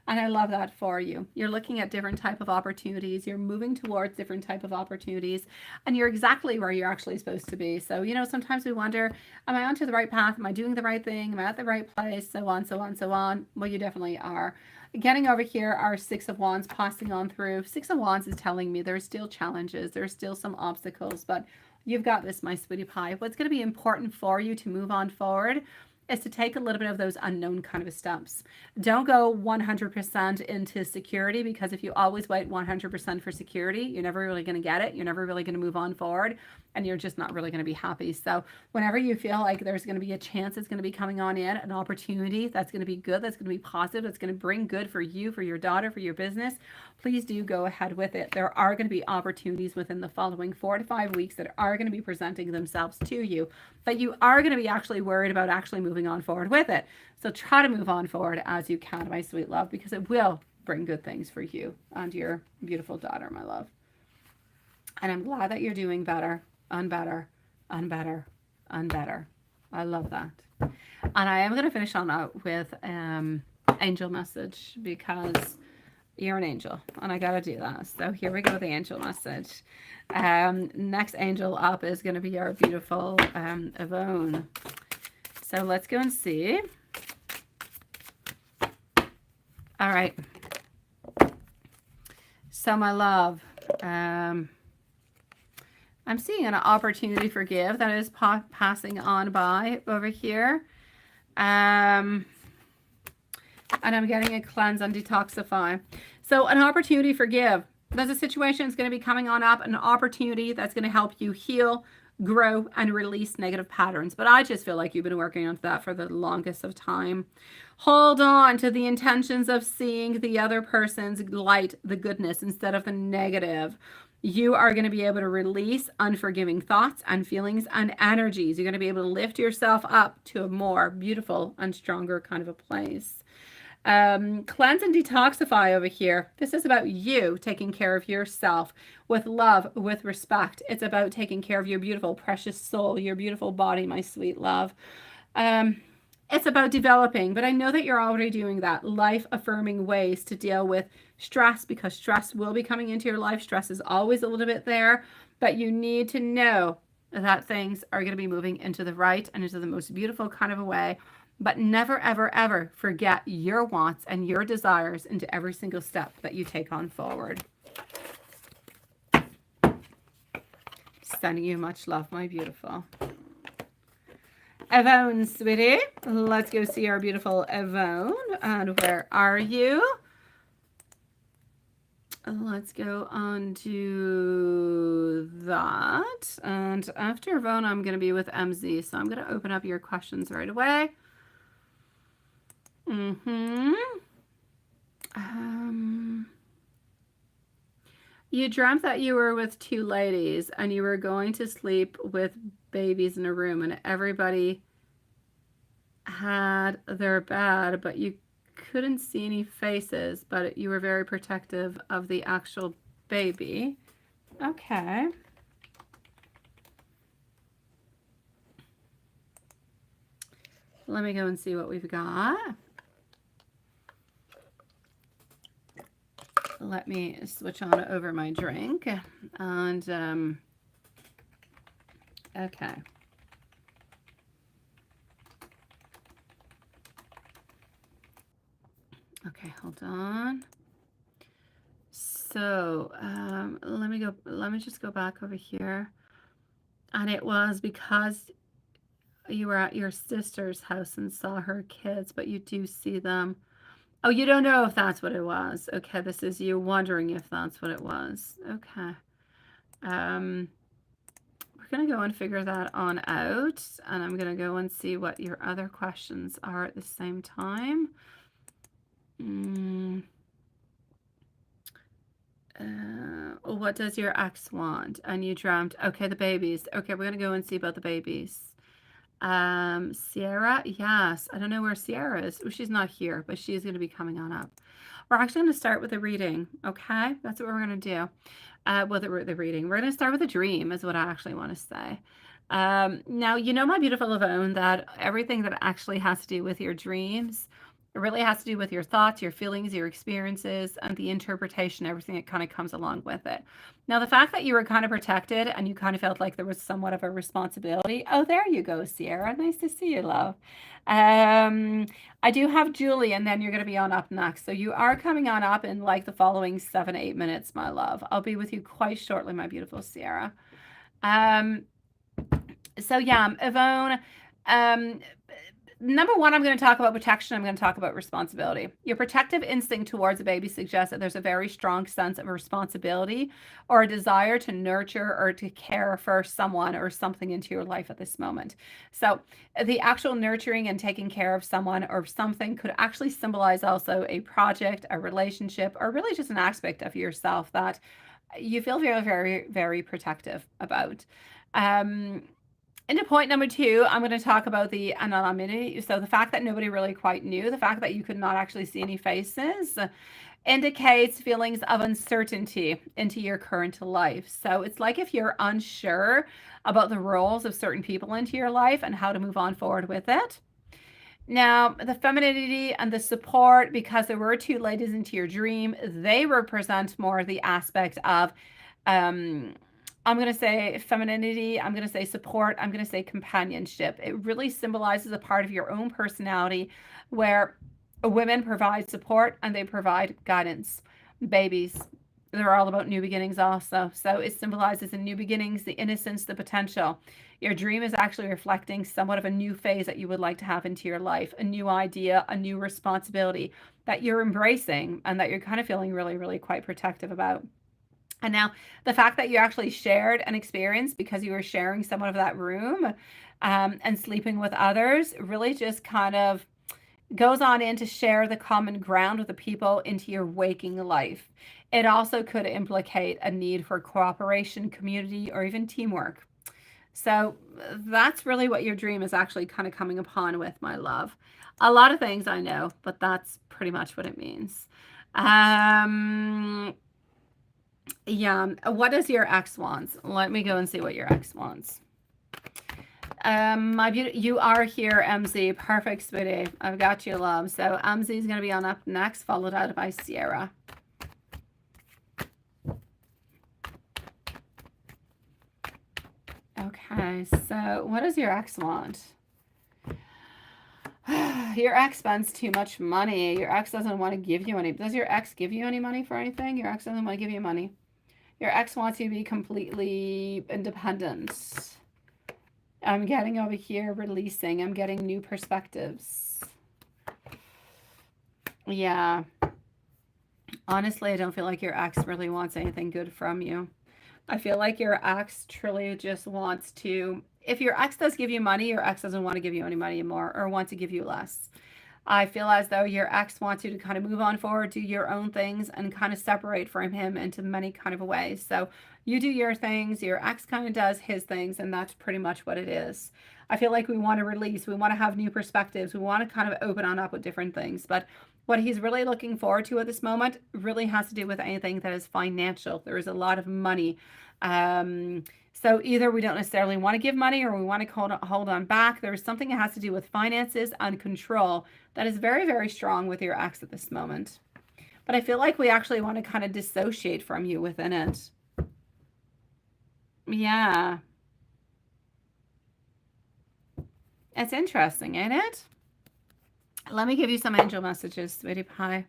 And I love that for you. You're looking at different type of opportunities. You're moving towards different type of opportunities. And you're exactly where you're actually supposed to be. So, you know, sometimes we wonder, am I onto the right path? Am I doing the right thing? Am I at the right place? So on, so on, so on. Well, you definitely are. Getting over here, our 6 of Wands passing on through. 6 of Wands is telling me there's still challenges. There's still some obstacles. But you've got this, my sweetie pie. What's going to be important for you to move on forward is to take a little bit of those unknown kind of steps. Don't go 100% into security, because if you always wait 100% for security, you're never really going to get it. You're never really going to move on forward, and you're just not really going to be happy. So whenever you feel like there's going to be a chance that's going to be coming on in, an opportunity that's going to be good, that's going to be positive, that's going to bring good for you, for your daughter, for your business, please do go ahead with it. There are going to be opportunities within the following 4 to 5 weeks that are going to be presenting themselves to you, but you are going to be actually worried about actually moving on forward with it. So try to move on forward as you can, my sweet love, because it will bring good things for you and your beautiful daughter, my love. And I'm glad that you're doing better and better and better and better. I love that. And I am going to finish on out with angel message because you're an angel and I got to do that. So here we go, the angel message. Next angel up is going to be our beautiful Yvonne. So let's go and see. All right. So my love, I'm seeing an opportunity for give that is passing on by over here. And I'm getting a cleanse and detoxify. So an opportunity for give. There's a situation that's going to be coming on up, an opportunity that's going to help you heal, grow, and release negative patterns. But I just feel like you've been working on that for the longest of time. Hold on to the intentions of seeing the other person's light, the goodness, instead of the negative. You are going to be able to release unforgiving thoughts and feelings and energies. You're going to be able to lift yourself up to a more beautiful and stronger kind of a place. Cleanse and detoxify over here. This is about you taking care of yourself with love, with respect. It's about taking care of your beautiful, precious soul, your beautiful body, my sweet love. It's about developing, but I know that you're already doing that. Life-affirming ways to deal with stress, because stress will be coming into your life. Stress is always a little bit there, but you need to know that things are going to be moving into the right and into the most beautiful kind of a way. But never, ever, ever forget your wants and your desires into every single step that you take on forward. Sending you much love, my beautiful. Yvonne, sweetie, let's go see our beautiful Yvonne. And where are you? Let's go on to that. And after Yvonne, I'm going to be with MZ. So I'm going to open up your questions right away. You dreamt that you were with two ladies and you were going to sleep with babies in a room and everybody had their bed, but you couldn't see any faces, but you were very protective of the actual baby. Okay. Let me go and see what we've got. Let me switch on over my drink. And, okay. Okay, hold on. So, let me just go back over here. And it was because you were at your sister's house and saw her kids, but you do see them. Oh, you don't know if that's what it was. Okay, this is you wondering if that's what it was. Okay. We're going to go and figure that on out, and I'm going to go and see what your other questions are at the same time. What does your ex want? And you dreamt. Okay, the babies. Okay, we're going to go and see about the babies. Sierra, yes. I don't know where Sierra is. Oh, she's not here, but she's going to be coming on up. We're actually going to start with a reading, okay? That's what we're going to do. Well, the reading. We're going to start with a dream is what I actually want to say. Now, you know, my beautiful Yvonne, that everything that actually has to do with your dreams, it really has to do with your thoughts, your feelings, your experiences, and the interpretation, everything that kind of comes along with it. Now, the fact that you were kind of protected and you kind of felt like there was somewhat of a responsibility. Oh, there you go, Sierra. Nice to see you, love. I do have Julie, and then you're going to be on up next. So you are coming on up in like the following 7-8 minutes, my love. I'll be with you quite shortly, my beautiful Sierra. So yeah, Yvonne, number one, I'm going to talk about protection. I'm going to talk about responsibility. Your protective instinct towards a baby suggests that there's a very strong sense of responsibility or a desire to nurture or to care for someone or something into your life at this moment. So the actual nurturing and taking care of someone or something could actually symbolize also a project, a relationship, or really just an aspect of yourself that you feel very, very, very protective about. Into point number 2, I'm going to talk about the anonymity. So the fact that nobody really quite knew, the fact that you could not actually see any faces, indicates feelings of uncertainty into your current life. So it's like if you're unsure about the roles of certain people into your life and how to move on forward with it. Now, the femininity and the support, because there were 2 ladies into your dream, they represent more the aspect of, I'm going to say femininity, I'm going to say support, I'm going to say companionship. It really symbolizes a part of your own personality where women provide support and they provide guidance. Babies, they're all about new beginnings also. So it symbolizes the new beginnings, the innocence, the potential. Your dream is actually reflecting somewhat of a new phase that you would like to have into your life, a new idea, a new responsibility that you're embracing and that you're kind of feeling really, really quite protective about. And now the fact that you actually shared an experience because you were sharing somewhat of that room and sleeping with others really just kind of goes on in to share the common ground with the people into your waking life. It also could implicate a need for cooperation, community, or even teamwork. So that's really what your dream is actually kind of coming upon with, my love. A lot of things I know, but that's pretty much what it means. Yeah, what does your ex wants? Let me go and see what your ex wants. My beauty, you are here, MZ. Perfect, sweetie. I've got you, love. So MZ is going to be on up next, followed out by Sierra. Okay, so what does your ex want? Your ex spends too much money. Your ex doesn't want to give you any. Does your ex give you any money for anything? Your ex doesn't want to give you money. Your ex wants you to be completely independent. I'm getting over here releasing. I'm getting new perspectives. Yeah. Honestly, I don't feel like your ex really wants anything good from you. I feel like your ex truly just wants to, if your ex does give you money, your ex doesn't want to give you any money more or want to give you less. I feel as though your ex wants you to kind of move on forward, do your own things, and kind of separate from him into many kind of ways. So you do your things, your ex kind of does his things, and that's pretty much what it is. I feel like we want to release, we want to have new perspectives, we want to kind of open on up with different things. But what he's really looking forward to at this moment really has to do with anything that is financial. There is a lot of money. So either we don't necessarily want to give money or we want to hold on back. There's something that has to do with finances and control that is very, very strong with your ex at this moment. But I feel like we actually want to kind of dissociate from you within it. Yeah. It's interesting, ain't it? Let me give you some angel messages, sweetie pie.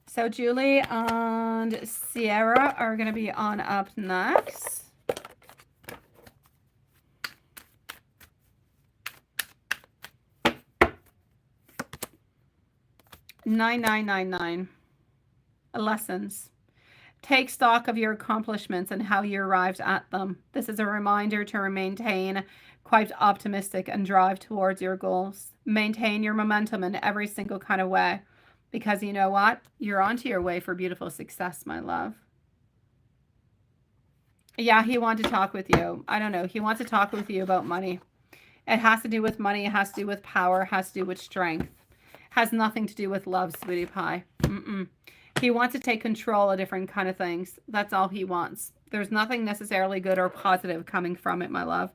So Julie and Sierra are going to be on up next. $9,999. Lessons. Take stock of your accomplishments and how you arrived at them. This is a reminder to maintain quite optimistic and drive towards your goals. Maintain your momentum in every single kind of way. Because you know what? You're onto your way for beautiful success, my love. Yeah, he wants to talk with you. I don't know. He wants to talk with you about money. It has to do with money. It has to do with power. It has to do with strength. Has nothing to do with love, sweetie pie. He wants to take control of different kind of things. That's all he wants. There's nothing necessarily good or positive coming from it, my love.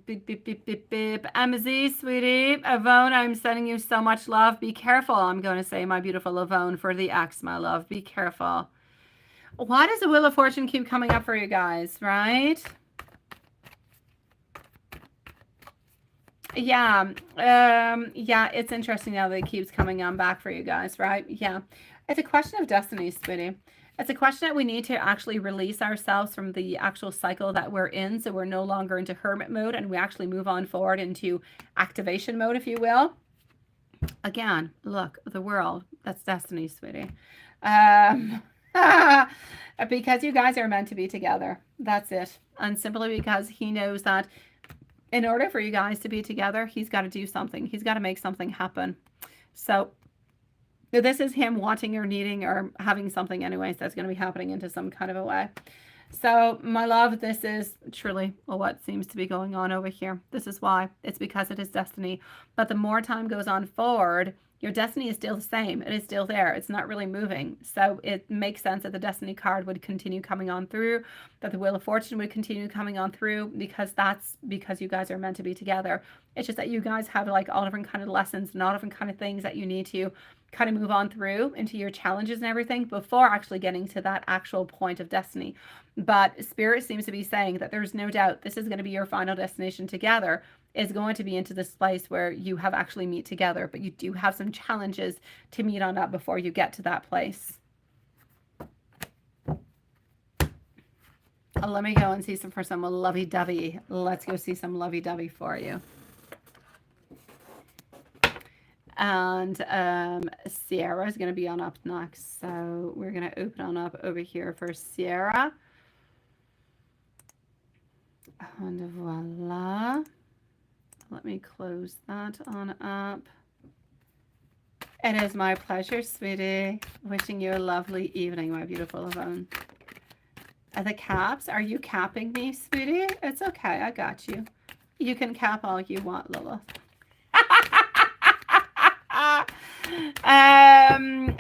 Beep, beep, beep, beep, beep. MZ, sweetie. Avone, I'm sending you so much love. Be careful, I'm going to say, my beautiful Avone, for the ex, my love. Be careful. Why does the Wheel of Fortune keep coming up for you guys, right? Yeah. Yeah, it's interesting now that it keeps coming on back for you guys, right? Yeah. It's a question of destiny, sweetie. It's a question that we need to actually release ourselves from the actual cycle that we're in, so we're no longer into hermit mode and we actually move on forward into activation mode, if you will. Again, look, the world, that's destiny, sweetie. Because you guys are meant to be together. That's it. And simply because he knows that in order for you guys to be together, he's got to do something. He's got to make something happen. So This is him wanting or needing or having something anyways that's going to be happening into some kind of a way. So, my love, this is truly what seems to be going on over here. This is why. It's because it is destiny. But the more time goes on forward, your destiny is still the same. It is still there. It's not really moving. So it makes sense that the destiny card would continue coming on through, that the Wheel of Fortune would continue coming on through, because that's because you guys are meant to be together. It's just that you guys have like all different kind of lessons and all different kind of things that you need to kind of move on through into your challenges and everything before actually getting to that actual point of destiny. But Spirit seems to be saying that there's no doubt this is going to be your final destination together, is going to be into this place where you have actually meet together, but you do have some challenges to meet on up before you get to that place. Let me go and see for some lovey-dovey. Let's go see some lovey-dovey for you. And Sierra is going to be on up next. So we're going to open on up over here for Sierra. And voila. Let me close that on up. It is my pleasure, sweetie. Wishing you a lovely evening, my beautiful Yvonne. The caps, are you capping me, sweetie? It's okay, I got you. You can cap all you want, Lilith.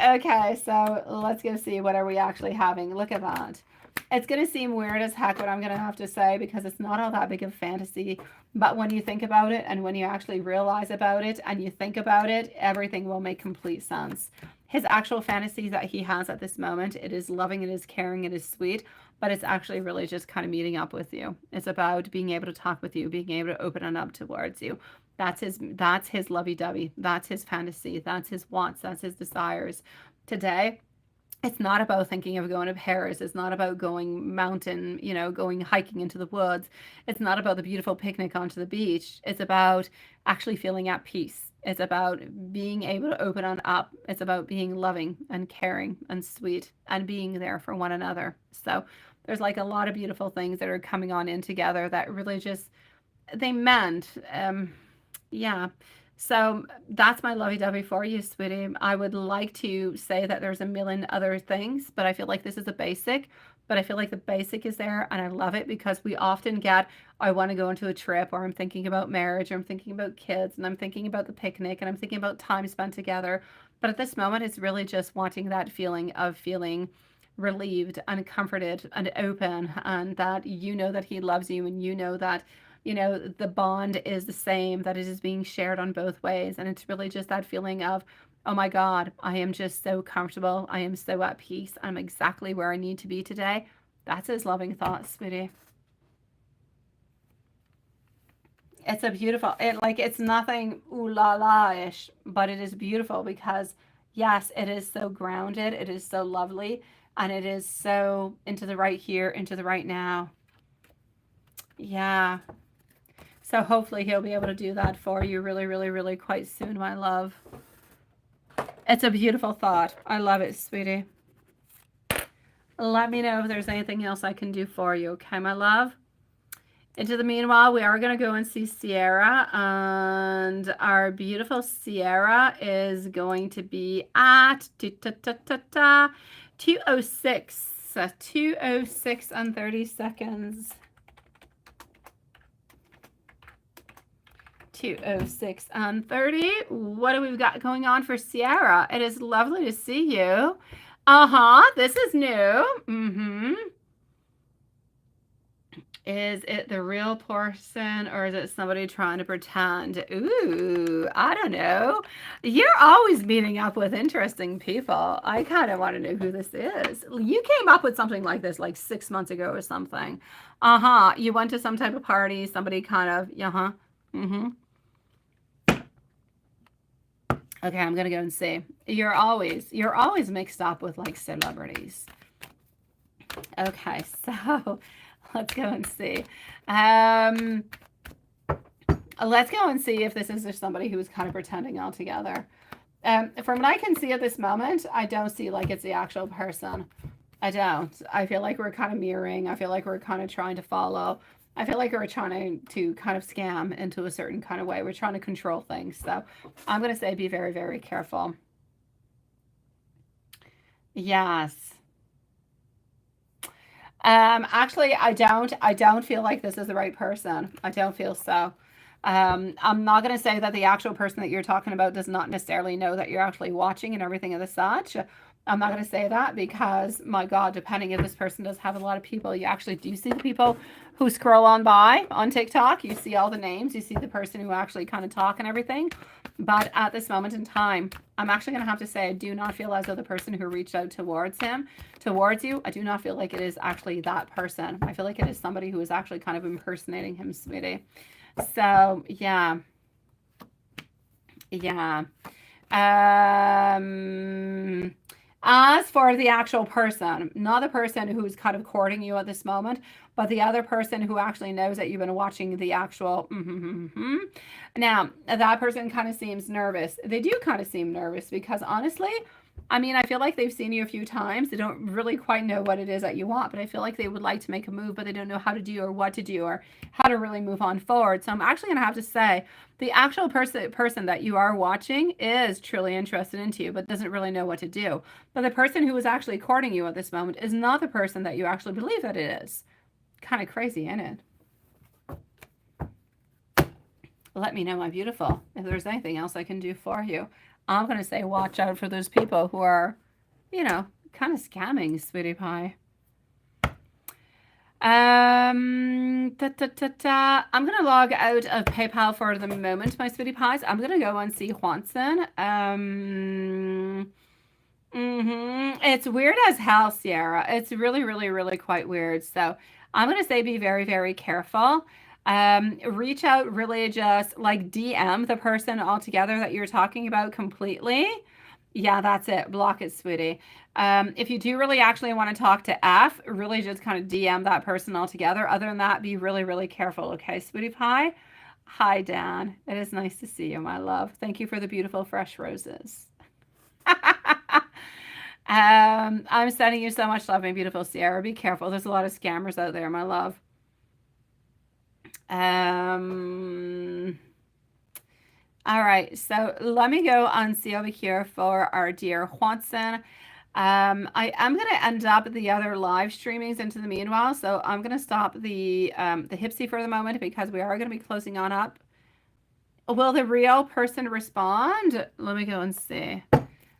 Okay, so let's go see what are we actually having. Look at that. It's going to seem weird as heck what I'm going to have to say, because it's not all that big of fantasy. But when you think about it, and when you actually realize about it, and you think about it, everything will make complete sense. His actual fantasy that he has at this moment, it is loving, it is caring, it is sweet, but it's actually really just kind of meeting up with you. It's about being able to talk with you, being able to open it up towards you. That's his lovey-dovey. That's his fantasy. That's his wants. That's his desires. Today, it's not about thinking of going to Paris. It's not about going mountain, going hiking into the woods. It's not about the beautiful picnic onto the beach. It's about actually feeling at peace. It's about being able to open on up. It's about being loving and caring and sweet and being there for one another. So there's like a lot of beautiful things that are coming on in together that really just, they mend. Yeah. So that's my lovey-dovey for you, sweetie. I would like to say that there's a million other things, but I feel like this is a basic. But I feel like the basic is there, and I love it, because we often get, I want to go into a trip, or I'm thinking about marriage, or I'm thinking about kids, and I'm thinking about the picnic, and I'm thinking about time spent together. But at this moment, it's really just wanting that feeling of feeling relieved and comforted and open, and that you know that he loves you, and you know that the bond is the same, that it is being shared on both ways. And it's really just that feeling of, oh my God, I am just so comfortable. I am so at peace. I'm exactly where I need to be today. That's his loving thought, sweetie. It's a beautiful, it's nothing ooh la la-ish, but it is beautiful, because yes, it is so grounded. It is so lovely. And it is so into the right here, into the right now. Yeah. So hopefully he'll be able to do that for you really, really, really quite soon, my love. It's a beautiful thought. I love it, sweetie. Let me know if there's anything else I can do for you, okay, my love? Into the meanwhile, we are going to go and see Sierra, and our beautiful Sierra is going to be at 2:06. 2:06 and 30 seconds. 2:06 and 30. What do we got going on for Sierra? It is lovely to see you. This is new. Is it the real person, or is it somebody trying to pretend? Ooh, I don't know. You're always meeting up with interesting people. I kind of want to know who this is. You came up with something like this like 6 months ago or something. You went to some type of party, somebody kind of, Okay, I'm gonna go and see. You're always mixed up with like celebrities. Okay, so let's go and see. Let's go and see if this is just somebody who is kind of pretending altogether. From what I can see at this moment, I don't see like it's the actual person. I don't. I feel like we're kind of mirroring. I feel like we're kind of trying to follow. I feel like we're trying to kind of scam into a certain kind of way. We're trying to control things. So I'm going to say be very, very careful. Yes. Actually, I don't feel like this is the right person. I don't feel so. I'm not going to say that the actual person that you're talking about does not necessarily know that you're actually watching and everything of the such. I'm not going to say that because, my God, depending if this person does have a lot of people, you actually do see the people who scroll on by on TikTok. You see all the names. You see the person who actually kind of talk and everything. But at this moment in time, I'm actually going to have to say I do not feel as though the person who reached out towards you, I do not feel like it is actually that person. I feel like it is somebody who is actually kind of impersonating him, sweetie. So, yeah. Yeah. As for the actual person, not the person who's kind of courting you at this moment, but the other person who actually knows that you've been watching the actual. Now, that person kind of seems nervous. They do kind of seem nervous because honestly, I mean, I feel like they've seen you a few times. They don't really quite know what it is that you want, but I feel like they would like to make a move, but they don't know how to do or what to do or how to really move on forward. So I'm actually going to have to say the actual person that you are watching is truly interested into you, but doesn't really know what to do. But the person who is actually courting you at this moment is not the person that you actually believe that it is. Kind of crazy, isn't it? Let me know, my beautiful, if there's anything else I can do for you. I'm going to say watch out for those people who are, kind of scamming, sweetie pie. I'm going to log out of PayPal for the moment, my sweetie pies. I'm going to go and see Juanson. It's weird as hell, Sierra. It's really, really, really quite weird. So I'm going to say be very, very careful. Reach out, really just like DM the person altogether that you're talking about completely. Yeah, that's it. Block it, sweetie. If you do really actually want to talk to F, really just kind of DM that person altogether. Other than that, be really, really careful. Okay, sweetie pie? Hi, Dan. It is nice to see you, my love. Thank you for the beautiful fresh roses. I'm sending you so much love, my beautiful Sierra. Be careful. There's a lot of scammers out there, my love. All right, so let me go and see over here for our dear Juanson. I am going to end up the other live streamings into the meanwhile, so I'm going to stop the Hipsy for the moment because we are going to be closing on up. Will the real person respond? Let me go and see.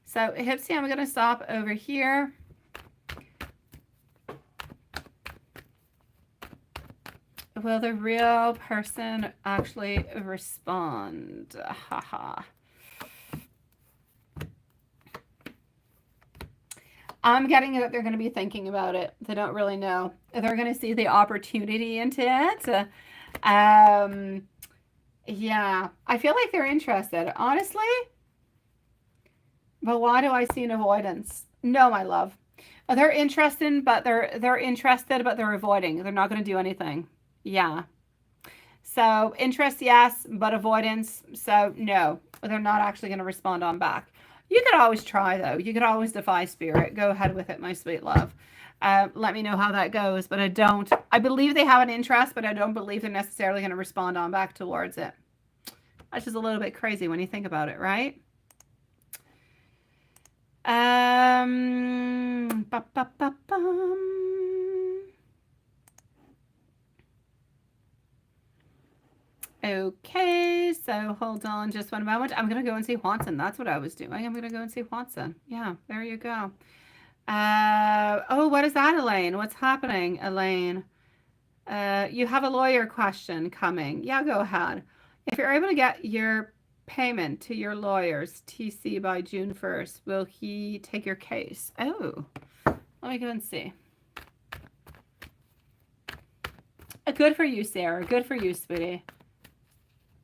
So Hipsy, I'm going to stop over here. Will the real person actually respond? Haha. I'm getting that they're going to be thinking about it. They don't really know. They're going to see the opportunity into it. Yeah, I feel like they're interested, honestly. But why do I see an avoidance? No, my love. They're interested, but they're interested, but they're avoiding. They're not going to do anything. Yeah. So interest, yes, but avoidance, so no. They're not actually going to respond on back. You could always try, though. You could always defy spirit. Go ahead with it, my sweet love. Let me know how that goes, but I believe they have an interest, but I don't believe they're necessarily going to respond on back towards it. That's just a little bit crazy when you think about it, right? Okay, so hold on just one moment. I'm going to go and see Juanson. That's what I was doing. I'm going to go and see Juanson. Yeah, there you go. Oh, what is that, Elaine? What's happening, Elaine? You have a lawyer question coming. Yeah, go ahead. If you're able to get your payment to your lawyers, TC, by June 1st, will he take your case? Oh, let me go and see. Good for you, Sarah. Good for you, sweetie.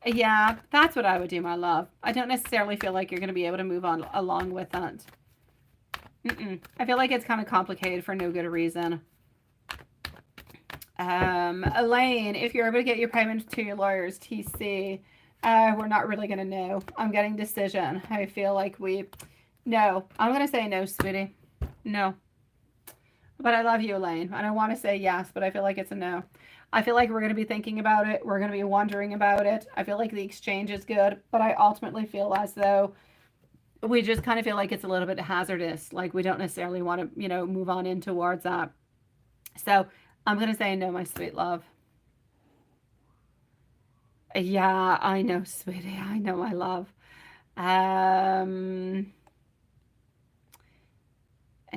Yeah, that's what I would do, my love. I don't necessarily feel like you're going to be able to move on along with that. I feel like it's kind of complicated for no good reason. Elaine, if you're able to get your payment to your lawyers, TC, we're not really going to know. I'm getting decision. I feel like no. I'm going to say no, sweetie. No. But I love you, Elaine. And I want to say yes, but I feel like it's a no. I feel like we're going to be thinking about it. We're going to be wondering about it. I feel like the exchange is good, but I ultimately feel as though we just kind of feel like it's a little bit hazardous. Like we don't necessarily want to, you know, move on in towards that. So I'm going to say no, my sweet love. Yeah, I know, sweetie. I know, my love. Um,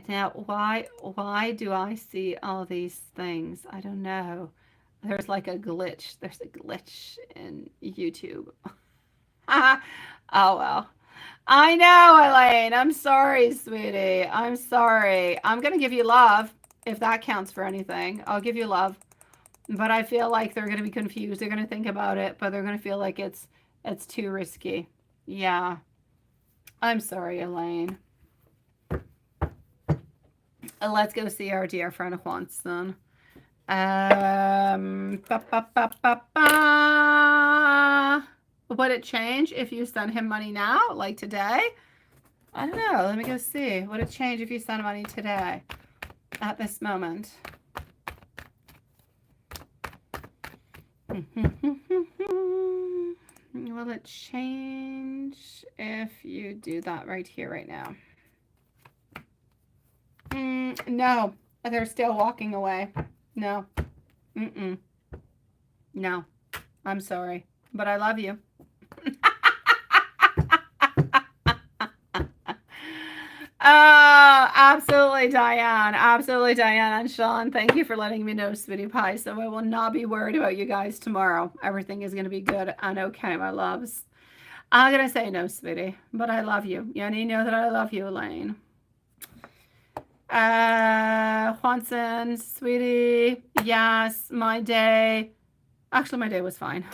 now, why do I see all these things? I don't know. There's like a glitch. There's a glitch in YouTube. Oh, well. I know, Elaine. I'm sorry, sweetie. I'm sorry. I'm going to give you love, if that counts for anything. I'll give you love. But I feel like they're going to be confused. They're going to think about it, but they're going to feel like it's too risky. Yeah. I'm sorry, Elaine. Let's go see our dear friend Juanson. Would it change if you send him money now, like today? I don't know. Let me go see. Would it change if you send money today, at this moment? Will it change if you do that right here, right now? No. They're still walking away. No. No. I'm sorry. But I love you. Absolutely, Diane. Absolutely, Diane and Sean. Thank you for letting me know, sweetie pie. So I will not be worried about you guys tomorrow. Everything is going to be good and okay, my loves. I'm going to say no, sweetie, but I love you. You need to know that I love you, Elaine. Juanson, sweetie. Yes, my day. Actually, my day was fine.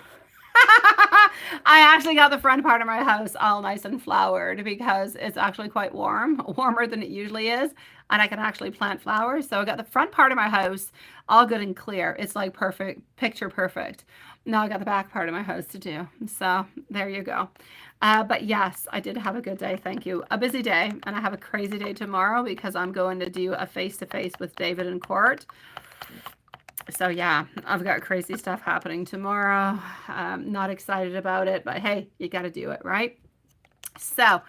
I actually got the front part of my house all nice and flowered because it's actually quite warm, warmer than it usually is, and I can actually plant flowers. So I got the front part of my house all good and clear. It's like perfect, picture perfect. Now I got the back part of my house to do. So there you go. But yes, I did have a good day. Thank you. A busy day, and I have a crazy day tomorrow because I'm going to do a face-to-face with David in court. So yeah, I've got crazy stuff happening tomorrow. Not excited about it, but hey, you got to do it, right? So,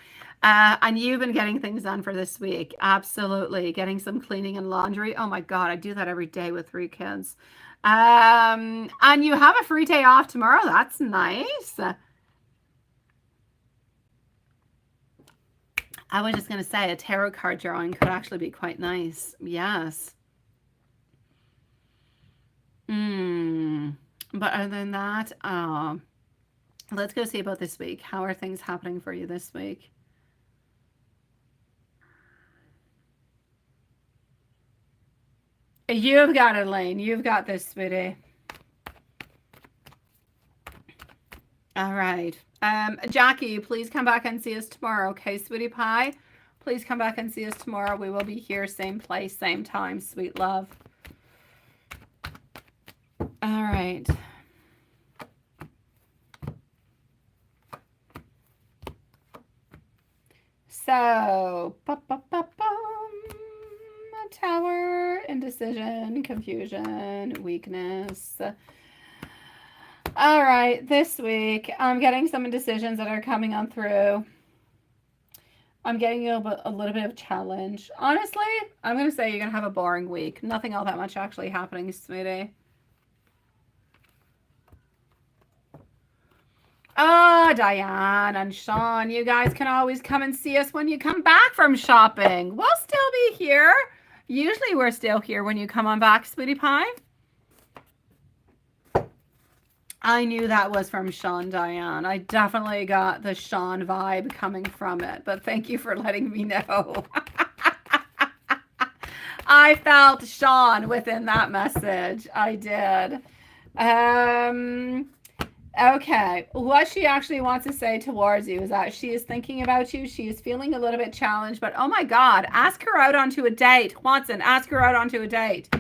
and you've been getting things done for this week. Absolutely. Getting some cleaning and laundry. Oh my God, I do that every day with 3 kids. And you have a free day off tomorrow. That's nice. I was just going to say a tarot card drawing could actually be quite nice. Yes. But other than that, let's go see about this week. How are things happening for you this week? You've got it, Elaine. You've got this, sweetie. All right. Jackie, please come back and see us tomorrow. Okay, sweetie pie? Please come back and see us tomorrow. We will be here, same place, same time, sweet love. All right. So, Tower, indecision, confusion, weakness. All right, this week I'm getting some indecisions that are coming on through. I'm getting a little bit of challenge. Honestly, I'm going to say you're going to have a boring week. Nothing all that much actually happening, sweetie. Oh, Diane and Sean, you guys can always come and see us when you come back from shopping. We'll still be here. Usually we're still here when you come on back, sweetie pie. I knew that was from Sean, Diane. I definitely got the Sean vibe coming from it, but thank you for letting me know. I felt Sean within that message. I did. Okay, what she actually wants to say towards you is that she is thinking about you. She is feeling a little bit challenged, but oh my God, ask her out onto a date. Watson, ask her out onto a date.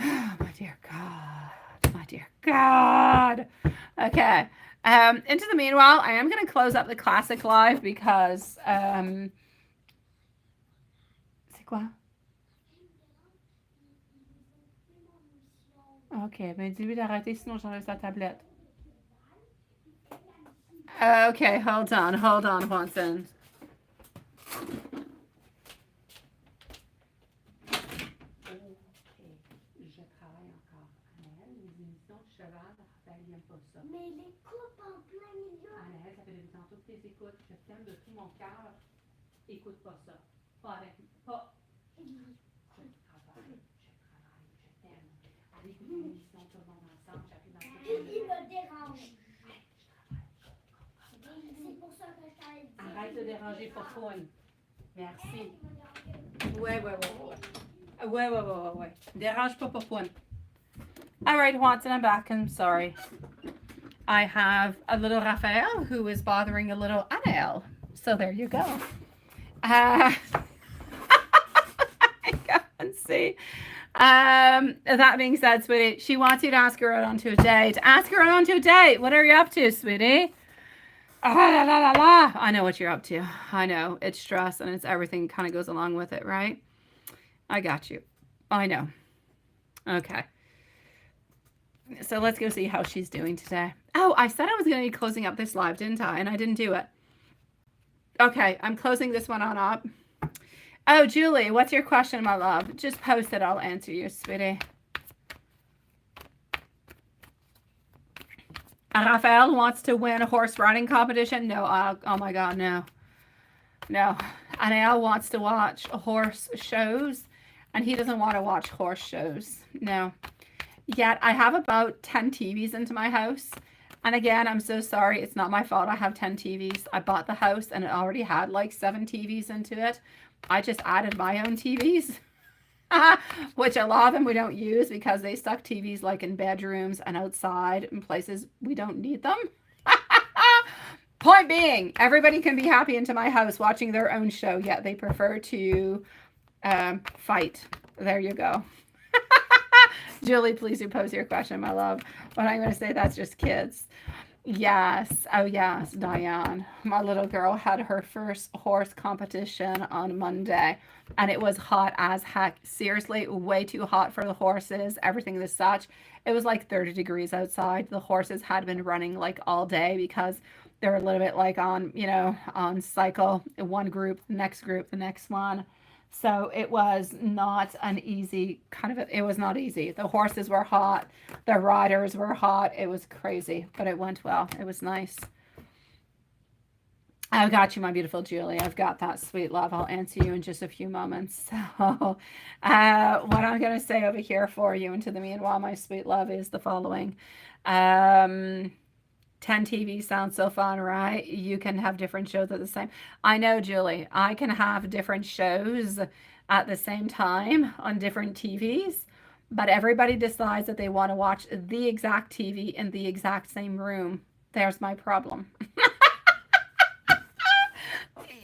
Oh, my dear God. My dear God. Okay. Into the meanwhile, I am going to close up the classic live because, c'est quoi? Ok, ben dis-lui d'arrêter, sinon j'enlève sa tablette. Okay, hold on, Watson. Mais les coupes en plein milieu. Anaël, ça fait depuis tantôt que tu les écoutes. Je t'aime de tout mon cœur. Écoute pas ça. Pas avec. Pas. Je travaille, je t'aime. Allez, écoute l'émission, tout le monde ensemble. J'appuie dans le. Il me dérange. C'est pour ça que je t'avais dit. Arrête de déranger Popoune. Merci. Ouais. Dérange pas Popoune. All right, Watson, I'm back. I'm sorry. I have a little Raphael who is bothering a little Anael. So there you go. Go and see. That being said, sweetie, she wants you to ask her out onto a date. Ask her out onto a date. What are you up to, sweetie? I know what you're up to. I know. It's stress and it's everything kind of goes along with it, right? I got you. I know. Okay. So let's go see how she's doing today. Oh, I said I was going to be closing up this live, didn't I? And I didn't do it. Okay, I'm closing this one on up. Oh, Julie, what's your question, my love? Just post it. I'll answer you, sweetie. Raphael wants to win a horse riding competition. No, oh my God, no. No. Anael wants to watch horse shows, and he doesn't want to watch horse shows. No. Yet I have about 10 TVs into my house. And again, I'm so sorry. It's not my fault I have 10 TVs. I bought the house and it already had like 7 TVs into it. I just added my own TVs, which a lot of them we don't use because they stuck TVs like in bedrooms and outside in places we don't need them. Point being, everybody can be happy into my house watching their own show, yet they prefer to fight. There you go. Julie, please do pose your question, my love. But I'm going to say that's just kids. Yes. Oh, yes, Diane. My little girl had her first horse competition on Monday, and it was hot as heck. Seriously, way too hot for the horses, everything as such. It was like 30 degrees outside. The horses had been running like all day because they're a little bit like on, on cycle. One group, the next one. So it was not an easy it was not easy. The horses were hot. The riders were hot. It was crazy, but it went well. It was nice. I've got you, my beautiful Julie. I've got that, sweet love. I'll answer you in just a few moments. So what I'm going to say over here for you into the meanwhile, my sweet love, is the following. 10 TV sounds so fun, right? You can have different shows at the same. I know, Julie. I can have different shows at the same time on different TVs, but everybody decides that they want to watch the exact TV in the exact same room. There's my problem.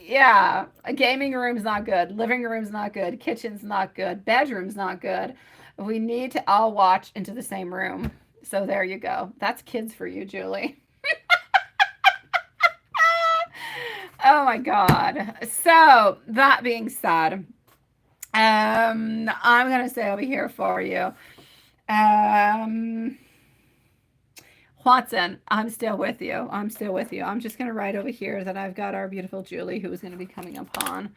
Yeah, a gaming room's not good. Living room's not good. Kitchen's not good. Bedroom's not good. We need to all watch into the same room. So there you go. That's kids for you, Julie. Oh my God. So that being said, I'm going to say over here for you, Watson, I'm still with you. I'm just going to write over here that I've got our beautiful Julie who is going to be coming upon.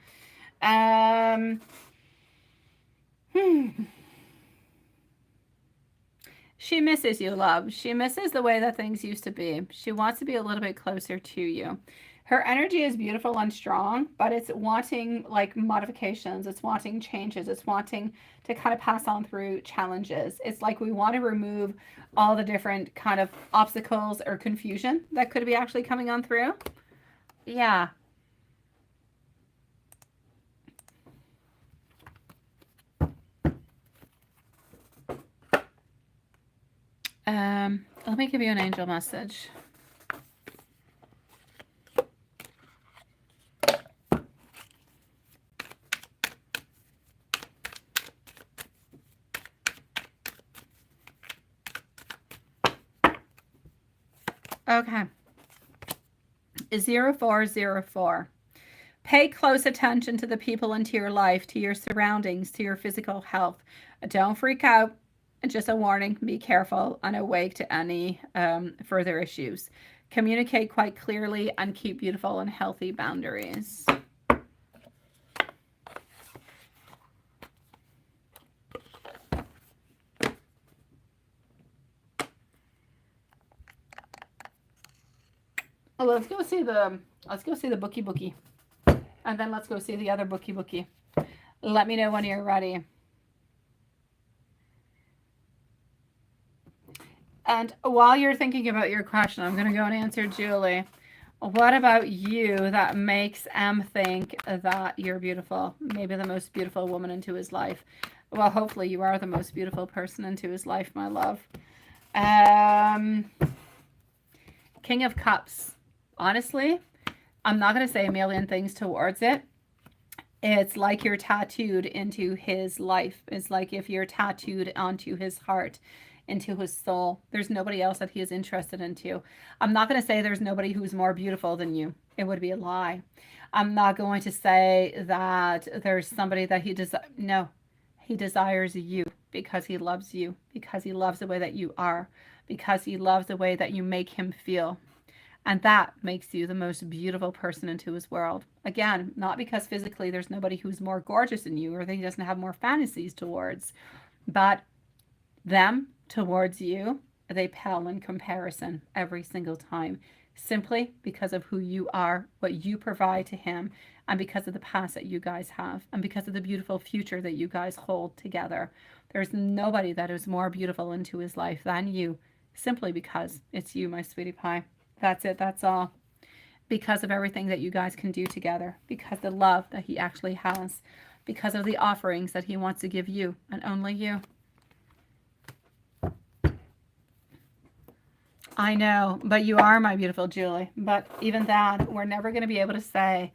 She misses you, love. She misses the way that things used to be. She wants to be a little bit closer to you. Her energy is beautiful and strong, but it's wanting like modifications. It's wanting changes. It's wanting to kind of pass on through challenges. It's like we want to remove all the different kind of obstacles or confusion that could be actually coming on through. Yeah. Let me give you an angel message. Okay. 0404. Pay close attention to the people into your life, to your surroundings, to your physical health. Don't freak out. Just a warning, be careful and awake to any further issues. Communicate quite clearly and keep beautiful and healthy boundaries. Oh, let's go see the bookie. And then let's go see the other bookie. Let me know when you're ready. And while you're thinking about your question, I'm going to go and answer Julie. What about you that makes M think that you're beautiful? Maybe the most beautiful woman into his life. Well, hopefully you are the most beautiful person into his life, my love. King of Cups. Honestly, I'm not going to say a million things towards it. It's like you're tattooed into his life. It's like if you're tattooed onto his heart, into his soul. There's nobody else that he is interested into. I'm not going to say there's nobody who's more beautiful than you. It would be a lie. I'm not going to say that there's somebody that he desires. No, he desires you because he loves you, because he loves the way that you are, because he loves the way that you make him feel. And that makes you the most beautiful person into his world. Again, not because physically there's nobody who's more gorgeous than you or that he doesn't have more fantasies towards, but them towards you, they pale in comparison every single time, simply because of who you are, what you provide to him, and because of the past that you guys have, and because of the beautiful future that you guys hold together. There's nobody that is more beautiful into his life than you, simply because it's you, my sweetie pie. That's it. That's all. Because of everything that you guys can do together, because the love that he actually has, because of the offerings that he wants to give you and only you. I know, but you are my beautiful Julie. But even that, we're never going to be able to say,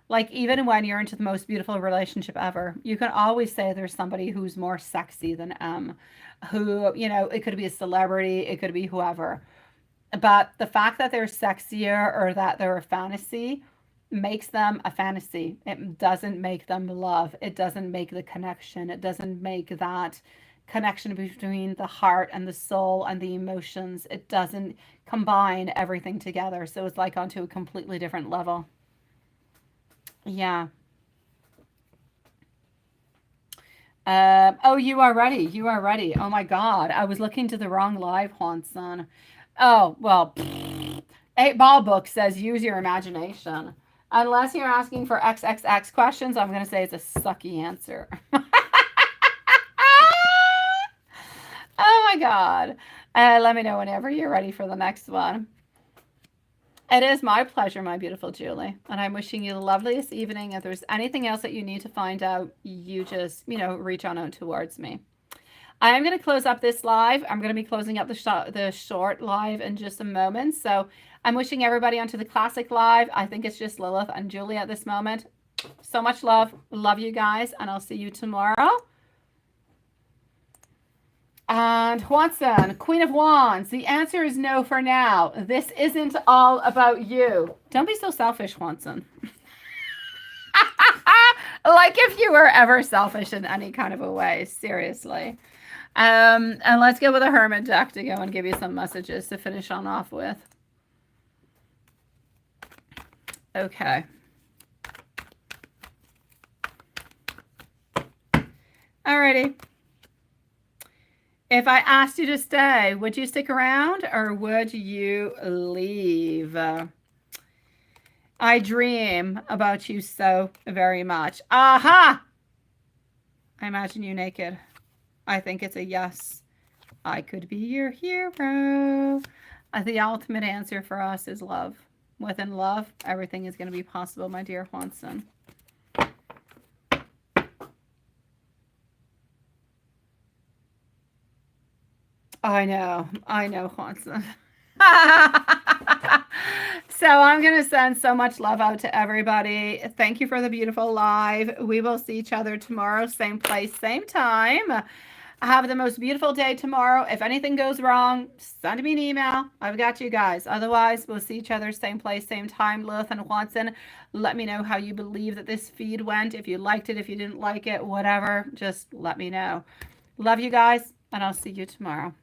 like, even when you're into the most beautiful relationship ever, you can always say there's somebody who's more sexy than who, you know, it could be a celebrity, it could be whoever. But the fact that they're sexier or that they're a fantasy makes them a fantasy. It doesn't make them love. It doesn't make the connection. It doesn't make that connection between the heart and the soul and the emotions. It doesn't combine everything together. So it's like onto a completely different level. Yeah. Oh, you are ready. You are ready. Oh my God. I was looking to the wrong live, Juanson. Oh, well, 8 Ball Book says use your imagination. Unless you're asking for XXX questions, I'm going to say it's a sucky answer. Oh my God. Let me know whenever you're ready for the next one. It is my pleasure, my beautiful Julie. And I'm wishing you the loveliest evening. If there's anything else that you need to find out, you just, reach on out towards me. I am going to close up this live. I'm going to be closing up the short live in just a moment. So I'm wishing everybody onto the classic live. I think it's just Lilith and Julie at this moment. So much love. Love you guys. And I'll see you tomorrow. And Juanson, Queen of Wands, the answer is no for now. This isn't all about you. Don't be so selfish, Juanson. Like if you were ever selfish in any kind of a way, seriously. And let's go with a Hermit deck to go and give you some messages to finish on off with. Okay. Alrighty. If I asked you to stay, would you stick around or would you leave? I dream about you so very much. Aha! I imagine you naked. I think it's a yes. I could be your hero. The ultimate answer for us is love. Within love, everything is going to be possible, my dear Juanson. I know, Juanson. So I'm going to send so much love out to everybody. Thank you for the beautiful live. We will see each other tomorrow, same place, same time. Have the most beautiful day tomorrow. If anything goes wrong, send me an email. I've got you guys. Otherwise, we'll see each other same place, same time. Lilith and Juanson, let me know how you believe that this feed went. If you liked it, if you didn't like it, whatever, just let me know. Love you guys, and I'll see you tomorrow.